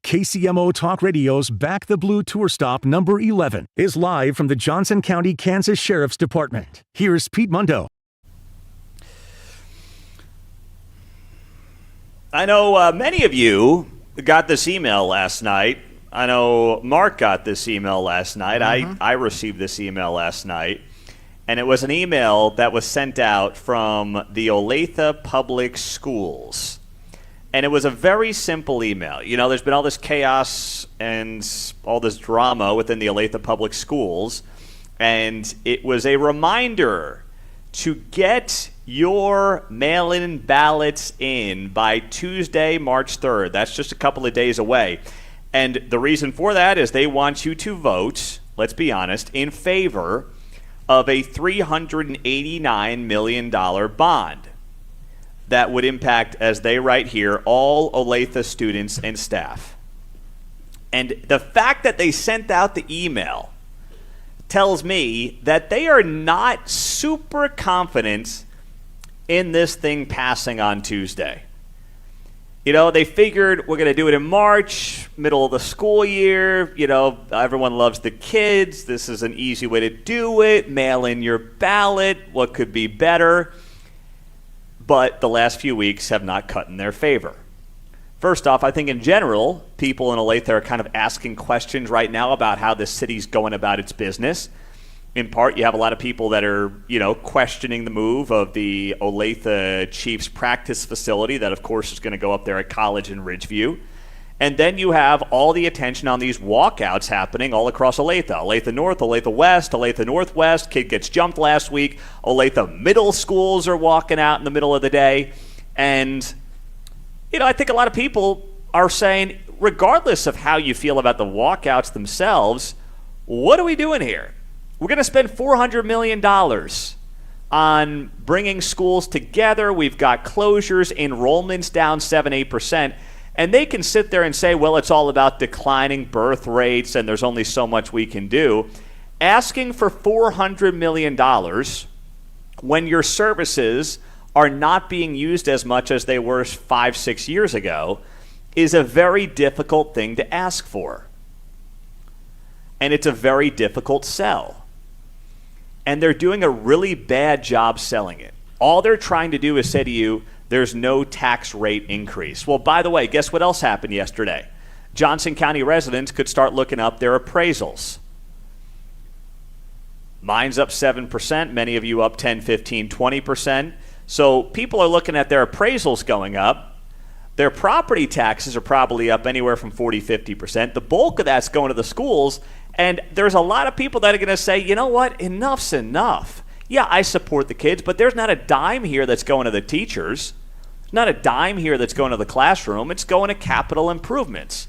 S6: KCMO Talk Radio's Back the Blue Tour Stop number 11 is live from the Johnson County, Kansas Sheriff's Department. Here's Pete Mundo.
S1: I know many of you got this email last night. I know Mark got this email last night. I received this email last night. And it was an email that was sent out from the Olathe Public Schools. And it was a very simple email. You know, there's been all this chaos and all this drama within the Olathe Public Schools. And it was a reminder to get your mail-in ballots in by Tuesday, March 3rd. That's just a couple of days away. And the reason for that is they want you to vote, let's be honest, in favor of a $389 million bond that would impact, as they write here, all Olathe students and staff. And the fact that they sent out the email tells me that they are not super confident in this thing passing on Tuesday. You know, they figured we're going to do it in March, middle of the school year. You know, everyone loves the kids. This is an easy way to do it. Mail in your ballot. What could be better? But the last few weeks have not cut in their favor. First off, I think in general, people in Olathe are kind of asking questions right now about how the city's going about its business. In part, you have a lot of people that are, you know, questioning the move of the Olathe Chiefs practice facility that, of course, is going to go up there at College and Ridgeview. And then you have all the attention on these walkouts happening all across Olathe. Olathe North, Olathe West, Olathe Northwest. Kid gets jumped last week. Olathe middle schools are walking out in the middle of the day. And, you know, I think a lot of people are saying, regardless of how you feel about the walkouts themselves, what are we doing here? We're going to spend $400 million on bringing schools together. We've got closures, enrollments down 7-8%. And they can sit there and say, well, it's all about declining birth rates and there's only so much we can do. Asking for $400 million when your services are not being used as much as they were 5-6 years ago is a very difficult thing to ask for. And it's a very difficult sell. And they're doing a really bad job selling it. All they're trying to do is say to you, there's no tax rate increase. Well, by the way, guess what else happened yesterday? Johnson County residents could start looking up their appraisals. Mine's up 7%, many of you up 10, 15, 20%. So people are looking at their appraisals going up. Their property taxes are probably up anywhere from 40, 50%. The bulk of that's going to the schools. And there's a lot of people that are going to say, you know what, enough's enough. Yeah, I support the kids, but there's not a dime here that's going to the teachers. Not a dime here that's going to the classroom. It's going to capital improvements.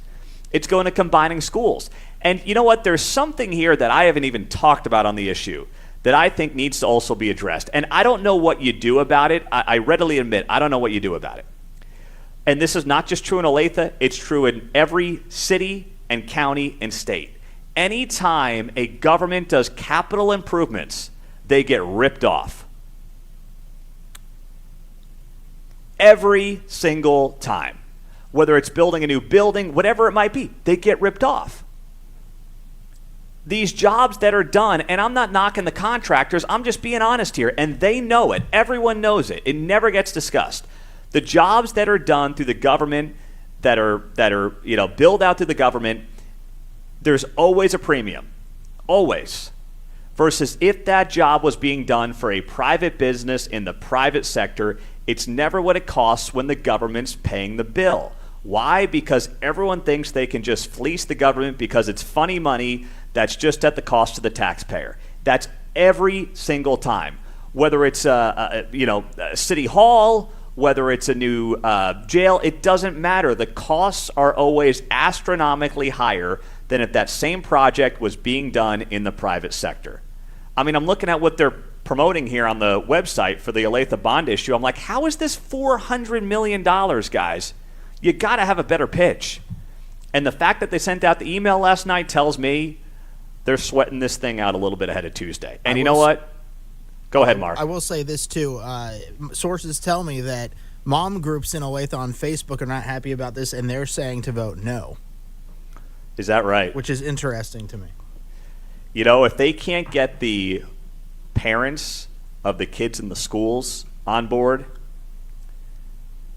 S1: It's going to combining schools. And you know what? There's something here that I haven't even talked about on the issue that I think needs to also be addressed. And I don't know what you do about it. I readily admit I don't know what you do about it. And this is not just true in Olathe. It's true in every city and county and state. Anytime a government does capital improvements, they get ripped off. Every single time. Whether it's building a new building, whatever it might be, they get ripped off. These jobs that are done, and I'm not knocking the contractors, I'm just being honest here, and they know it. Everyone knows it. It never gets discussed. The jobs that are done through the government, that are billed out through the government, there's always a premium. Always. Versus if that job was being done for a private business in the private sector, it's never what it costs when the government's paying the bill. Why? Because everyone thinks they can just fleece the government because it's funny money that's just at the cost of the taxpayer. That's every single time. Whether it's a city hall, whether it's a new jail, it doesn't matter. The costs are always astronomically higher than if that same project was being done in the private sector. I mean, I'm looking at what they're promoting here on the website for the Olathe bond issue. I'm like, how is this $400 million, guys? You got to have a better pitch. And the fact that they sent out the email last night tells me they're sweating this thing out a little bit ahead of Tuesday. And you know what? Go ahead, Mark.
S8: I will say this, too. Sources tell me that mom groups in Olathe on Facebook are not happy about this, and they're saying to vote no.
S1: Is that right?
S8: which is interesting to me.
S1: You know, if they can't get the parents of the kids in the schools on board,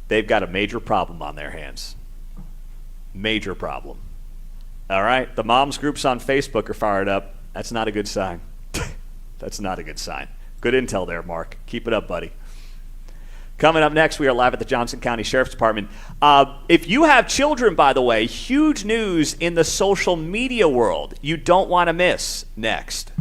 S1: they've got a major problem on their hands. Major problem. All right, the moms groups on Facebook are fired up. That's not a good sign. That's not a good sign. Good intel there, Mark. Keep it up, buddy. Coming up next, we are live at the Johnson County Sheriff's Department. If you have children, by the way, huge news in the social media world you don't want to miss next.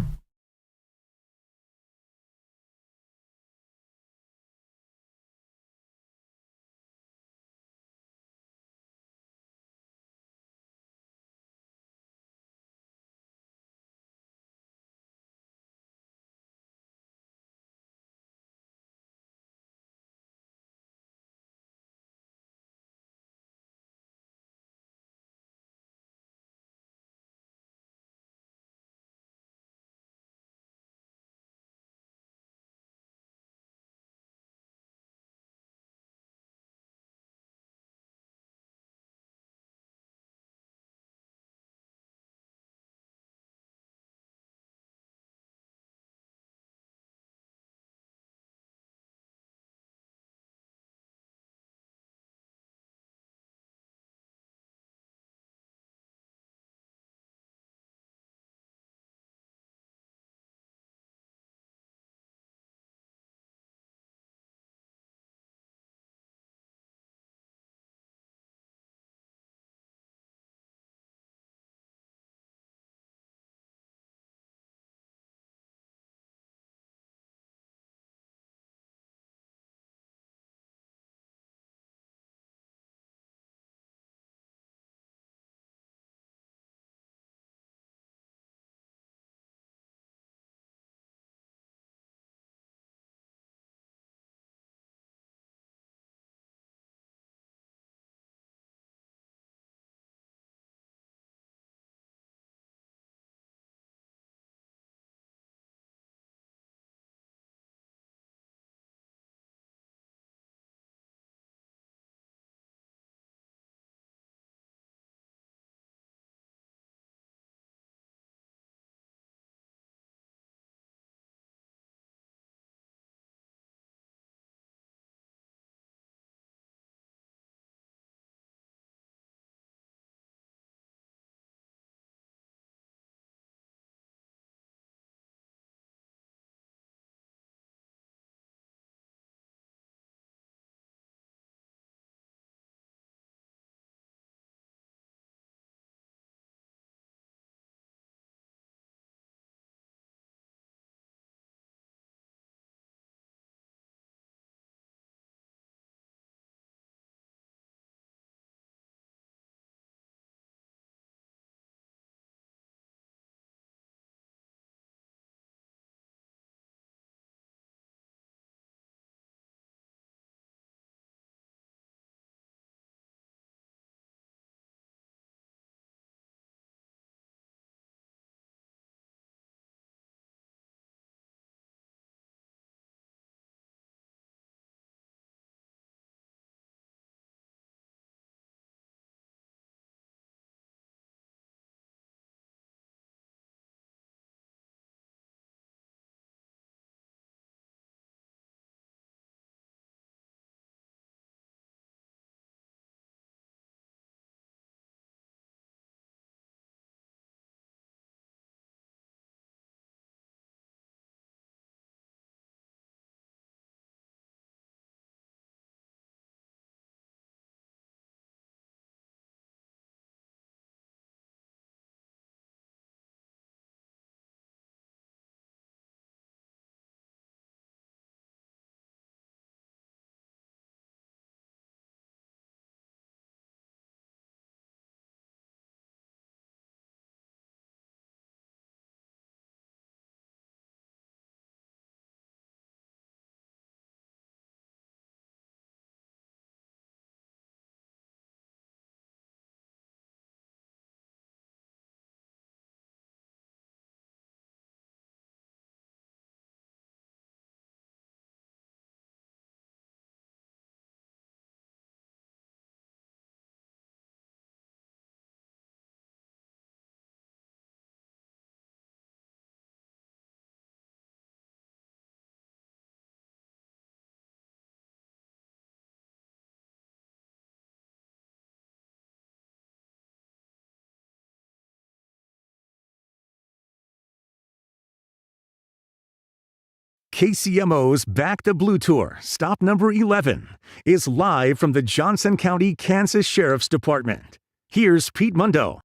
S6: KCMO's Back the Blue Tour, stop number 11, is live from the Johnson County, Kansas Sheriff's Department. Here's Pete Mundo.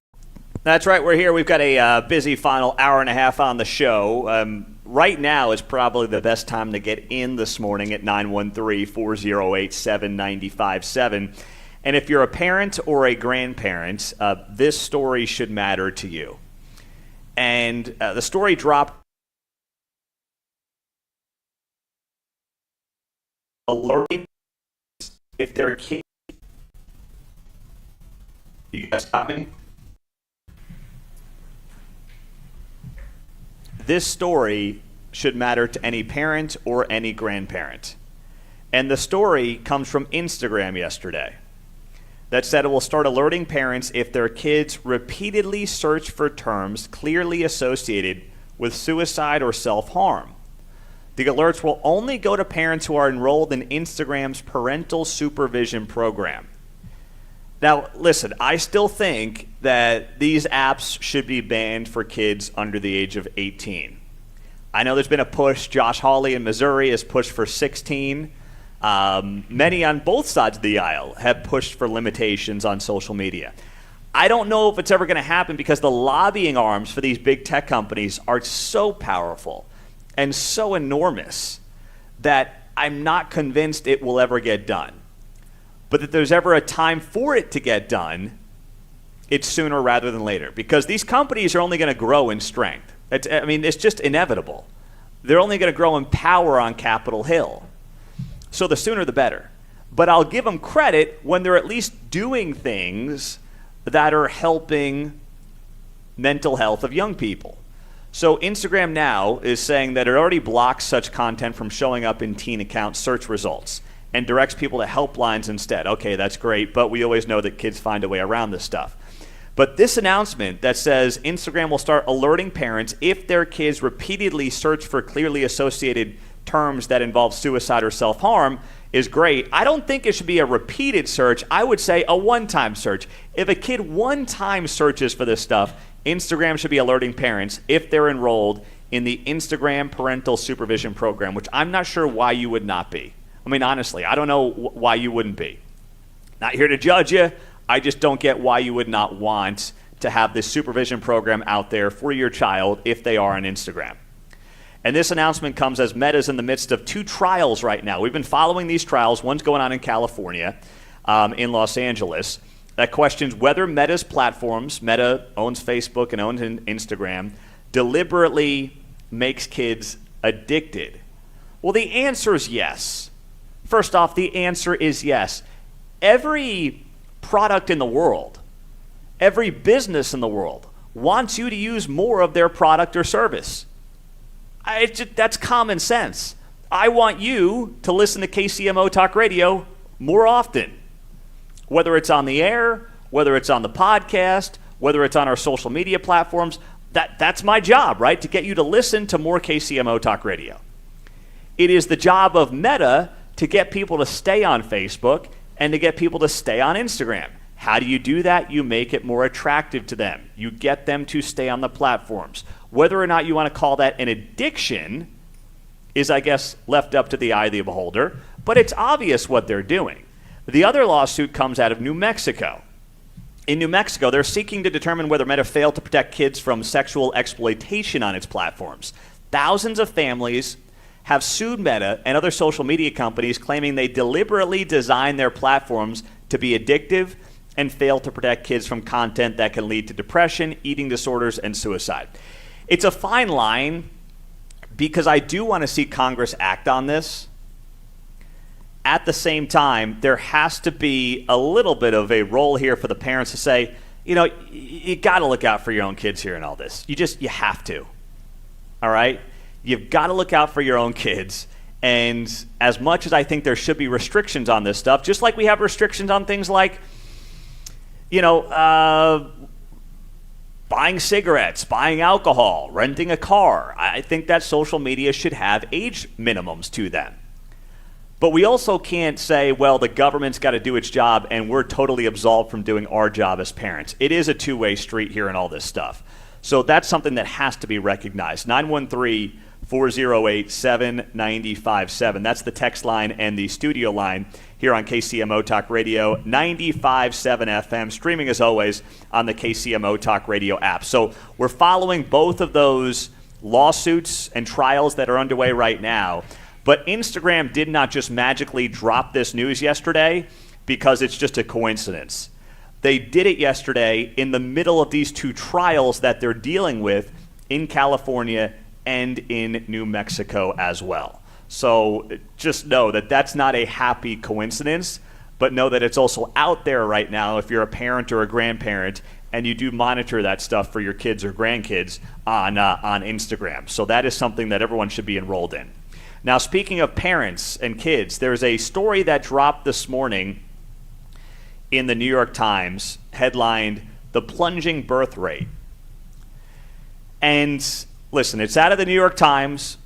S1: That's right, we're here. We've got a busy final hour and a half on the show. Right now is probably the best time to get in this morning at 913-408-7957. And if you're a parent or a grandparent, this story should matter to you. And the story dropped alerting if they're a kid. You guys got me? This story should matter to any parent or any grandparent. And the story comes from Instagram yesterday that said it will start alerting parents if their kids repeatedly search for terms clearly associated with suicide or self-harm. The alerts will only go to parents who are enrolled in Instagram's parental supervision program. Now, listen, I still think that these apps should be banned for kids under the age of 18. I know there's been a push. Josh Hawley in Missouri has pushed for 16. Many on both sides of the aisle have pushed for limitations on social media. I don't know if it's ever going to happen because the lobbying arms for these big tech companies are so powerful and so enormous that I'm not convinced it will ever get done. But if there's ever a time for it to get done, it's sooner rather than later. Because these companies are only going to grow in strength. It's just inevitable. They're only going to grow in power on Capitol Hill. So the sooner the better. But I'll give them credit when they're at least doing things that are helping mental health of young people. So Instagram now is saying that it already blocks such content from showing up in teen account search results and directs people to helplines instead. Okay, that's great, but we always know that kids find a way around this stuff. But this announcement that says Instagram will start alerting parents if their kids repeatedly search for clearly associated terms that involve suicide or self-harm is great. I don't think it should be a repeated search. I would say a one-time search. If a kid one time searches for this stuff, Instagram should be alerting parents if they're enrolled in the Instagram parental supervision program, which I'm not sure why you would not be. I mean, honestly, I don't know why you wouldn't be. Not here to judge you. I just don't get why you would not want to have this supervision program out there for your child if they are on Instagram. And this announcement comes as Meta's in the midst of 2 trials right now. We've been following these trials. One's going on in California, in Los Angeles, that questions whether Meta's platforms, Meta owns Facebook and owns Instagram, deliberately makes kids addicted. Well, the answer is yes. First off, the answer is yes. Every product in the world, every business in the world wants you to use more of their product or service. That's common sense. I want you to listen to KCMO Talk Radio more often, whether it's on the air, whether it's on the podcast, whether it's on our social media platforms. That's my job, right? To get you to listen to more KCMO Talk Radio. It is the job of Meta to get people to stay on Facebook and to get people to stay on Instagram. How do you do that? You make it more attractive to them. You get them to stay on the platforms. Whether or not you want to call that an addiction is, I guess, left up to the eye of the beholder, but it's obvious what they're doing. The other lawsuit comes out of New Mexico. In New Mexico, they're seeking to determine whether Meta failed to protect kids from sexual exploitation on its platforms. Thousands of families have sued Meta and other social media companies claiming they deliberately designed their platforms to be addictive and fail to protect kids from content that can lead to depression, eating disorders, and suicide. It's a fine line because I do want to see Congress act on this. At the same time, there has to be a little bit of a role here for the parents to say, you got to look out for your own kids here in all this. You have to. All right? You've got to look out for your own kids. And as much as I think there should be restrictions on this stuff, just like we have restrictions on things like, buying cigarettes, buying alcohol, renting a car. I think that social media should have age minimums to them. But we also can't say, well, the government's got to do its job and we're totally absolved from doing our job as parents. It is a two-way street here and all this stuff. So that's something that has to be recognized. 408-795-7. That's the text line and the studio line here on KCMO Talk Radio, 95.7 FM, streaming as always on the KCMO Talk Radio app. So we're following both of those lawsuits and trials that are underway right now. But Instagram did not just magically drop this news yesterday because it's just a coincidence. They did it yesterday in the middle of these two trials that they're dealing with in California and in New Mexico as well. So just know that that's not a happy coincidence, but know that it's also out there right now if you're a parent or a grandparent and you do monitor that stuff for your kids or grandkids on Instagram. So that is something that everyone should be enrolled in. Now, speaking of parents and kids, there's a story that dropped this morning in the New York Times, headlined, "The Plunging Birth Rate." And listen, it's out of the New York Times,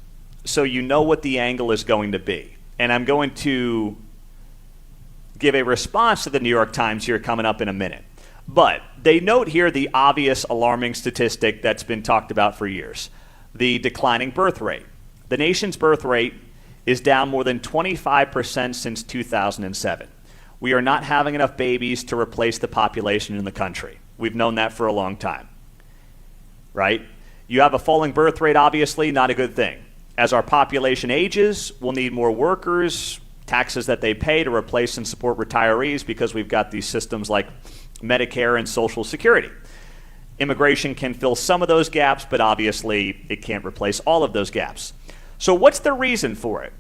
S1: so you know what the angle is going to be. And I'm going to give a response to the New York Times here coming up in a minute. But they note here the obvious alarming statistic that's been talked about for years, the declining birth rate. The nation's birth rate is down more than 25% since 2007. We are not having enough babies to replace the population in the country. We've known that for a long time, right? You have a falling birth rate, obviously, not a good thing. As our population ages, we'll need more workers, taxes that they pay to replace and support retirees because we've got these systems like Medicare and Social Security. Immigration can fill some of those gaps, but obviously it can't replace all of those gaps. So what's the reason for it?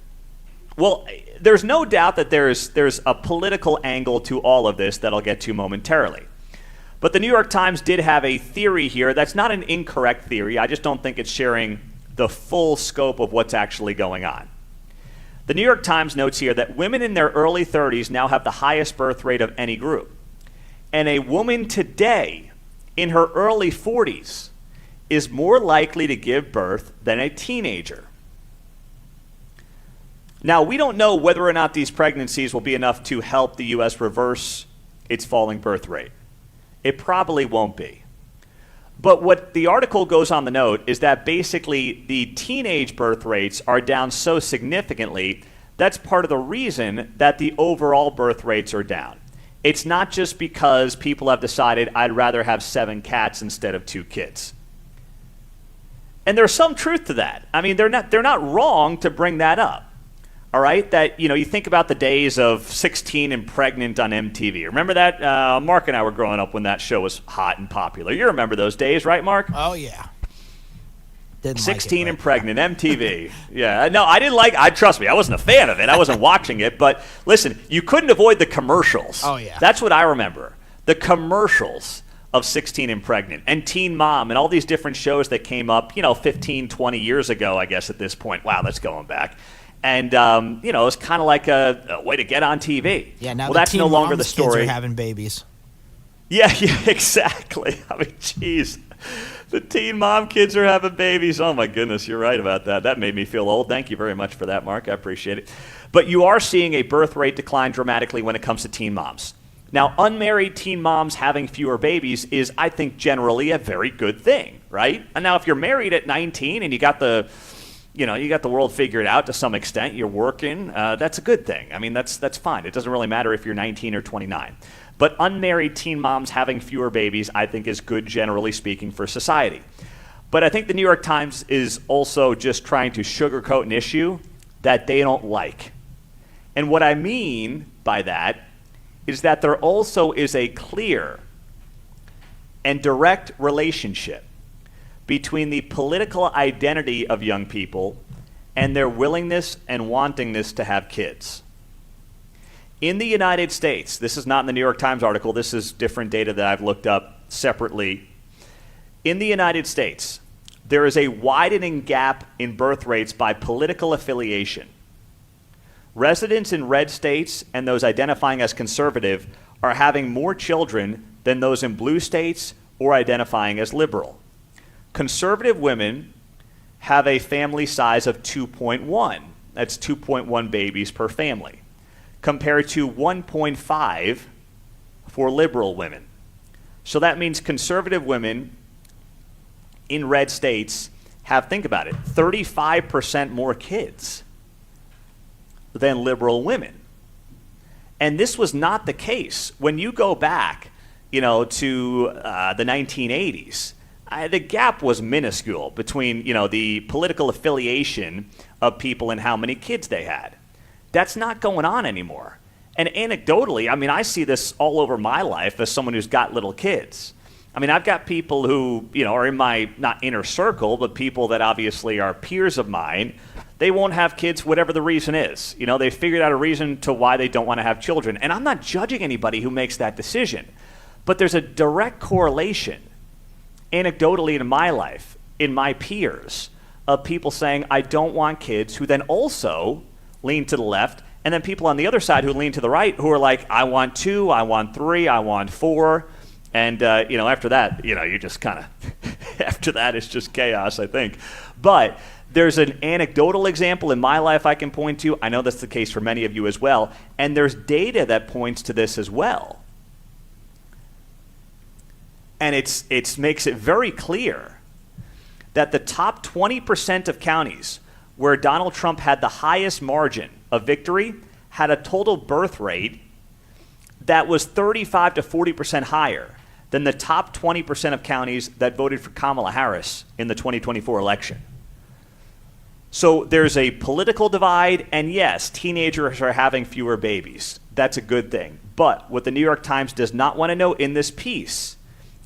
S1: Well, there's no doubt that there's a political angle to all of this that I'll get to momentarily. But the New York Times did have a theory here that's not an incorrect theory. I just don't think it's sharing the full scope of what's actually going on. The New York Times notes here that women in their early 30s now have the highest birth rate of any group. And a woman today in her early 40s is more likely to give birth than a teenager. Now, we don't know whether or not these pregnancies will be enough to help the U.S. reverse its falling birth rate. It probably won't be. But what the article goes on to note is that basically the teenage birth rates are down so significantly, that's part of the reason that the overall birth rates are down. It's not just because people have decided I'd rather have 7 cats instead of 2 kids. And there's some truth to that. I mean, they're not wrong to bring that up. All right, that, you think about the days of 16 and Pregnant on MTV. Remember that? Mark and I were growing up when that show was hot and popular. You remember those days, right, Mark?
S8: Oh, yeah. Didn't
S1: 16 and Pregnant, MTV. Yeah, no, I didn't trust me, I wasn't a fan of it. I wasn't watching it. But listen, you couldn't avoid the commercials.
S8: Oh, yeah.
S1: That's what I remember. The commercials of 16 and Pregnant and Teen Mom and all these different shows that came up, 15, 20 years ago, I guess, at this point. Wow, that's going back. And, it's kind of like a way to get on TV.
S8: Yeah, now
S1: that's no longer the story.
S8: Kids are having babies.
S1: Yeah, exactly. I mean, geez. The teen mom kids are having babies. Oh, my goodness, you're right about that. That made me feel old. Thank you very much for that, Mark. I appreciate it. But you are seeing a birth rate decline dramatically when it comes to teen moms. Now, unmarried teen moms having fewer babies is, I think, generally a very good thing, right? And now if you're married at 19 and you got the world figured out to some extent, you're working, that's a good thing. I mean, that's fine. It doesn't really matter if you're 19 or 29. But unmarried teen moms having fewer babies, I think, is good, generally speaking, for society. But I think the New York Times is also just trying to sugarcoat an issue that they don't like. And what I mean by that is that there also is a clear and direct relationship between the political identity of young people and their willingness and wantingness to have kids. In the United States, this is not in the New York Times article, this is different data that I've looked up separately. In the United States, there is a widening gap in birth rates by political affiliation. Residents in red states and those identifying as conservative are having more children than those in blue states or identifying as liberal. Conservative women have a family size of 2.1. That's 2.1 babies per family, compared to 1.5 for liberal women. So that means conservative women in red states have, think about it, 35% more kids than liberal women. And this was not the case. When you go back, to the 1980s, the gap was minuscule between, the political affiliation of people and how many kids they had. That's not going on anymore. And anecdotally, I see this all over my life as someone who's got little kids. I've got people who, are in my, not inner circle, but people that obviously are peers of mine. They won't have kids, whatever the reason is. They figured out a reason to why they don't want to have children. And I'm not judging anybody who makes that decision. But there's a direct correlation, anecdotally in my life, in my peers, of people saying, I don't want kids, who then also lean to the left, and then people on the other side who lean to the right who are like, I want 2, I want 3, I want 4. And, after that, you just kind of, after that, it's just chaos, I think. But there's an anecdotal example in my life I can point to. I know that's the case for many of you as well. And there's data that points to this as well. And it makes it very clear that the top 20% of counties where Donald Trump had the highest margin of victory had a total birth rate that was 35 to 40% higher than the top 20% of counties that voted for Kamala Harris in the 2024 election. So there's a political divide, and yes, teenagers are having fewer babies. That's a good thing. But what the New York Times does not want to know in this piece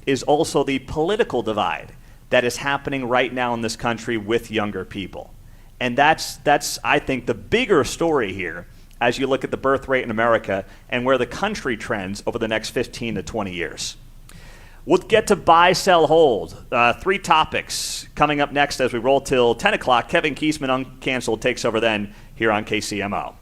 S1: is also the political divide that is happening right now in this country with younger people. And that's I think, the bigger story here as you look at the birth rate in America and where the country trends over the next 15 to 20 years. We'll get to buy, sell, hold. 3 topics coming up next as we roll till 10 o'clock. Kevin Kiesman, Uncanceled, takes over then here on KCMO.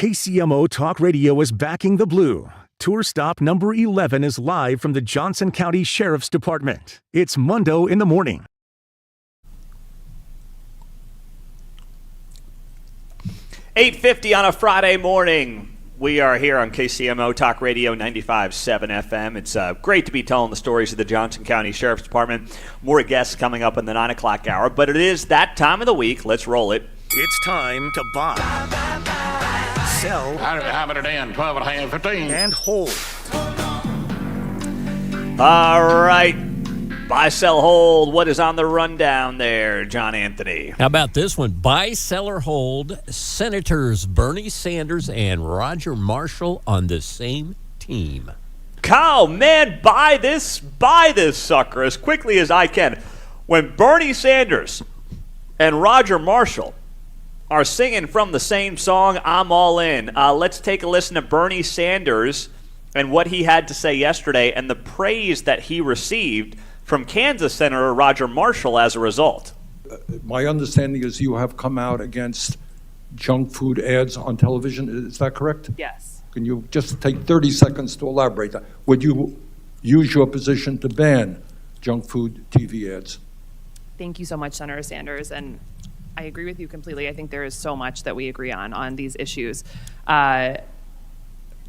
S6: KCMO Talk Radio is backing the Blue. Tour stop number 11 is live from the Johnson County Sheriff's Department. It's Mundo in the Morning.
S1: $8:50 on a Friday morning. We are here on KCMO Talk Radio 95.7 FM. It's great to be telling the stories of the Johnson County Sheriff's Department. More guests coming up in the 9 o'clock hour, but it is that time of the week. Let's roll it.
S6: It's time to buy, sell,
S16: How about a damn 12 and a half, 15?
S6: and hold.
S1: All right. Buy, sell, hold. What is on the rundown there, John Anthony?
S2: How about this one? Buy, sell, or hold. Senators Bernie Sanders and Roger Marshall on the same team.
S1: Kyle, man, buy this sucker as quickly as I can. When Bernie Sanders and Roger Marshall are singing from the same song, I'm all in. Let's take a listen to Bernie Sanders and what he had to say yesterday and the praise that he received from Kansas Senator Roger Marshall as a result.
S4: My understanding is you have come out against junk food ads on television. Is that correct?
S5: Yes.
S4: Can you just take 30 seconds to elaborate that? Would you use your position to ban junk food TV ads?
S5: Thank you so much, Senator Sanders. And I agree with you completely. I think there is so much that we agree on these issues.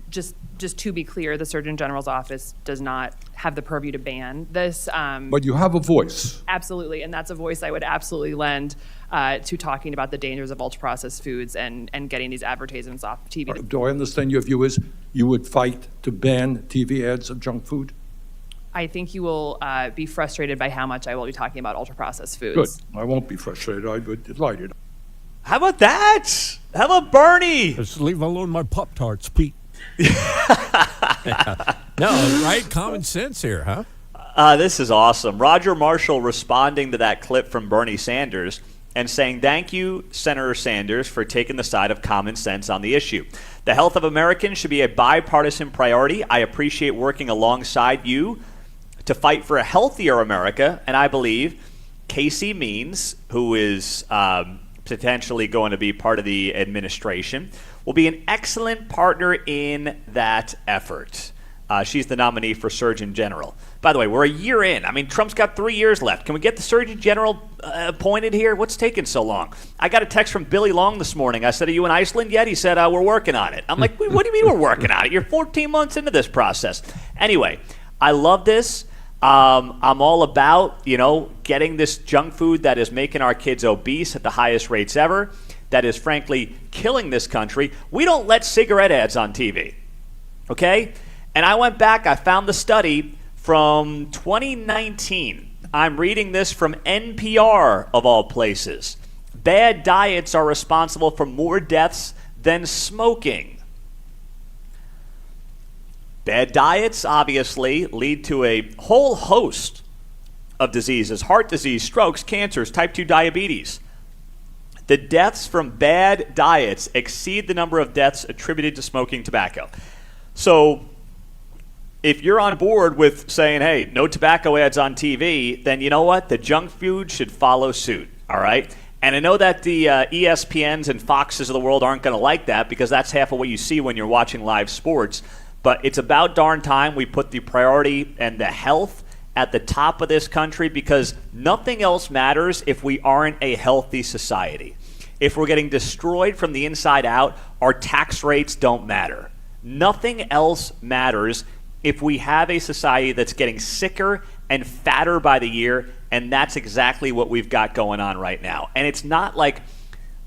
S5: Just to be clear, the Surgeon General's office does not have the purview to ban this.
S4: But you have a voice.
S5: Absolutely, and that's a voice I would absolutely lend to talking about the dangers of ultra-processed foods and getting these advertisements off TV.
S4: Do I understand your view is you would fight to ban TV ads of junk food?
S5: I think you will be frustrated by how much I will be talking about ultra-processed foods.
S4: Good. I won't be frustrated. I would be delighted.
S1: How about that? How about Bernie?
S2: Just leave alone my Pop-Tarts, Pete. No, right? Common sense here, huh?
S1: This is awesome. Roger Marshall responding to that clip from Bernie Sanders and saying, thank you, Senator Sanders, for taking the side of common sense on the issue. The health of Americans should be a bipartisan priority. I appreciate working alongside you to fight for a healthier America, and I believe Casey Means, who is potentially going to be part of the administration, will be an excellent partner in that effort. She's the nominee for Surgeon General. By the way, we're a year in. I mean, Trump's got 3 years left. Can we get the Surgeon General appointed here? What's taking so long? I got a text from Billy Long this morning. I said, are you in Iceland yet? He said, we're working on it. I'm like, what do you mean we're working on it? You're 14 months into this process. Anyway, I love this. I'm all about, getting this junk food that is making our kids obese at the highest rates ever, that is frankly killing this country. We don't let cigarette ads on TV, okay? And I went back, I found the study from 2019. I'm reading this from NPR, of all places. Bad diets are responsible for more deaths than smoking. Bad diets, obviously, lead to a whole host of diseases: heart disease, strokes, cancers, type 2 diabetes. The deaths from bad diets exceed the number of deaths attributed to smoking tobacco. So if you're on board with saying, hey, no tobacco ads on TV, then you know what? The junk food should follow suit, all right? And I know that the ESPNs and Foxes of the world aren't going to like that, because that's half of what you see when you're watching live sports. But it's about darn time we put the priority and the health at the top of this country, because nothing else matters if we aren't a healthy society. If we're getting destroyed from the inside out, our tax rates don't matter. Nothing else matters if we have a society that's getting sicker and fatter by the year, and that's exactly what we've got going on right now. And it's not like,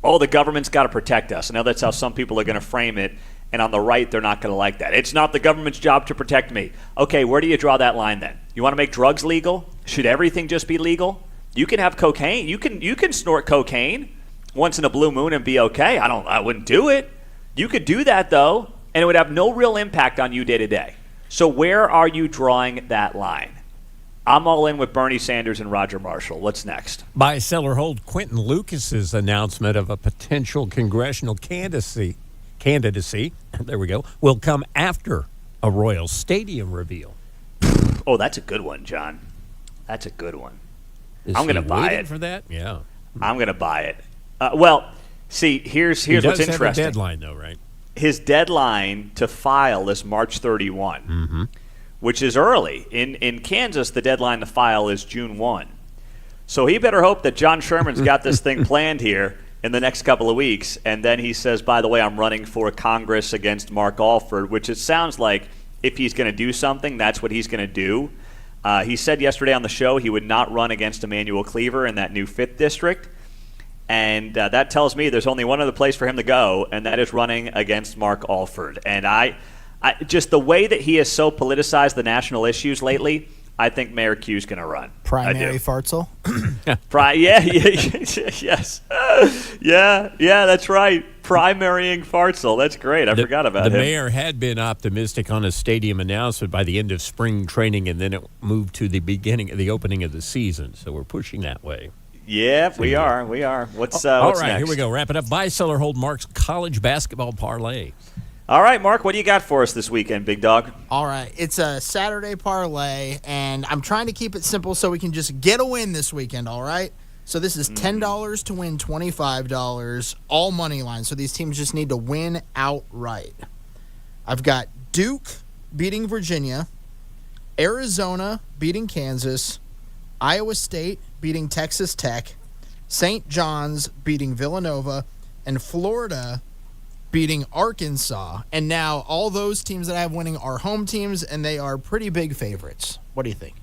S1: oh, the government's got to protect us. I know that's how some people are going to frame it, and on the right, they're not going to like that. It's not the government's job to protect me. Okay, where do you draw that line then? You want to make drugs legal? Should everything just be legal? You can have cocaine. You can snort cocaine once in a blue moon and be okay. I wouldn't do it. You could do that, though, and it would have no real impact on you day to day. So where are you drawing that line? I'm all in with Bernie Sanders and Roger Marshall. What's next?
S2: Buy, sell, or hold. Quentin Lucas's announcement of a potential congressional candidacy, there we go, will come after a Royal Stadium reveal.
S1: Oh, that's a good one, John. That's a good one.
S2: Is
S1: I'm going to
S2: he
S1: buy
S2: waiting
S1: it.
S2: For that? Yeah.
S1: I'm going to buy it. Well, see, here's what's interesting.
S2: He does have a deadline, though, right?
S1: his deadline to file is March 31, which is early. In Kansas, the deadline to file is June 1. So he better hope that John Sherman's got this thing planned here in the next couple of weeks, and then he says, by the way, I'm running for Congress against Mark Alford, which it sounds like if he's going to do something, that's what he's going to do. He said yesterday on the show he would not run against Emmanuel Cleaver in that new 5th district, and that tells me there's only one other place for him to go, and that is running against Mark Alford. And I just the way that he has so politicized the national issues lately, I think Mayor Q's going to run.
S8: Primary Fartsel?
S1: Yes. Yeah, that's right. Primarying Fartsel. That's great. I forgot about him.
S2: The mayor had been optimistic on a stadium announcement by the end of spring training, and then it moved to the opening of the season. So we're pushing that way.
S1: Yeah, we are. What's
S2: all right,
S1: next?
S2: Here we go. Wrap it up. Buy, sell, or hold Mark's college basketball parlay.
S1: All right, Mark, what do you got for us this weekend, big dog?
S8: All right. It's a Saturday parlay, and I'm trying to keep it simple so we can just get a win this weekend, all right? So this is $10 to win $25, all money line. So these teams just need to win outright. I've got Duke beating Virginia, Arizona beating Kansas, Iowa State beating Texas Tech, St. John's beating Villanova, and Florida beating Arkansas. And now all those teams that I have winning are home teams, and they are pretty big favorites. What do you think?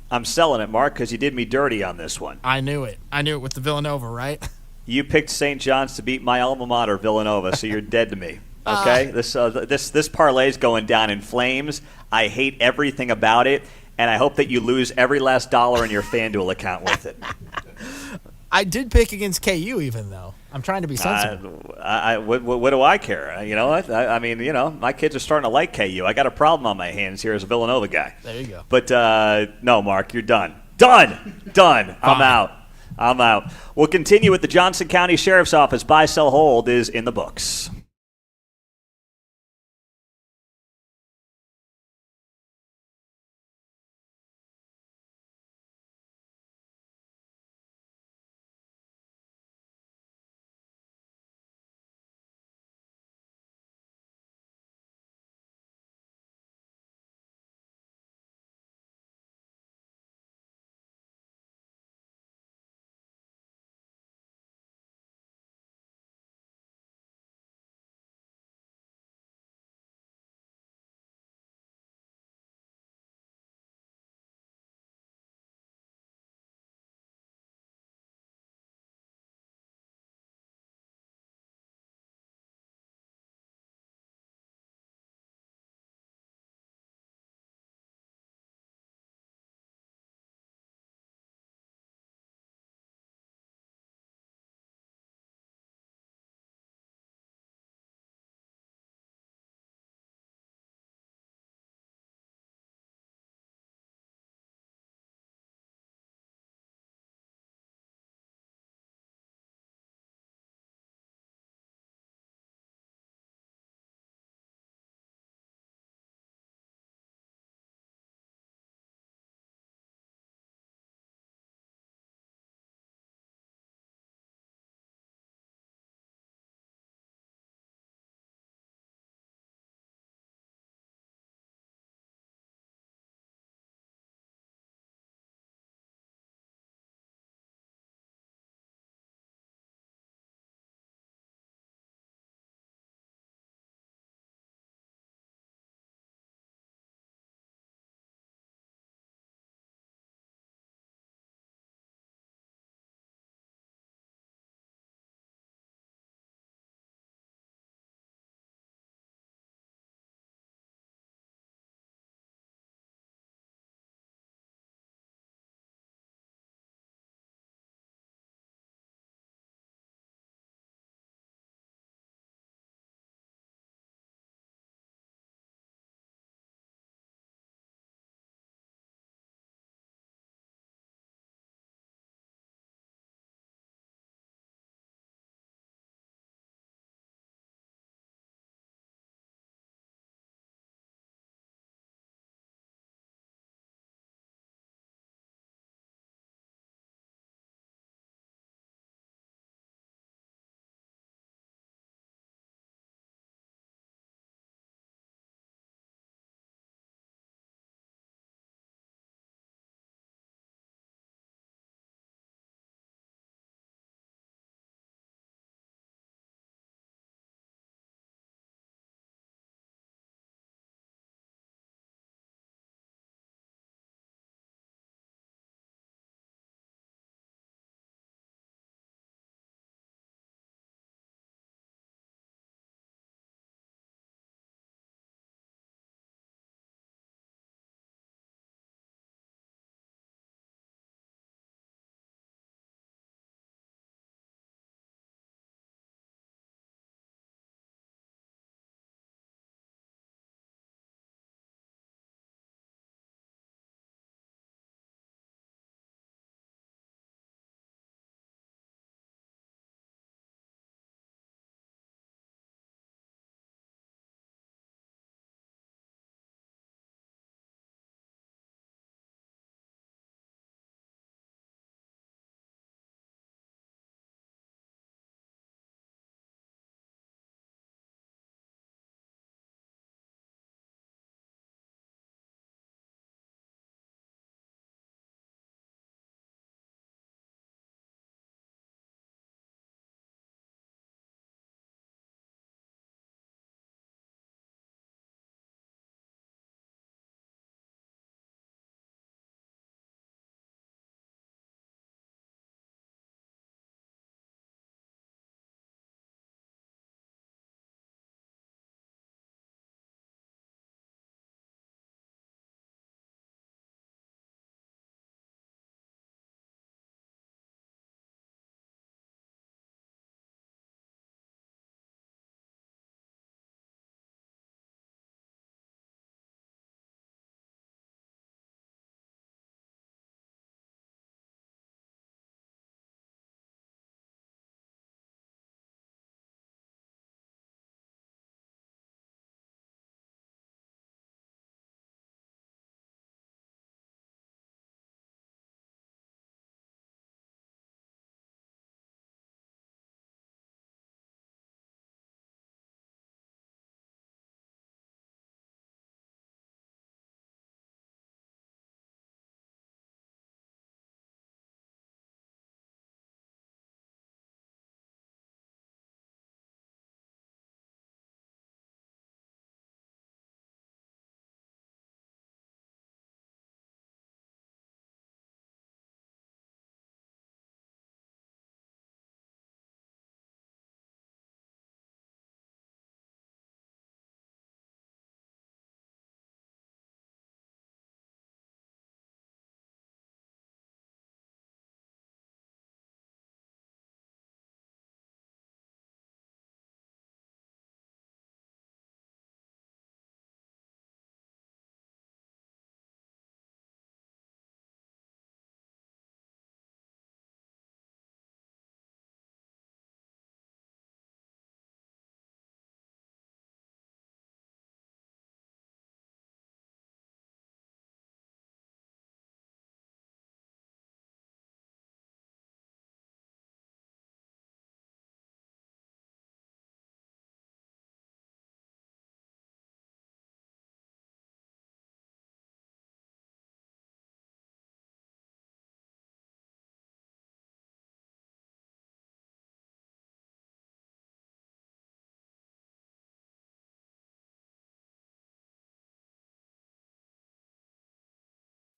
S1: I'm selling it, Mark, because you did me dirty on this one.
S8: I knew it with the Villanova, right?
S1: You picked St. John's to beat my alma mater, Villanova, so you're dead to me. Okay? This parlay's going down in flames. I hate everything about it, and I hope that you lose every last dollar in your FanDuel account with it.
S8: I did pick against KU even, though. I'm trying to be sensible.
S1: What do I care? You know what? I mean, you know, my kids are starting to like KU. I got a problem on my hands here as a Villanova guy.
S8: There you go.
S1: But no, Mark, you're done. Done. I'm out. We'll continue with the Johnson County Sheriff's Office. Buy, sell, hold is in the books.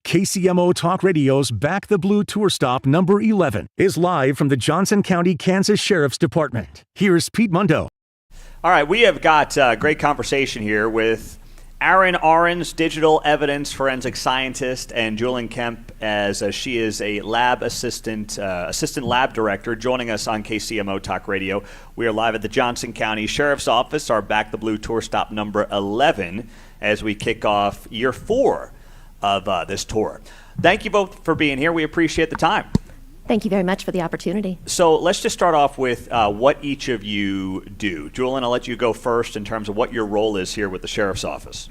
S6: KCMO Talk Radio's Back the Blue Tour Stop number 11 is live from the Johnson County, Kansas Sheriff's Department. Here's Pete Mundo.
S1: All right, we have got a great conversation here with Aaron Ahrens, digital evidence forensic scientist, and Julian Kemp, as she is a lab assistant lab director, joining us on KCMO Talk Radio. We are live at the Johnson County Sheriff's Office, our Back the Blue Tour Stop number 11, as we kick off year 4 of this tour. Thank you both for being here. We appreciate the time.
S17: Thank you very much for the opportunity.
S1: So let's just start off with what each of you do. Julian, I'll let you go first in terms of what your role is here with the Sheriff's Office.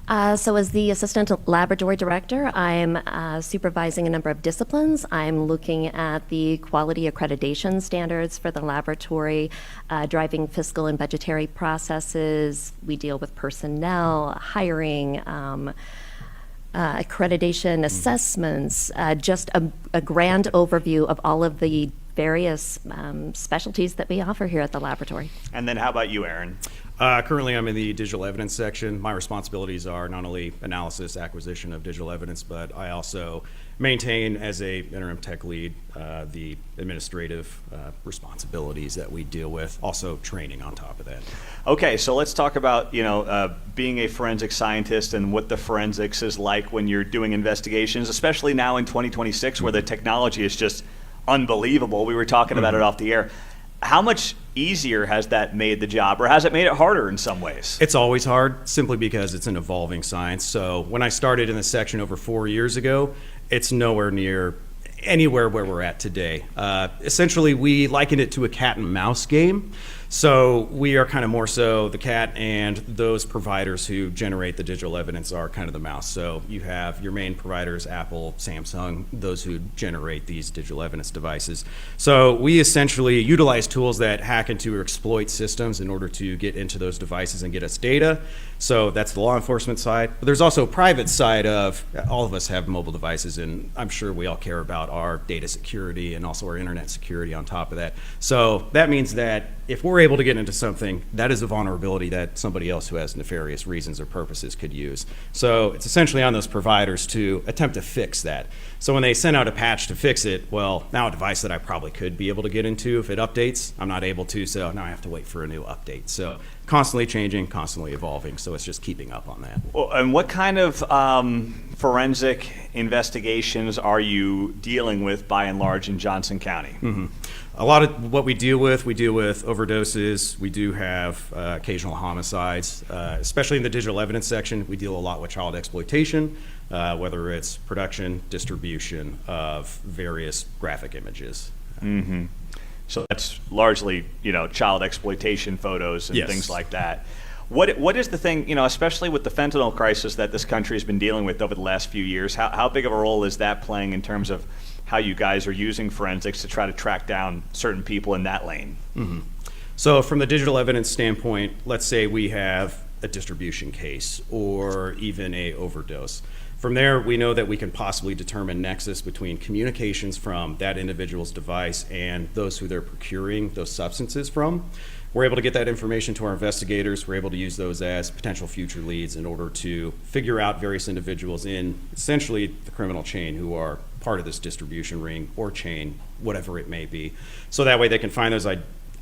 S17: So as the Assistant Laboratory Director, I'm supervising a number of disciplines. I'm looking at the quality accreditation standards for the laboratory, driving fiscal and budgetary processes. We deal with personnel, hiring, accreditation assessments, just a grand overview of all of the various specialties that we offer here at the laboratory.
S1: And then how about you, Aaron?
S10: Currently, I'm in the digital evidence section. My responsibilities are not only analysis, acquisition of digital evidence, but I also maintain, as a interim tech lead, the administrative responsibilities that we deal with, also training on top of that.
S1: Okay, so let's talk about being a forensic scientist and what the forensics is like when you're doing investigations, especially now in 2026 where the technology is just unbelievable. We were talking about it off the air. How much easier has that made the job, or has it made it harder in some ways?
S10: It's always hard, simply because it's an evolving science. So when I started in this section over 4 years ago, it's nowhere near anywhere where we're at today. Essentially, we liken it to a cat and mouse game. So we are kind of more so the cat, and those providers who generate the digital evidence are kind of the mouse. So you have your main providers, Apple, Samsung, those who generate these digital evidence devices. So we essentially utilize tools that hack into or exploit systems in order to get into those devices and get us data. So that's the law enforcement side. But there's also a private side of, all of us have mobile devices, and I'm sure we all care about our data security and also our internet security on top of that. So that means that if we're able to get into something, that is a vulnerability that somebody else who has nefarious reasons or purposes could use. So it's essentially on those providers to attempt to fix that. So when they send out a patch to fix it, well, now a device that I probably could be able to get into, if it updates, I'm not able to, so now I have to wait for a new update. So constantly changing, constantly evolving, so it's just keeping up on that.
S1: Well, and what kind of forensic investigations are you dealing with by and large in Johnson County?
S10: Mm-hmm. A lot of what we deal with overdoses. We do have occasional homicides, especially in the digital evidence section. We deal a lot with child exploitation, whether it's production, distribution of various graphic images.
S1: Mm-hmm. So that's largely, child exploitation photos and
S10: Yes.
S1: things like that. What is the thing, especially with the fentanyl crisis that this country has been dealing with over the last few years, how big of a role is that playing in terms of how you guys are using forensics to try to track down certain people in that lane?
S10: Mm-hmm. So from the digital evidence standpoint, let's say we have a distribution case or even a overdose. From there, we know that we can possibly determine nexus between communications from that individual's device and those who they're procuring those substances from. We're able to get that information to our investigators. We're able to use those as potential future leads in order to figure out various individuals in essentially the criminal chain who are part of this distribution ring or chain, whatever it may be. So that way they can find those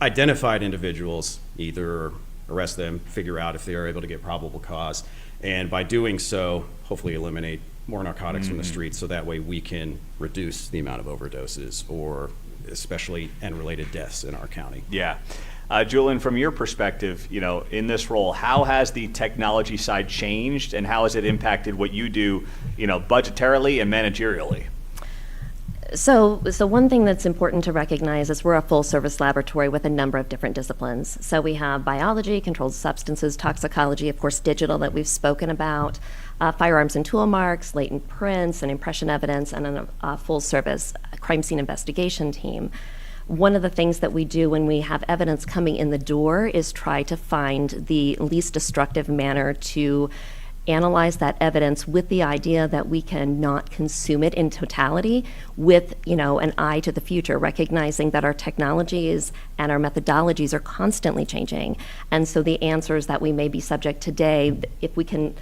S10: identified individuals, either arrest them, figure out if they are able to get probable cause, and by doing so, hopefully eliminate more narcotics from the streets, so that way we can reduce the amount of overdoses or especially end-related deaths in our county.
S1: Yeah. Julian, from your perspective, in this role, how has the technology side changed, and how has it impacted what you do, budgetarily and managerially?
S17: So one thing that's important to recognize is we're a full-service laboratory with a number of different disciplines. So we have biology, controlled substances, toxicology, of course, digital that we've spoken about, firearms and tool marks, latent prints, and impression evidence, and a full-service crime scene investigation team. One of the things that we do when we have evidence coming in the door is try to find the least destructive manner to analyze that evidence with the idea that we can not consume it in totality with, an eye to the future, recognizing that our technologies and our methodologies are constantly changing. And so the answers that we may be subject today, if we can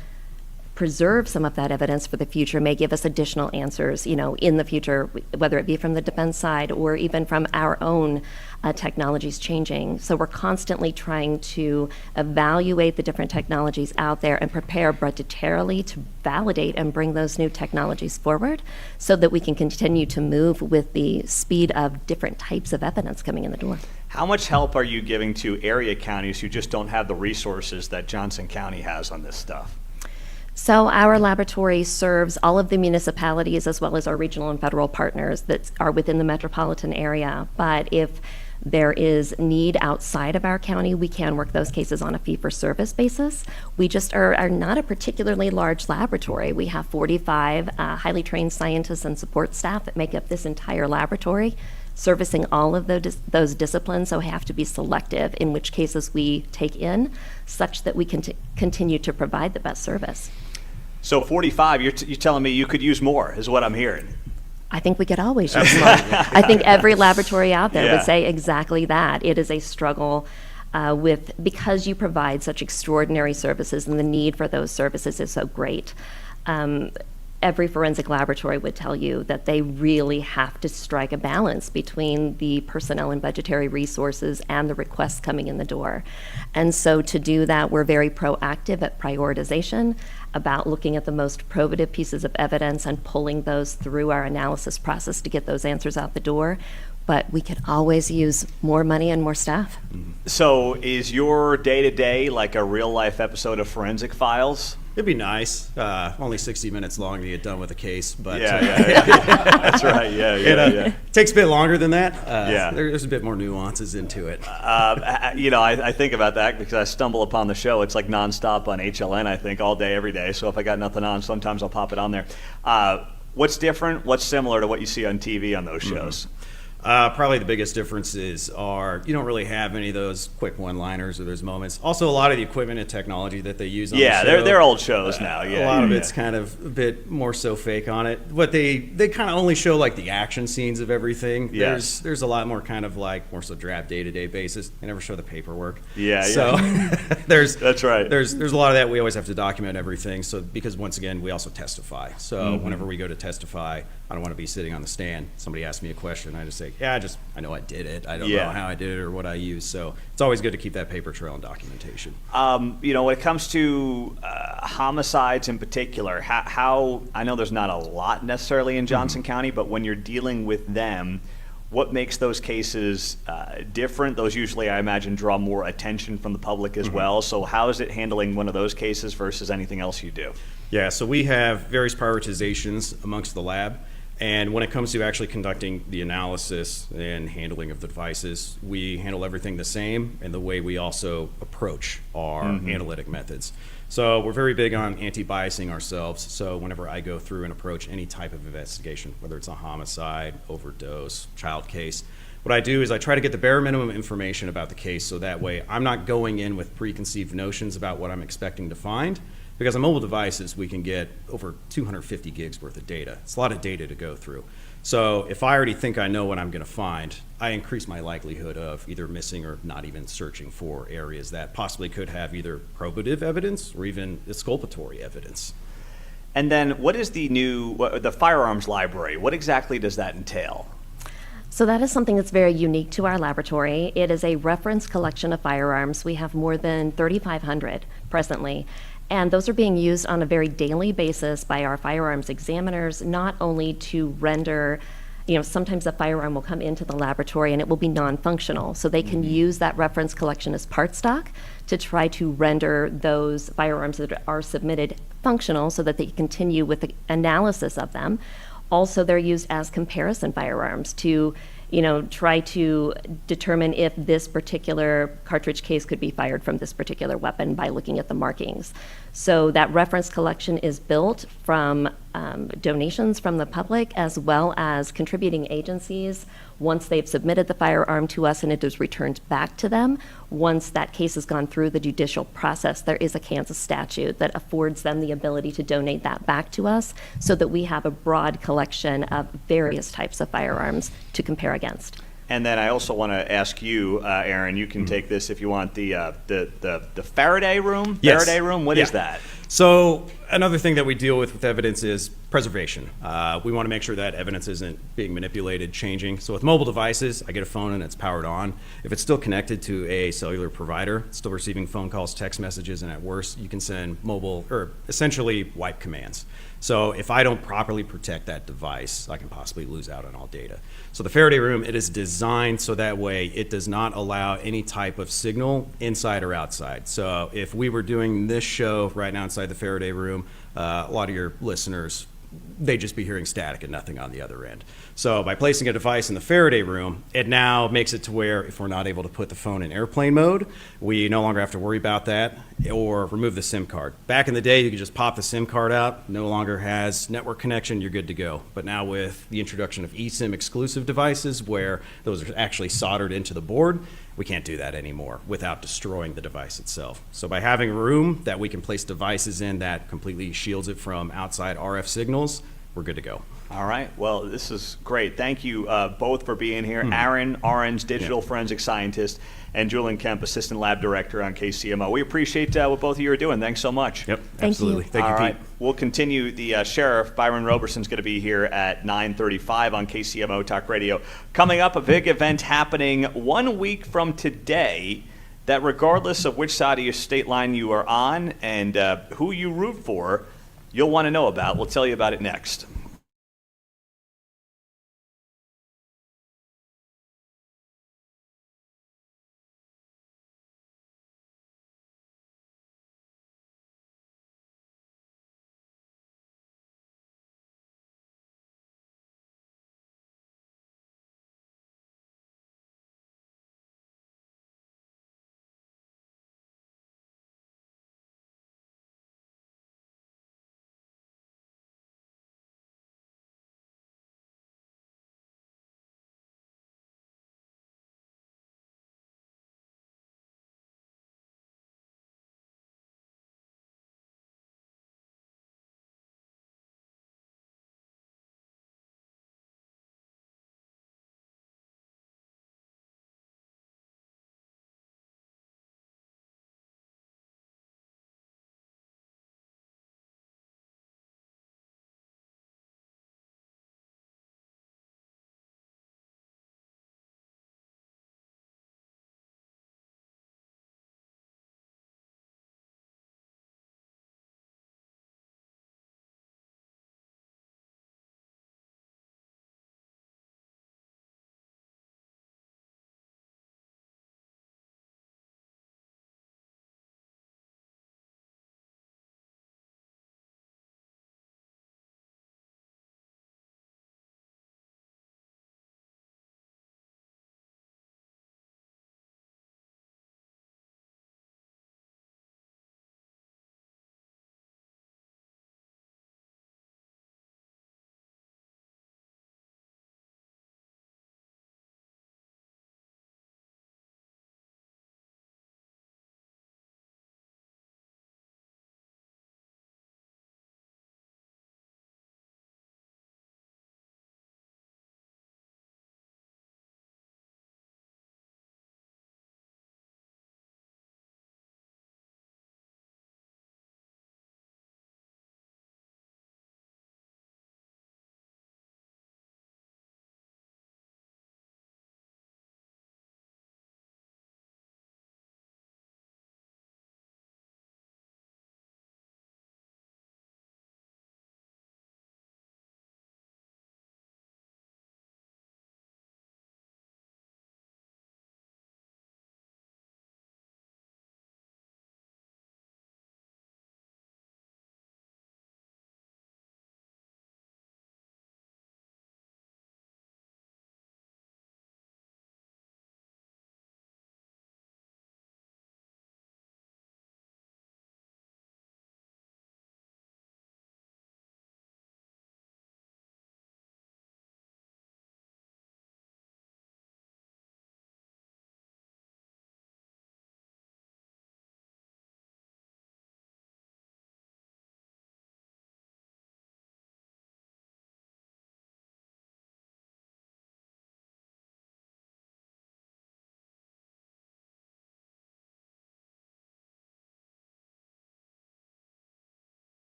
S17: preserve some of that evidence for the future, may give us additional answers, in the future, whether it be from the defense side or even from our own technologies changing. So we're constantly trying to evaluate the different technologies out there and prepare budgetarily to validate and bring those new technologies forward so that we can continue to move with the speed of different types of evidence coming in the door.
S1: How much help are you giving to area counties who just don't have the resources that Johnson County has on this stuff?
S17: So our laboratory serves all of the municipalities as well as our regional and federal partners that are within the metropolitan area. But if there is need outside of our county, we can work those cases on a fee-for-service basis. We just are not a particularly large laboratory. We have 45 highly trained scientists and support staff that make up this entire laboratory, servicing all of those disciplines, so we have to be selective in which cases we take in, such that we can continue to provide the best service.
S1: So 45, you're telling me you could use more, is what I'm hearing.
S17: I think we could always use more. I think every laboratory out there would say exactly that. It is a struggle because you provide such extraordinary services and the need for those services is so great. Every forensic laboratory would tell you that they really have to strike a balance between the personnel and budgetary resources and the requests coming in the door. And so to do that, we're very proactive at prioritization, about looking at the most probative pieces of evidence and pulling those through our analysis process to get those answers out the door. But we could always use more money and more staff.
S1: So is your day-to-day like a real-life episode of Forensic Files?
S18: It'd be nice. Only 60 minutes long to get done with a case, but
S1: yeah. That's right.
S18: It takes a bit longer than that. There's a bit more nuances into it.
S1: I think about that because I stumble upon the show. It's like nonstop on HLN, I think, all day, every day. So if I got nothing on, sometimes I'll pop it on there. What's different? What's similar to what you see on TV on those shows?
S18: Probably the biggest differences are you don't really have any of those quick one-liners or those moments. Also, a lot of the equipment and technology that they use on the show.
S1: they're old shows now.
S18: A lot of it's kind of a bit more so fake on it. But they kind of only show like the action scenes of everything.
S1: Yes.
S18: There's a lot more kind of like more so draft day-to-day basis. They never show the paperwork.
S1: So that's right.
S18: There's a lot of that. We always have to document everything. So because once again we also testify. So whenever we go to testify, I don't want to be sitting on the stand. Somebody asks me a question, I just say, I know I did it. I don't know how I did it or what I used. So it's always good to keep that paper trail and documentation.
S1: When it comes to homicides in particular, how I know there's not a lot necessarily in Johnson County, but when you're dealing with them, what makes those cases different? Those usually, I imagine, draw more attention from the public as well. So how is it handling one of those cases versus anything else you do?
S18: Yeah, so we have various prioritizations amongst the lab. And when it comes to actually conducting the analysis and handling of the devices, we handle everything the same and the way we also approach our analytic methods. So we're very big on anti-biasing ourselves. So whenever I go through and approach any type of investigation, whether it's a homicide, overdose, child case, what I do is I try to get the bare minimum information about the case so that way I'm not going in with preconceived notions about what I'm expecting to find. Because on mobile devices, we can get over 250 gigs worth of data. It's a lot of data to go through. So if I already think I know what I'm going to find, I increase my likelihood of either missing or not even searching for areas that possibly could have either probative evidence or even exculpatory evidence.
S1: And then what is the firearms library? What exactly does that entail?
S17: So that is something that's very unique to our laboratory. It is a reference collection of firearms. We have more than 3,500 presently. And those are being used on a very daily basis by our firearms examiners, not only to render, sometimes a firearm will come into the laboratory and it will be non-functional. So they can use that reference collection as part stock to try to render those firearms that are submitted functional so that they continue with the analysis of them. Also, they're used as comparison firearms to try to determine if this particular cartridge case could be fired from this particular weapon by looking at the markings. So that reference collection is built from donations from the public as well as contributing agencies. Once they've submitted the firearm to us and it is returned back to them, once that case has gone through the judicial process, there is a Kansas statute that affords them the ability to donate that back to us so that we have a broad collection of various types of firearms to compare against.
S1: And then I also want to ask you, Aaron, you can take this if you want, the Faraday room?
S18: Yes.
S1: Faraday room, what is that?
S18: So another thing that we deal with evidence is preservation. We want to make sure that evidence isn't being manipulated, changing. So with mobile devices, I get a phone and it's powered on. If it's still connected to a cellular provider, it's still receiving phone calls, text messages, and at worst, you can send mobile, or essentially wipe commands. So if I don't properly protect that device, I can possibly lose out on all data. So the Faraday room, it is designed so that way it does not allow any type of signal inside or outside. So if we were doing this show right now inside the Faraday room, a lot of your listeners, they'd just be hearing static and nothing on the other end. So by placing a device in the Faraday room, it now makes it to where if we're not able to put the phone in airplane mode, we no longer have to worry about that or remove the SIM card. Back in the day, you could just pop the SIM card out, no longer has network connection, you're good to go. But now with the introduction of eSIM exclusive devices where those are actually soldered into the board, we can't do that anymore without destroying the device itself. So by having room that we can place devices in that completely shields it from outside RF signals, we're good to go.
S1: All right. Well, this is great. Thank you both for being here. Aaron Orange, digital forensic scientist, and Julian Kemp, assistant lab director on KCMO. We appreciate what both of you are doing. Thanks so much.
S18: Yep, absolutely. Thank you,
S1: All right.
S18: Pete.
S1: We'll continue. The sheriff, Byron Roberson's going to be here at 9:35 on KCMO Talk Radio. Coming up, a big event happening 1 week from today that regardless of which side of your state line you are on and who you root for, you'll want to know about. We'll tell you about it next.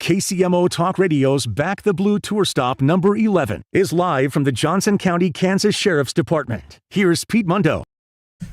S6: KCMO Talk Radio's Back the Blue Tour Stop number 11 is live from the Johnson County, Kansas Sheriff's Department. Here's Pete Mundo.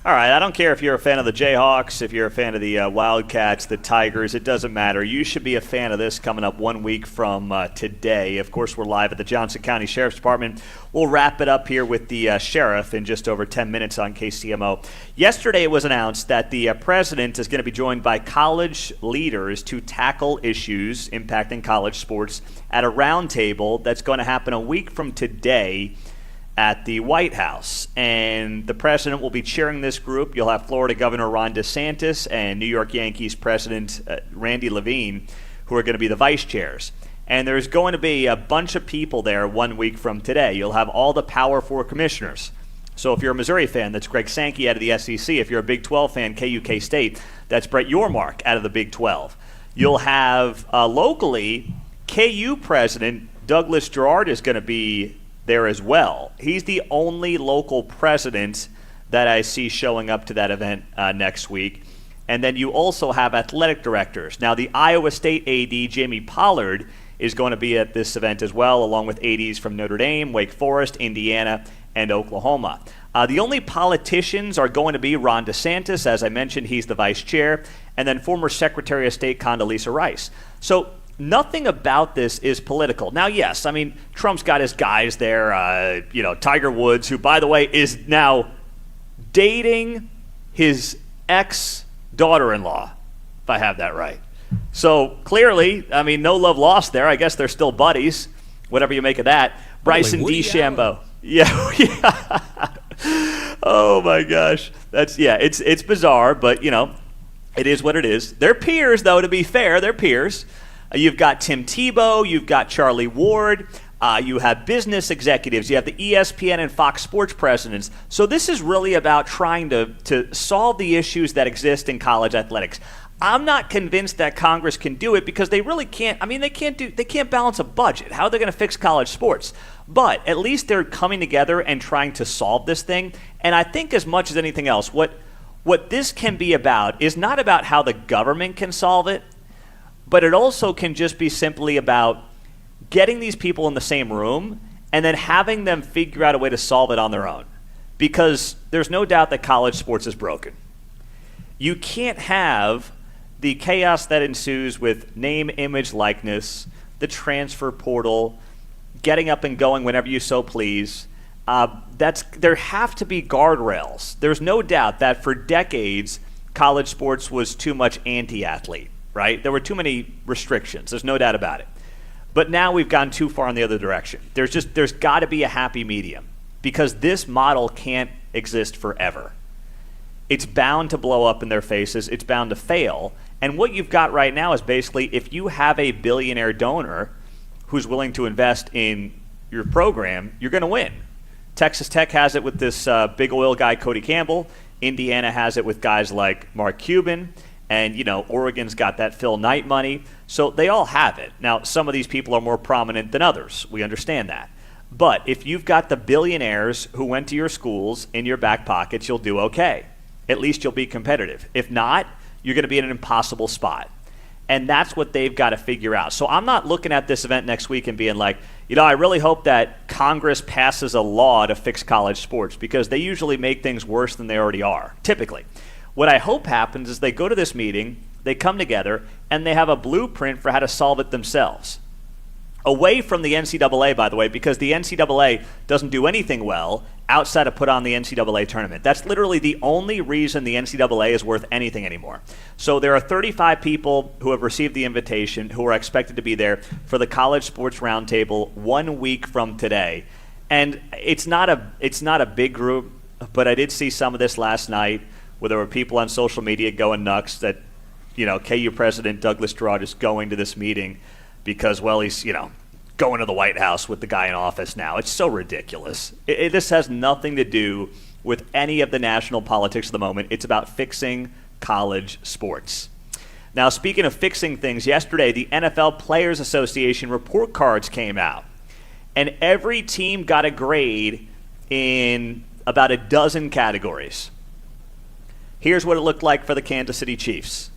S1: All right, I don't care if you're a fan of the Jayhawks, if you're a fan of the Wildcats, the Tigers, it doesn't matter. You should be a fan of this coming up 1 week from today. Of course, we're live at the Johnson County Sheriff's Department. We'll wrap it up here with the sheriff in just over 10 minutes on KCMO. Yesterday it was announced that the president is going to be joined by college leaders to tackle issues impacting college sports at a roundtable that's going to happen a week from today at the White House. And the president will be chairing this group. You'll have Florida Governor Ron DeSantis and New York Yankees President Randy Levine, who are going to be the vice chairs. And there's going to be a bunch of people there 1 week from today. You'll have all the Power 4 commissioners. So if you're a Missouri fan, that's Greg Sankey out of the SEC. If you're a Big 12 fan, KUK State, that's Brett Yormark out of the Big 12. You'll have locally, KU President Douglas Girard is going to be there as well. He's the only local president that I see showing up to that event next week. And then you also have athletic directors. Now, the Iowa State AD, Jamie Pollard, is going to be at this event as well, along with ADs from Notre Dame, Wake Forest, Indiana, and Oklahoma. The only politicians are going to be Ron DeSantis. As I mentioned, he's the vice chair, and then former Secretary of State Condoleezza Rice. So nothing about this is political. Now, yes, I mean, Trump's got his guys there. Tiger Woods, who, by the way, is now dating his ex-daughter-in-law, if I have that right. So clearly, I mean, no love lost there. I guess they're still buddies, whatever you make of that. Bryson DeChambeau. Yeah. Oh, my gosh. It's bizarre, but, it is what it is. They're peers, though, to be fair. They're peers. You've got Tim Tebow, you've got Charlie Ward, you have business executives, you have the ESPN and Fox Sports presidents. So this is really about trying to solve the issues that exist in college athletics. I'm not convinced that Congress can do it because they really can't. I mean, they can't balance a budget. How are they going to fix college sports? But at least they're coming together and trying to solve this thing. And I think as much as anything else, what this can be about is not about how the government can solve it, but it also can just be simply about getting these people in the same room and then having them figure out a way to solve it on their own. Because there's no doubt that college sports is broken. You can't have the chaos that ensues with name, image, likeness, the transfer portal, getting up and going whenever you so please. There have to be guardrails. There's no doubt that for decades, college sports was too much anti-athlete. Right? There were too many restrictions. There's no doubt about it. But now we've gone too far in the other direction. There's got to be a happy medium because this model can't exist forever. It's bound to blow up in their faces. It's bound to fail. And what you've got right now is basically if you have a billionaire donor who's willing to invest in your program, you're going to win. Texas Tech has it with this big oil guy, Cody Campbell. Indiana has it with guys like Mark Cuban. And, Oregon's got that Phil Knight money. So they all have it. Now, some of these people are more prominent than others. We understand that. But if you've got the billionaires who went to your schools in your back pockets, you'll do okay. At least you'll be competitive. If not, you're going to be in an impossible spot. And that's what they've got to figure out. So I'm not looking at this event next week and being like, I really hope that Congress passes a law to fix college sports because they usually make things worse than they already are, typically. What I hope happens is they go to this meeting, they come together, and they have a blueprint for how to solve it themselves. Away from the NCAA, by the way, because the NCAA doesn't do anything well outside of put on the NCAA tournament. That's literally the only reason the NCAA is worth anything anymore. So there are 35 people who have received the invitation who are expected to be there for the College Sports Roundtable 1 week from today. And it's not a big group, but I did see some of this last night where there were people on social media going nuts that, KU President Douglas Girard is going to this meeting because, well, he's, going to the White House with the guy in office now. It's so ridiculous. This has nothing to do with any of the national politics of the moment. It's about fixing college sports. Now, speaking of fixing things, yesterday the NFL Players Association report cards came out, and every team got a grade in about a dozen categories. Here's what it looked like for the Kansas City Chiefs.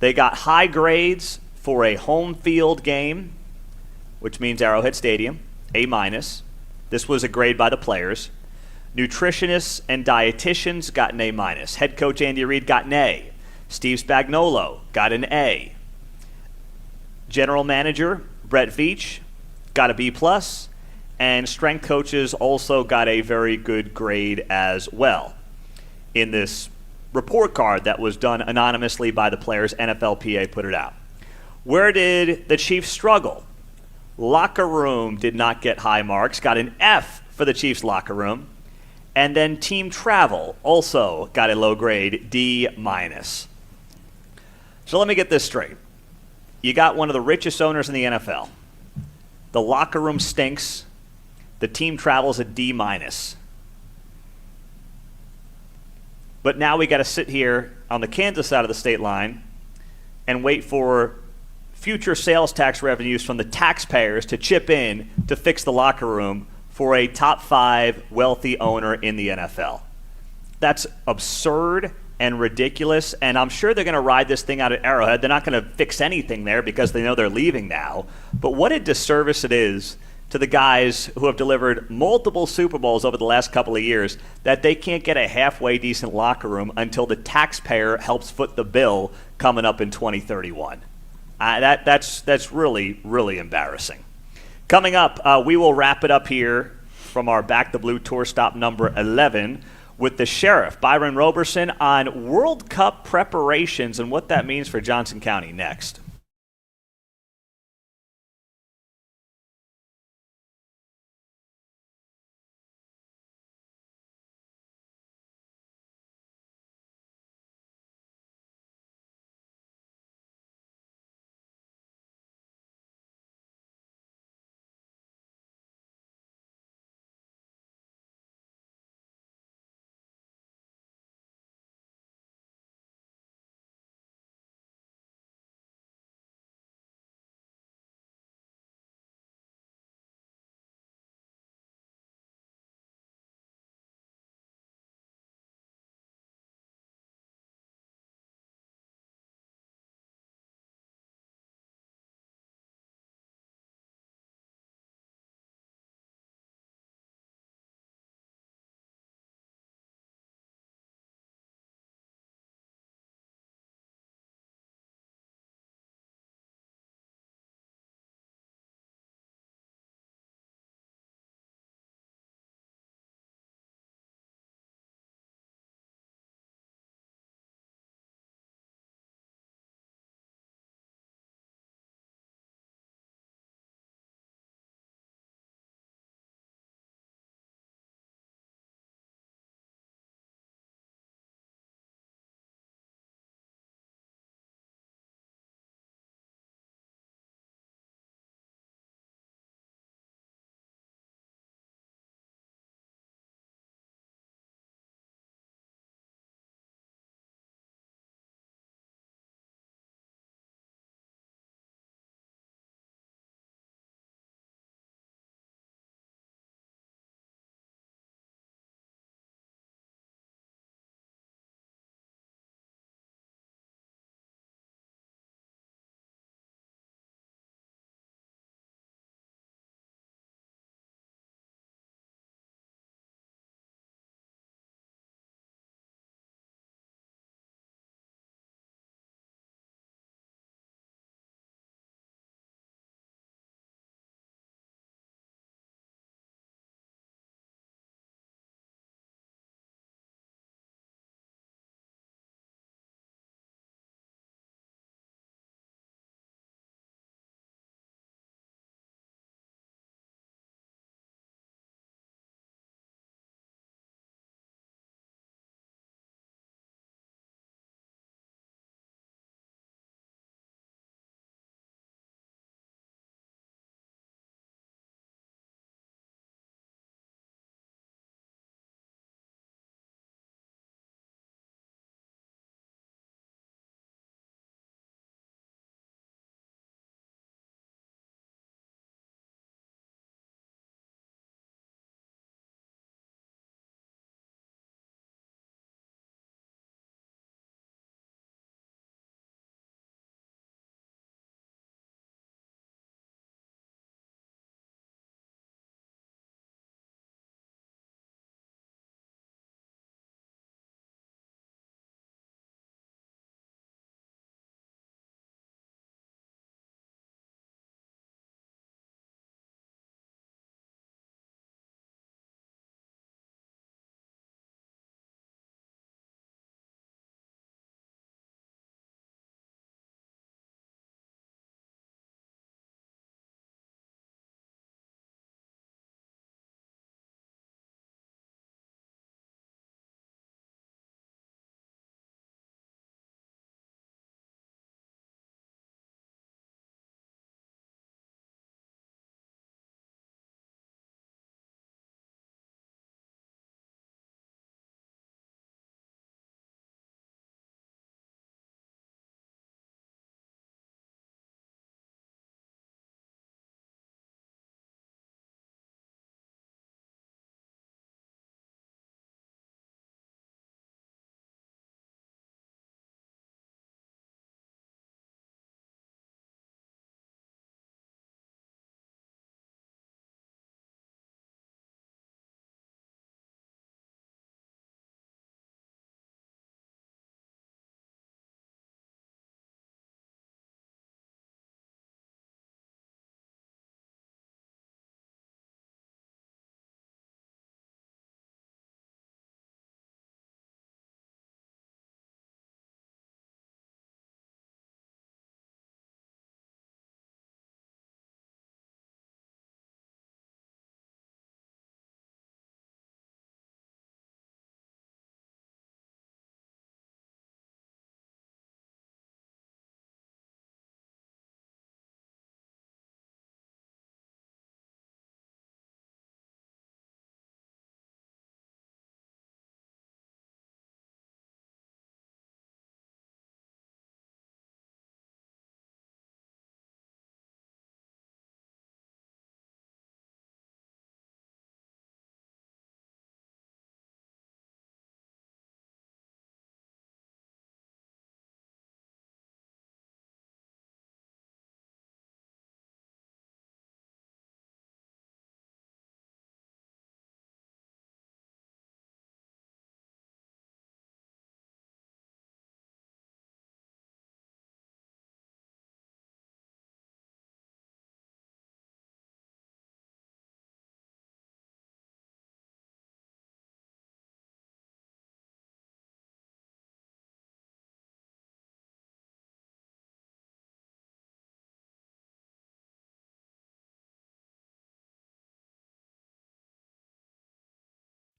S1: They got high grades for a home field game, which means Arrowhead Stadium, A-. This was a grade by the players. Nutritionists and dietitians got an A-. Head coach Andy Reid got an A. Steve Spagnuolo got an A. General manager Brett Veach got a B+. And strength coaches also got a very good grade as well in this report card that was done anonymously by the players. NFLPA put it out. Where did the Chiefs struggle? Locker room did not get high marks, got an F for the Chiefs locker room. And then team travel also got a low grade, D-. So let me get this straight. You got one of the richest owners in the NFL. The locker room stinks. The team travel's a D-. But now we got to sit here on the Kansas side of the state line and wait for future sales tax revenues from the taxpayers to chip in to fix the locker room for a top 5 wealthy owner in the NFL. That's absurd and ridiculous, and I'm sure they're going to ride this thing out at Arrowhead. They're not going to fix anything there because they know they're leaving now. But what a disservice it is to the guys who have delivered multiple Super Bowls over the last couple of years that they can't get a halfway decent locker room until the taxpayer helps foot the bill coming up in 2031. That's really, really embarrassing. Coming up, we will wrap it up here from our Back the Blue tour stop number 11 with the sheriff, Byron Roberson, on World Cup preparations and what that means for Johnson County next.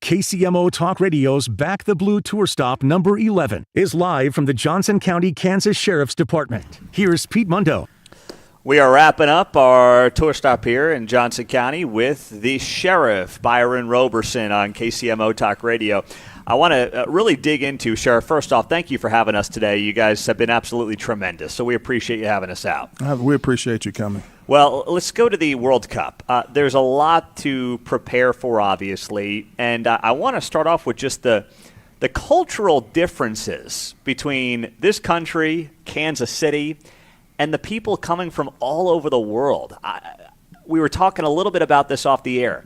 S6: KCMO Talk Radio's Back the Blue Tour Stop number 11 is live from the Johnson County, Kansas Sheriff's Department. Here's Pete Mundo.
S1: We are wrapping up our tour stop here in Johnson County with the Sheriff, Byron Roberson, on KCMO Talk Radio. I want to really dig into, Sheriff, first off, thank you for having us today. You guys have been absolutely tremendous, so we appreciate you having us out.
S7: We appreciate you coming.
S1: Well, let's go to the World Cup. There's a lot to prepare for, obviously, and I want to start off with just the cultural differences between this country, Kansas City, and the people coming from all over the world. We were talking a little bit about this off the air.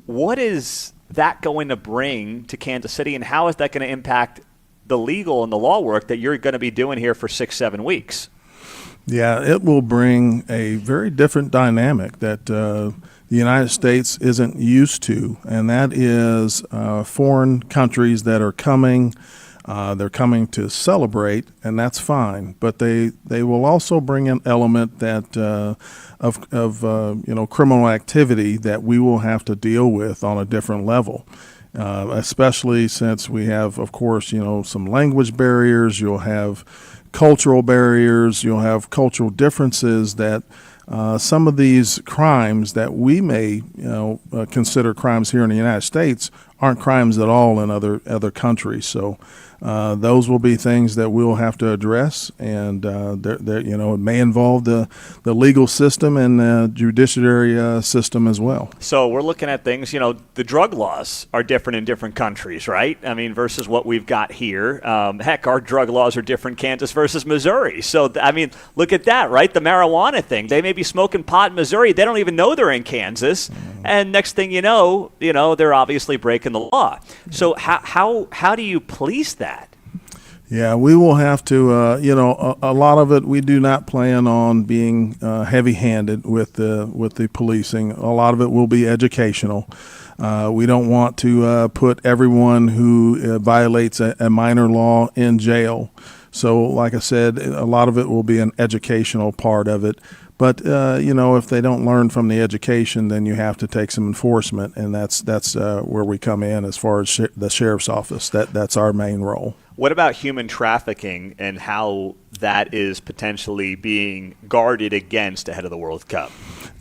S1: What is that going to bring to Kansas City, and how is that going to impact the legal and the law work that you're going to be doing here for 6-7 weeks?
S7: Yeah, it will bring a very different dynamic that the United States isn't used to, and that is foreign countries that are coming. They're coming to celebrate, and that's fine. But they will also bring an element that of criminal activity that we will have to deal with on a different level. Especially since we have, of course, some language barriers. You'll have cultural barriers. You'll have cultural differences that some of these crimes that we may consider crimes here in the United States aren't crimes at all in other countries. So those will be things that we'll have to address, and it may involve the legal system and the judiciary system as well.
S1: So we're looking at things, the drug laws are different in different countries, right? I mean, versus what we've got here. Heck, our drug laws are different, Kansas versus Missouri. So, look at that, right? The marijuana thing. They may be smoking pot in Missouri. They don't even know they're in Kansas. And next thing you know, they're obviously breaking the law. So how do you police that?
S7: Yeah, we will have to, a lot of it we do not plan on being heavy-handed with the policing. A lot of it will be educational. We don't want to put everyone who violates a minor law in jail. So, like I said, a lot of it will be an educational part of it. But if they don't learn from the education, then you have to take some enforcement, and that's where we come in as far as the sheriff's office. That's our main role.
S1: What about human trafficking and how that is potentially being guarded against ahead of the World Cup?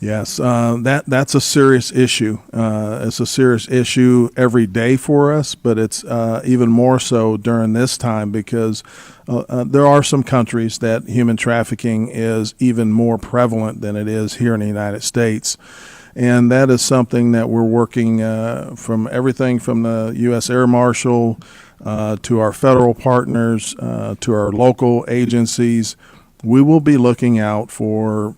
S7: Yes, that's a serious issue. It's a serious issue every day for us, but it's even more so during this time because there are some countries that human trafficking is even more prevalent than it is here in the United States. And that is something that we're working from everything from the U.S. Air Marshal to our federal partners to our local agencies. We will be looking out for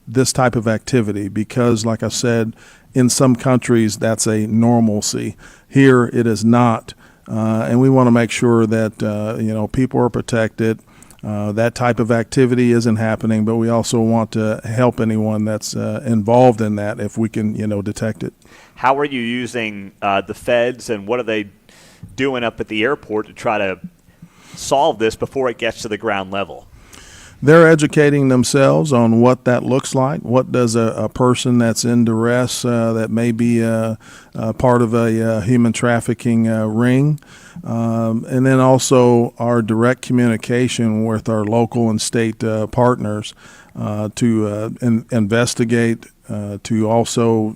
S7: this type of activity because, like I said, in some countries that's a normalcy. Here it is not. And we want to make sure that people are protected. That type of activity isn't happening, but we also want to help anyone that's involved in that if we can, detect it.
S1: How are you using the feds, and what are they doing up at the airport to try to solve this before it gets to the ground level?
S7: They're educating themselves on what that looks like. What does a person that's in duress that may be part of a human trafficking ring? And then also our direct communication with our local and state partners to investigate, to also,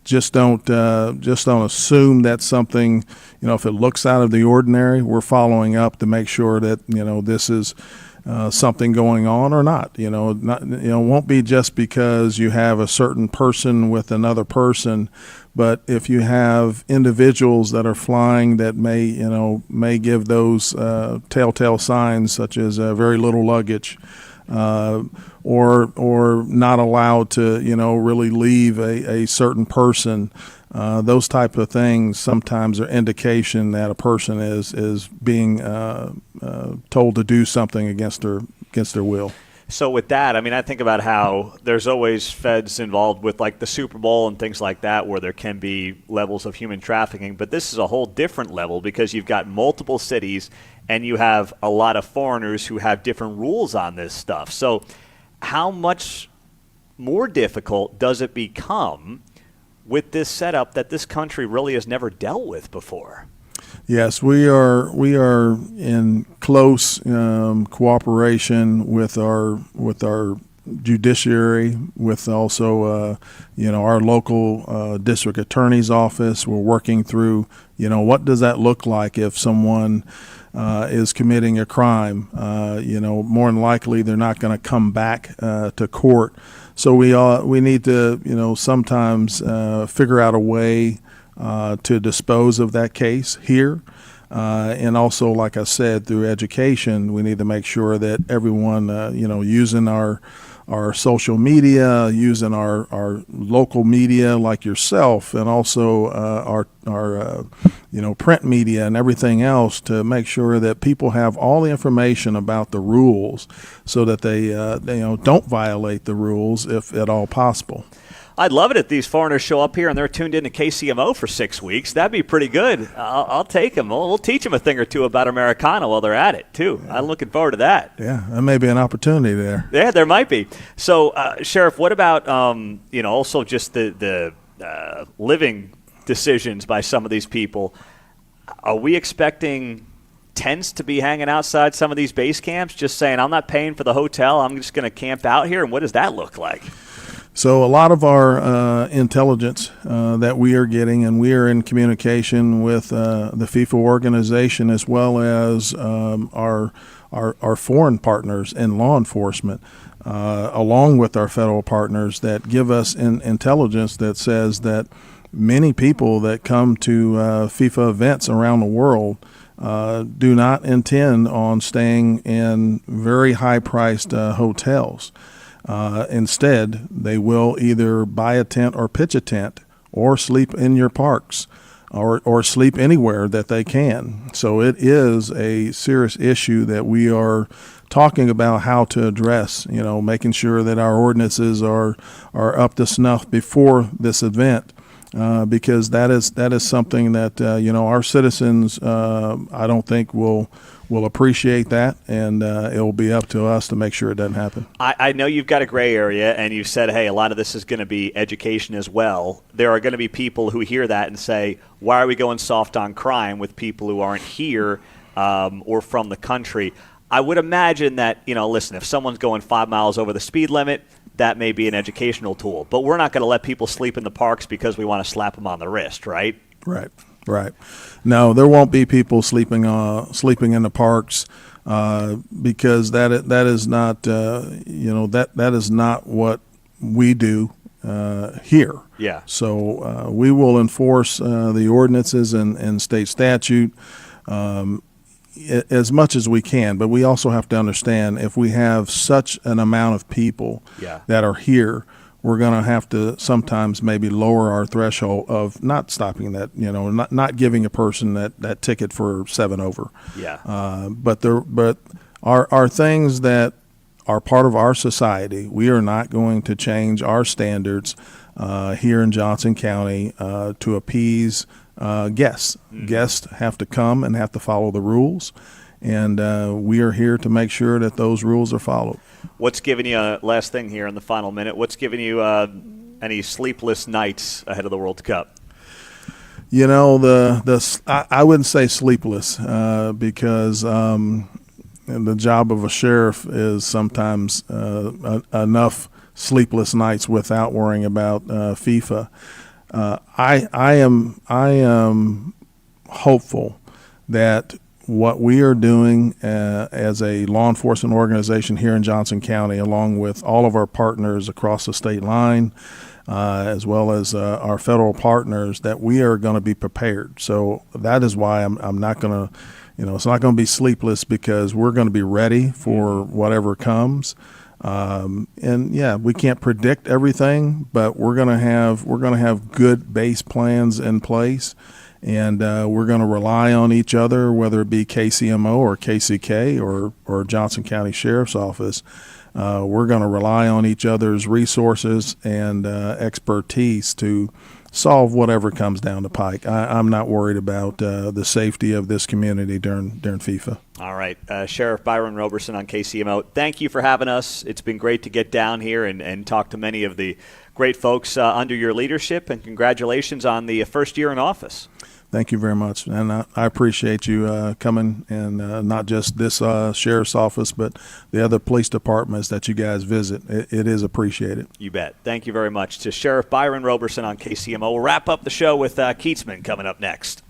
S7: just don't assume that something, if it looks out of the ordinary, we're following up to make sure that, this is something going on or not. It won't be just because you have a certain person with another person, but if you have individuals that are flying that may give those telltale signs, such as very little luggage, or not allowed to really leave a certain person. Those type of things sometimes are indication that a person is being told to do something against their will.
S1: So with that, I think about how there's always feds involved with like the Super Bowl and things like that where there can be levels of human trafficking, but this is a whole different level because you've got multiple cities and you have a lot of foreigners who have different rules on this stuff. So how much more difficult does it become with this setup that this country really has never dealt with before.
S7: Yes, we are in close cooperation with our judiciary, with also our local district attorney's office. We're working through what does that look like if someone is committing a crime. More than likely they're not going to come back to court. So we need to sometimes figure out a way to dispose of that case here. And also, like I said, through education, we need to make sure that everyone, using our social media, using our local media like yourself, and also our print media and everything else, to make sure that people have all the information about the rules, so that they don't violate the rules if at all possible.
S1: I'd love it if these foreigners show up here and they're tuned into KCMO for 6 weeks. That'd be pretty good. I'll take them. We'll teach them a thing or two about Americana while they're at it, too. I'm looking forward to that.
S7: Yeah, that may be an opportunity there.
S1: Yeah, there might be. So, Sheriff, what about, also just the living decisions by some of these people? Are we expecting tents to be hanging outside some of these base camps, just saying, I'm not paying for the hotel, I'm just going to camp out here? And what does that look like?
S7: So a lot of our intelligence that we are getting, and we are in communication with the FIFA organization, as well as our foreign partners in law enforcement, along with our federal partners, that give us intelligence that says that many people that come to FIFA events around the world do not intend on staying in very high-priced hotels. Instead, they will either buy a tent or pitch a tent, or sleep in your parks, or sleep anywhere that they can. So it is a serious issue that we are talking about how to address, making sure that our ordinances are up to snuff before this event. Because that is something that our citizens, I don't think will appreciate that, and it will be up to us to make sure it doesn't happen.
S1: I know you've got a gray area, and you've said, hey, a lot of this is going to be education as well. There are going to be people who hear that and say, why are we going soft on crime with people who aren't here or from the country? I would imagine that, listen, if someone's going 5 miles over the speed limit, that may be an educational tool. But we're not going to let people sleep in the parks because we want to slap them on the wrist, right?
S7: Right. No, there won't be people sleeping in the parks because that is not that is not what we do here.
S1: Yeah.
S7: So we will enforce the ordinances and state statute as much as we can, but we also have to understand, if we have such an amount of people that are here, we're going to have to sometimes maybe lower our threshold of not stopping that, not giving a person that ticket for 7 over.
S1: Yeah.
S7: But are things that are part of our society. We are not going to change our standards here in Johnson County to appease guests. Guests have to come and have to follow the rules, and we are here to make sure that those rules are followed.
S1: What's giving you, last thing here in the final minute, what's giving you any sleepless nights ahead of the World Cup?
S7: I wouldn't say sleepless because the job of a sheriff is sometimes enough sleepless nights without worrying about FIFA. I am hopeful that what we are doing as a law enforcement organization here in Johnson County, along with all of our partners across the state line, as well as our federal partners, that we are going to be prepared. So that is why I'm not going to, it's not going to be sleepless, because we're going to be ready for whatever comes. And yeah, we can't predict everything, but we're going to have good base plans in place, and we're going to rely on each other, whether it be KCMO or KCK or Johnson County Sheriff's Office. We're going to rely on each other's resources and expertise to solve whatever comes down the pike. I'm not worried about the safety of this community during FIFA.
S1: All right. Sheriff Byron Roberson on KCMO, thank you for having us. It's been great to get down here and talk to many of the great folks under your leadership, and congratulations on the first year in office.
S7: Thank you very much, and I appreciate you coming, and not just this sheriff's office, but the other police departments that you guys visit. It is appreciated.
S1: You bet. Thank you very much to Sheriff Byron Roberson on KCMO. We'll wrap up the show with Keatsman coming up next.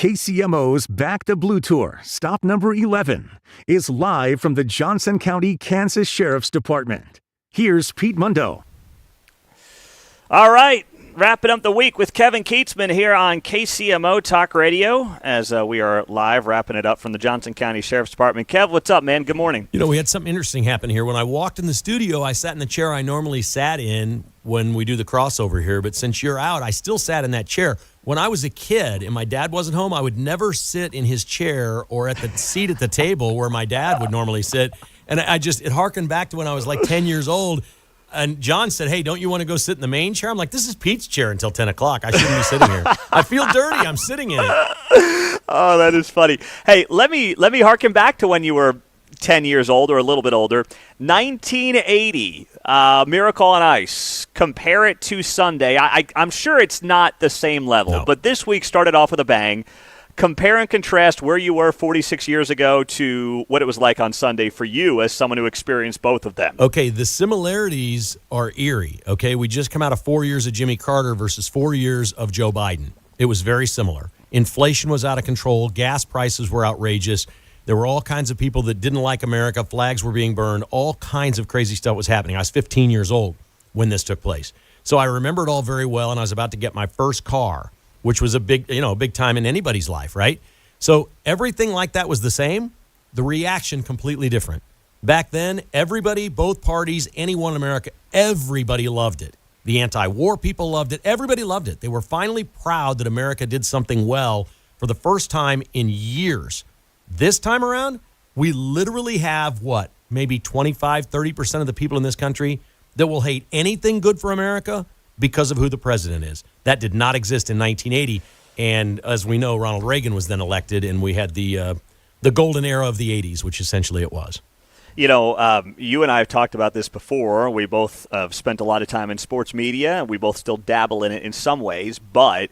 S6: KCMO's Back to Blue Tour, stop number 11, is live from the Johnson County, Kansas Sheriff's Department. Here's Pete Mundo.
S1: All right. Wrapping up the week with Kevin Keatsman here on KCMO Talk Radio as we are live wrapping it up from the Johnson County Sheriff's Department. Kev, what's up, man? Good morning.
S19: You know, we had something interesting happen here. When I walked in the studio, I sat in the chair I normally sat in when we do the crossover here, but since you're out, I still sat in that chair. When I was a kid and my dad wasn't home, I would never sit in his chair or at the seat at the table where my dad would normally sit. And it harkened back to when I was like 10 years old. And John said, hey, don't you want to go sit in the main chair? I'm like, this is Pete's chair until 10 o'clock. I shouldn't be sitting here. I feel dirty. I'm sitting in it.
S1: Oh, that is funny. Hey, let me harken back to when you were 10 years old or a little bit older. 1980, Miracle on Ice. Compare it to Sunday. I'm sure it's not the same level, but this week started off with a bang. Compare and contrast where you were 46 years ago to what it was like on Sunday for you as someone who experienced both of them.
S19: Okay, the similarities are eerie. Okay, we just come out of 4 years of Jimmy Carter versus 4 years of Joe Biden. It was very similar. Inflation was out of control. Gas prices were outrageous. There were all kinds of people that didn't like America. Flags were being burned. All kinds of crazy stuff was happening. I was 15 years old when this took place. So I remember it all very well, and I was about to get my first car, which was a big time in anybody's life, right? So everything like that was the same. The reaction completely different. Back then, everybody, both parties, anyone in America, everybody loved it. The anti-war people loved it. Everybody loved it. They were finally proud that America did something well for the first time in years. This time around, we literally have, maybe 25, 30% of the people in this country that will hate anything good for America because of who the president is. That did not exist in 1980. And as we know, Ronald Reagan was then elected, and we had the golden era of the 80s, which essentially it was.
S1: You know, you and I have talked about this before. We both have spent a lot of time in sports media. We both still dabble in it in some ways. But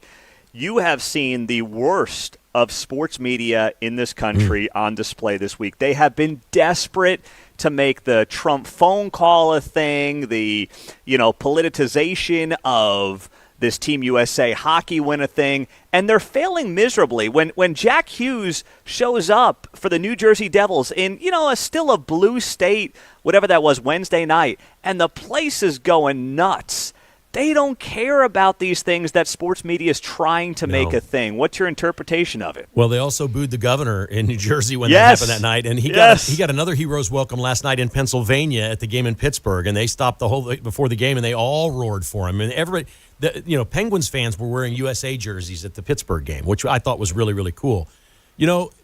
S1: you have seen the worst of sports media in this country on display this week. They have been desperate to make the Trump phone call a thing, the, politicization of this Team USA hockey win a thing, and they're failing miserably. When Jack Hughes shows up for the New Jersey Devils in, still a blue state, whatever that was, Wednesday night, and the place is going nuts. They don't care about these things that sports media is trying to make a thing. What's your interpretation of it?
S19: Well, they also booed the governor in New Jersey when that happened that night, and he got another hero's welcome last night in Pennsylvania at the game in Pittsburgh, and they stopped the whole before the game, and they all roared for him. And everybody, Penguins fans were wearing USA jerseys at the Pittsburgh game, which I thought was really, really cool.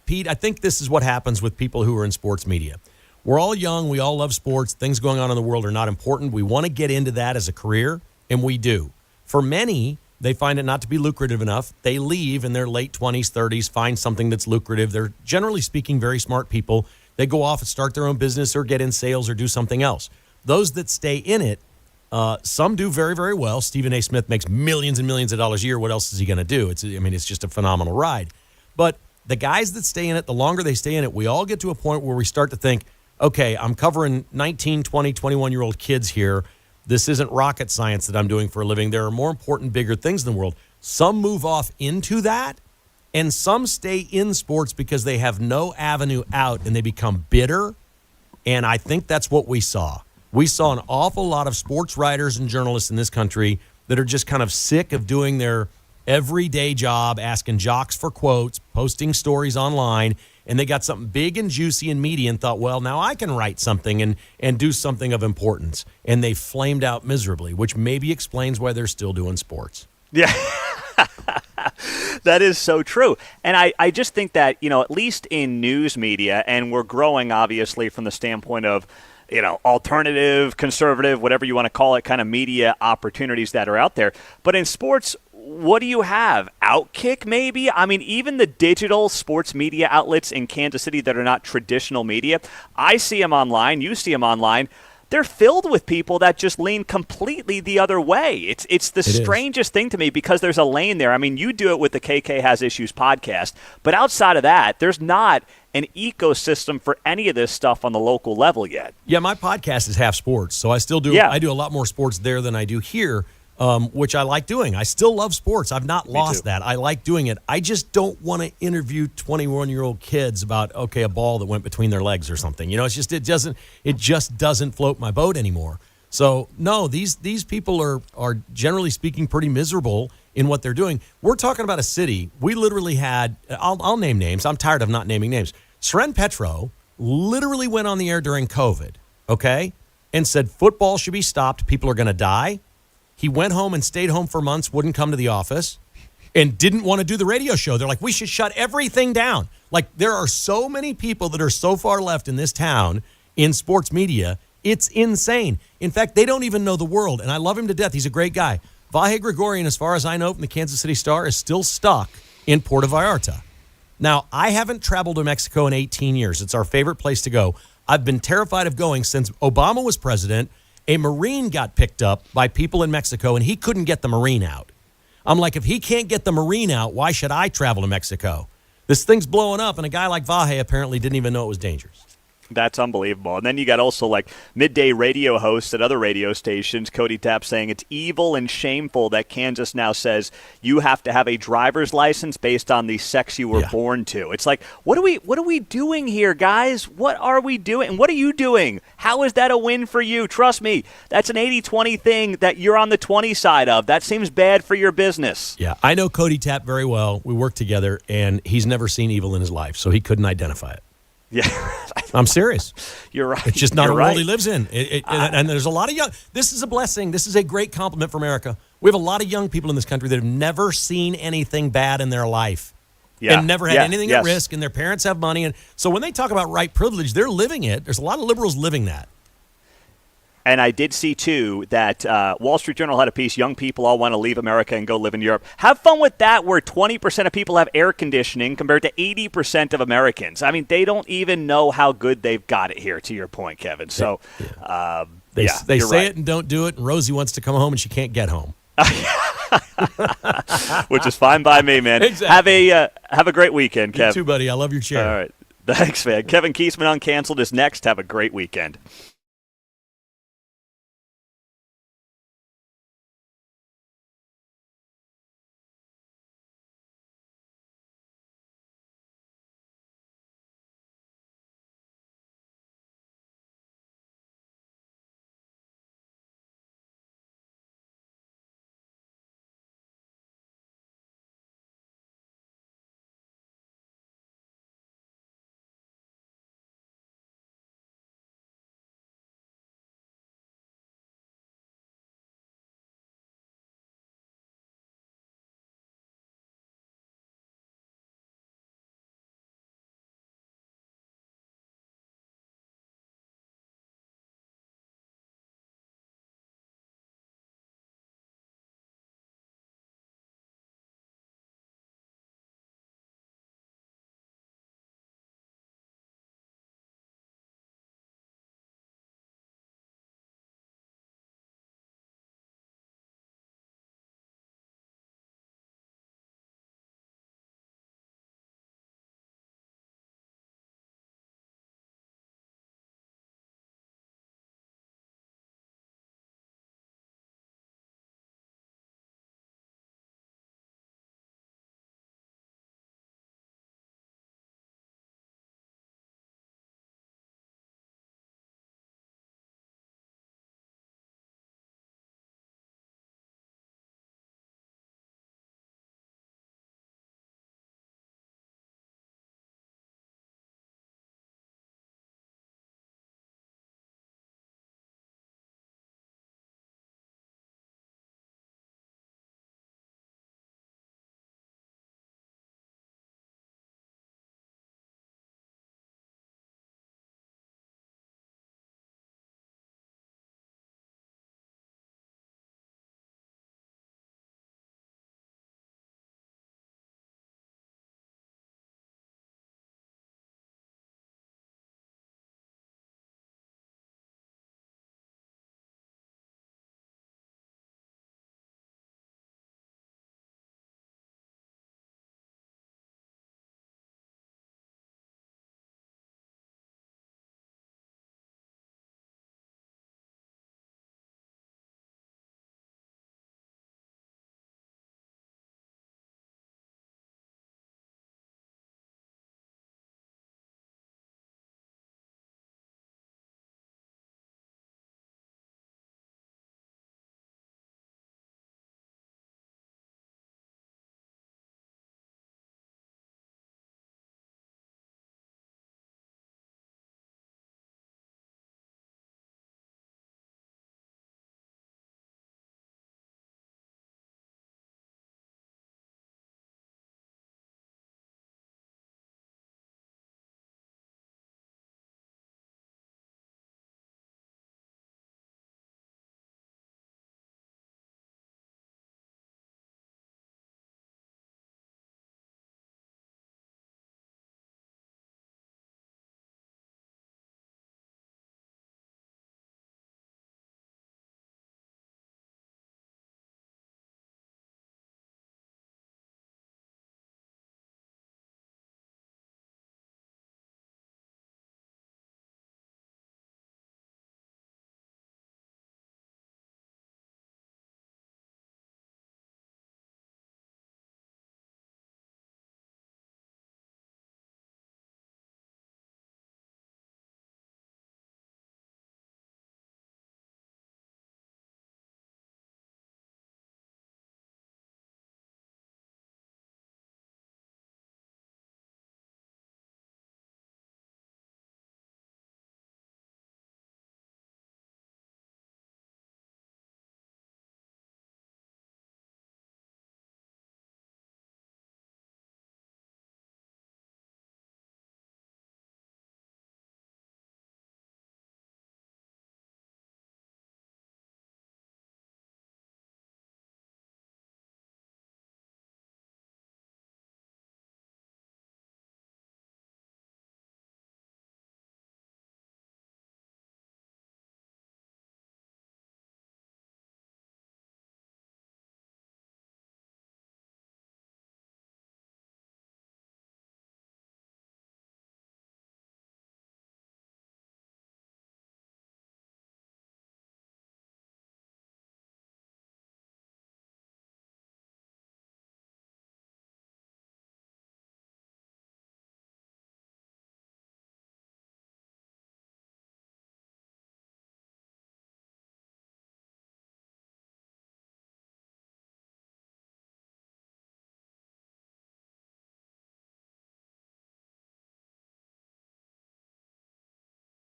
S19: Pete, I think this is what happens with people who are in sports media. We're all young. We all love sports. Things going on in the world are not important. We want to get into that as a career. And we do. For many, they find it not to be lucrative enough. They leave in their late 20s, 30s, find something that's lucrative. They're generally speaking very smart people. They go off and start their own business or get in sales or do something else. Those that stay in it, some do very, very well. Stephen A. Smith makes millions and millions of dollars a year. What else is he going to do? It's just a phenomenal ride. But the guys that stay in it, the longer they stay in it, we all get to a point where we start to think, okay, I'm covering 19, 20, 21-year-old kids here. This isn't rocket science that I'm doing for a living. There are more important, bigger things in the world. Some move off into that, and some stay in sports because they have no avenue out, and they become bitter. And I think that's what we saw. We saw an awful lot of sports writers and journalists in this country that are just kind of sick of doing their everyday job, asking jocks for quotes, posting stories online, and they got something big and juicy and meaty and thought, well, now I can write something and do something of importance. And they flamed out miserably, which maybe explains why they're still doing sports.
S1: Yeah, that is so true. And I just think that, at least in news media, and we're growing, obviously, from the standpoint of, alternative, conservative, whatever you want to call it, kind of media opportunities that are out there. But in sports, what do you have? Outkick, maybe? Even the digital sports media outlets in Kansas City that are not traditional media, I see them online, you see them online. They're filled with people that just lean completely the other way. It's the strangest thing to me because there's a lane there. You do it with the KK Has Issues podcast, but outside of that, there's not an ecosystem for any of this stuff on the local level yet.
S19: Yeah, my podcast is half sports, so I still do. Yeah. I do a lot more sports there than I do here. which I like doing. I still love sports. I've not lost that. I like doing it. I just don't want to interview 21-year-old kids about, a ball that went between their legs or something. You know, it's just it just doesn't float my boat anymore. So no, these people are generally speaking pretty miserable in what they're doing. We're talking about a city. We literally had, I'll name names. I'm tired of not naming names. Sren Petro literally went on the air during COVID, okay, and said football should be stopped. People are going to die. He went home and stayed home for months, wouldn't come to the office, and didn't want to do the radio show. They're like, we should shut everything down. Like, there are so many people that are so far left in this town in sports media. It's insane. In fact, they don't even know the world, and I love him to death. He's a great guy. Vahe Gregorian, as far as I know from the Kansas City Star, is still stuck in Puerto Vallarta. Now, I haven't traveled to Mexico in 18 years. It's our favorite place to go. I've been terrified of going since Obama was president. A Marine got picked up by people in Mexico, and he couldn't get the Marine out. I'm like, if he can't get the Marine out, why should I travel to Mexico? This thing's blowing up, and a guy like Vahe apparently didn't even know it was dangerous.
S1: That's unbelievable. And then you got also like midday radio hosts at other radio stations, Cody Tapp, saying it's evil and shameful that Kansas now says you have to have a driver's license based on the sex you were born to. It's like, what are we doing here, guys? What are we doing? And what are you doing? How is that a win for you? Trust me, that's an 80-20 thing that you're on the 20 side of. That seems bad for your business.
S19: Yeah, I know Cody Tapp very well. We work together, and he's never seen evil in his life, so he couldn't identify it.
S1: Yeah.
S19: I'm serious.
S1: You're right.
S19: It's just not
S1: You're
S19: a world
S1: right.
S19: he lives in. And there's a lot of young. This is a blessing. This is a great compliment for America. We have a lot of young people in this country that have never seen anything bad in their life. And never had anything at risk, and their parents have money. And so when they talk about right privilege, they're living it. There's a lot of liberals living that.
S1: And I did see, too, that Wall Street Journal had a piece, young people all want to leave America and go live in Europe. Have fun with that, where 20% of people have air conditioning compared to 80% of Americans. I mean, they don't even know how good they've got it here, to your point, Kevin. So,
S19: They say
S1: right.
S19: it and don't do it, and Rosie wants to come home and she can't get home.
S1: Which is fine by me, man.
S19: Exactly.
S1: Have a great weekend, Kevin.
S19: You too, buddy. I love your chair.
S1: All right. Thanks, man. Kevin Kiesman Uncanceled is next. Have a great weekend.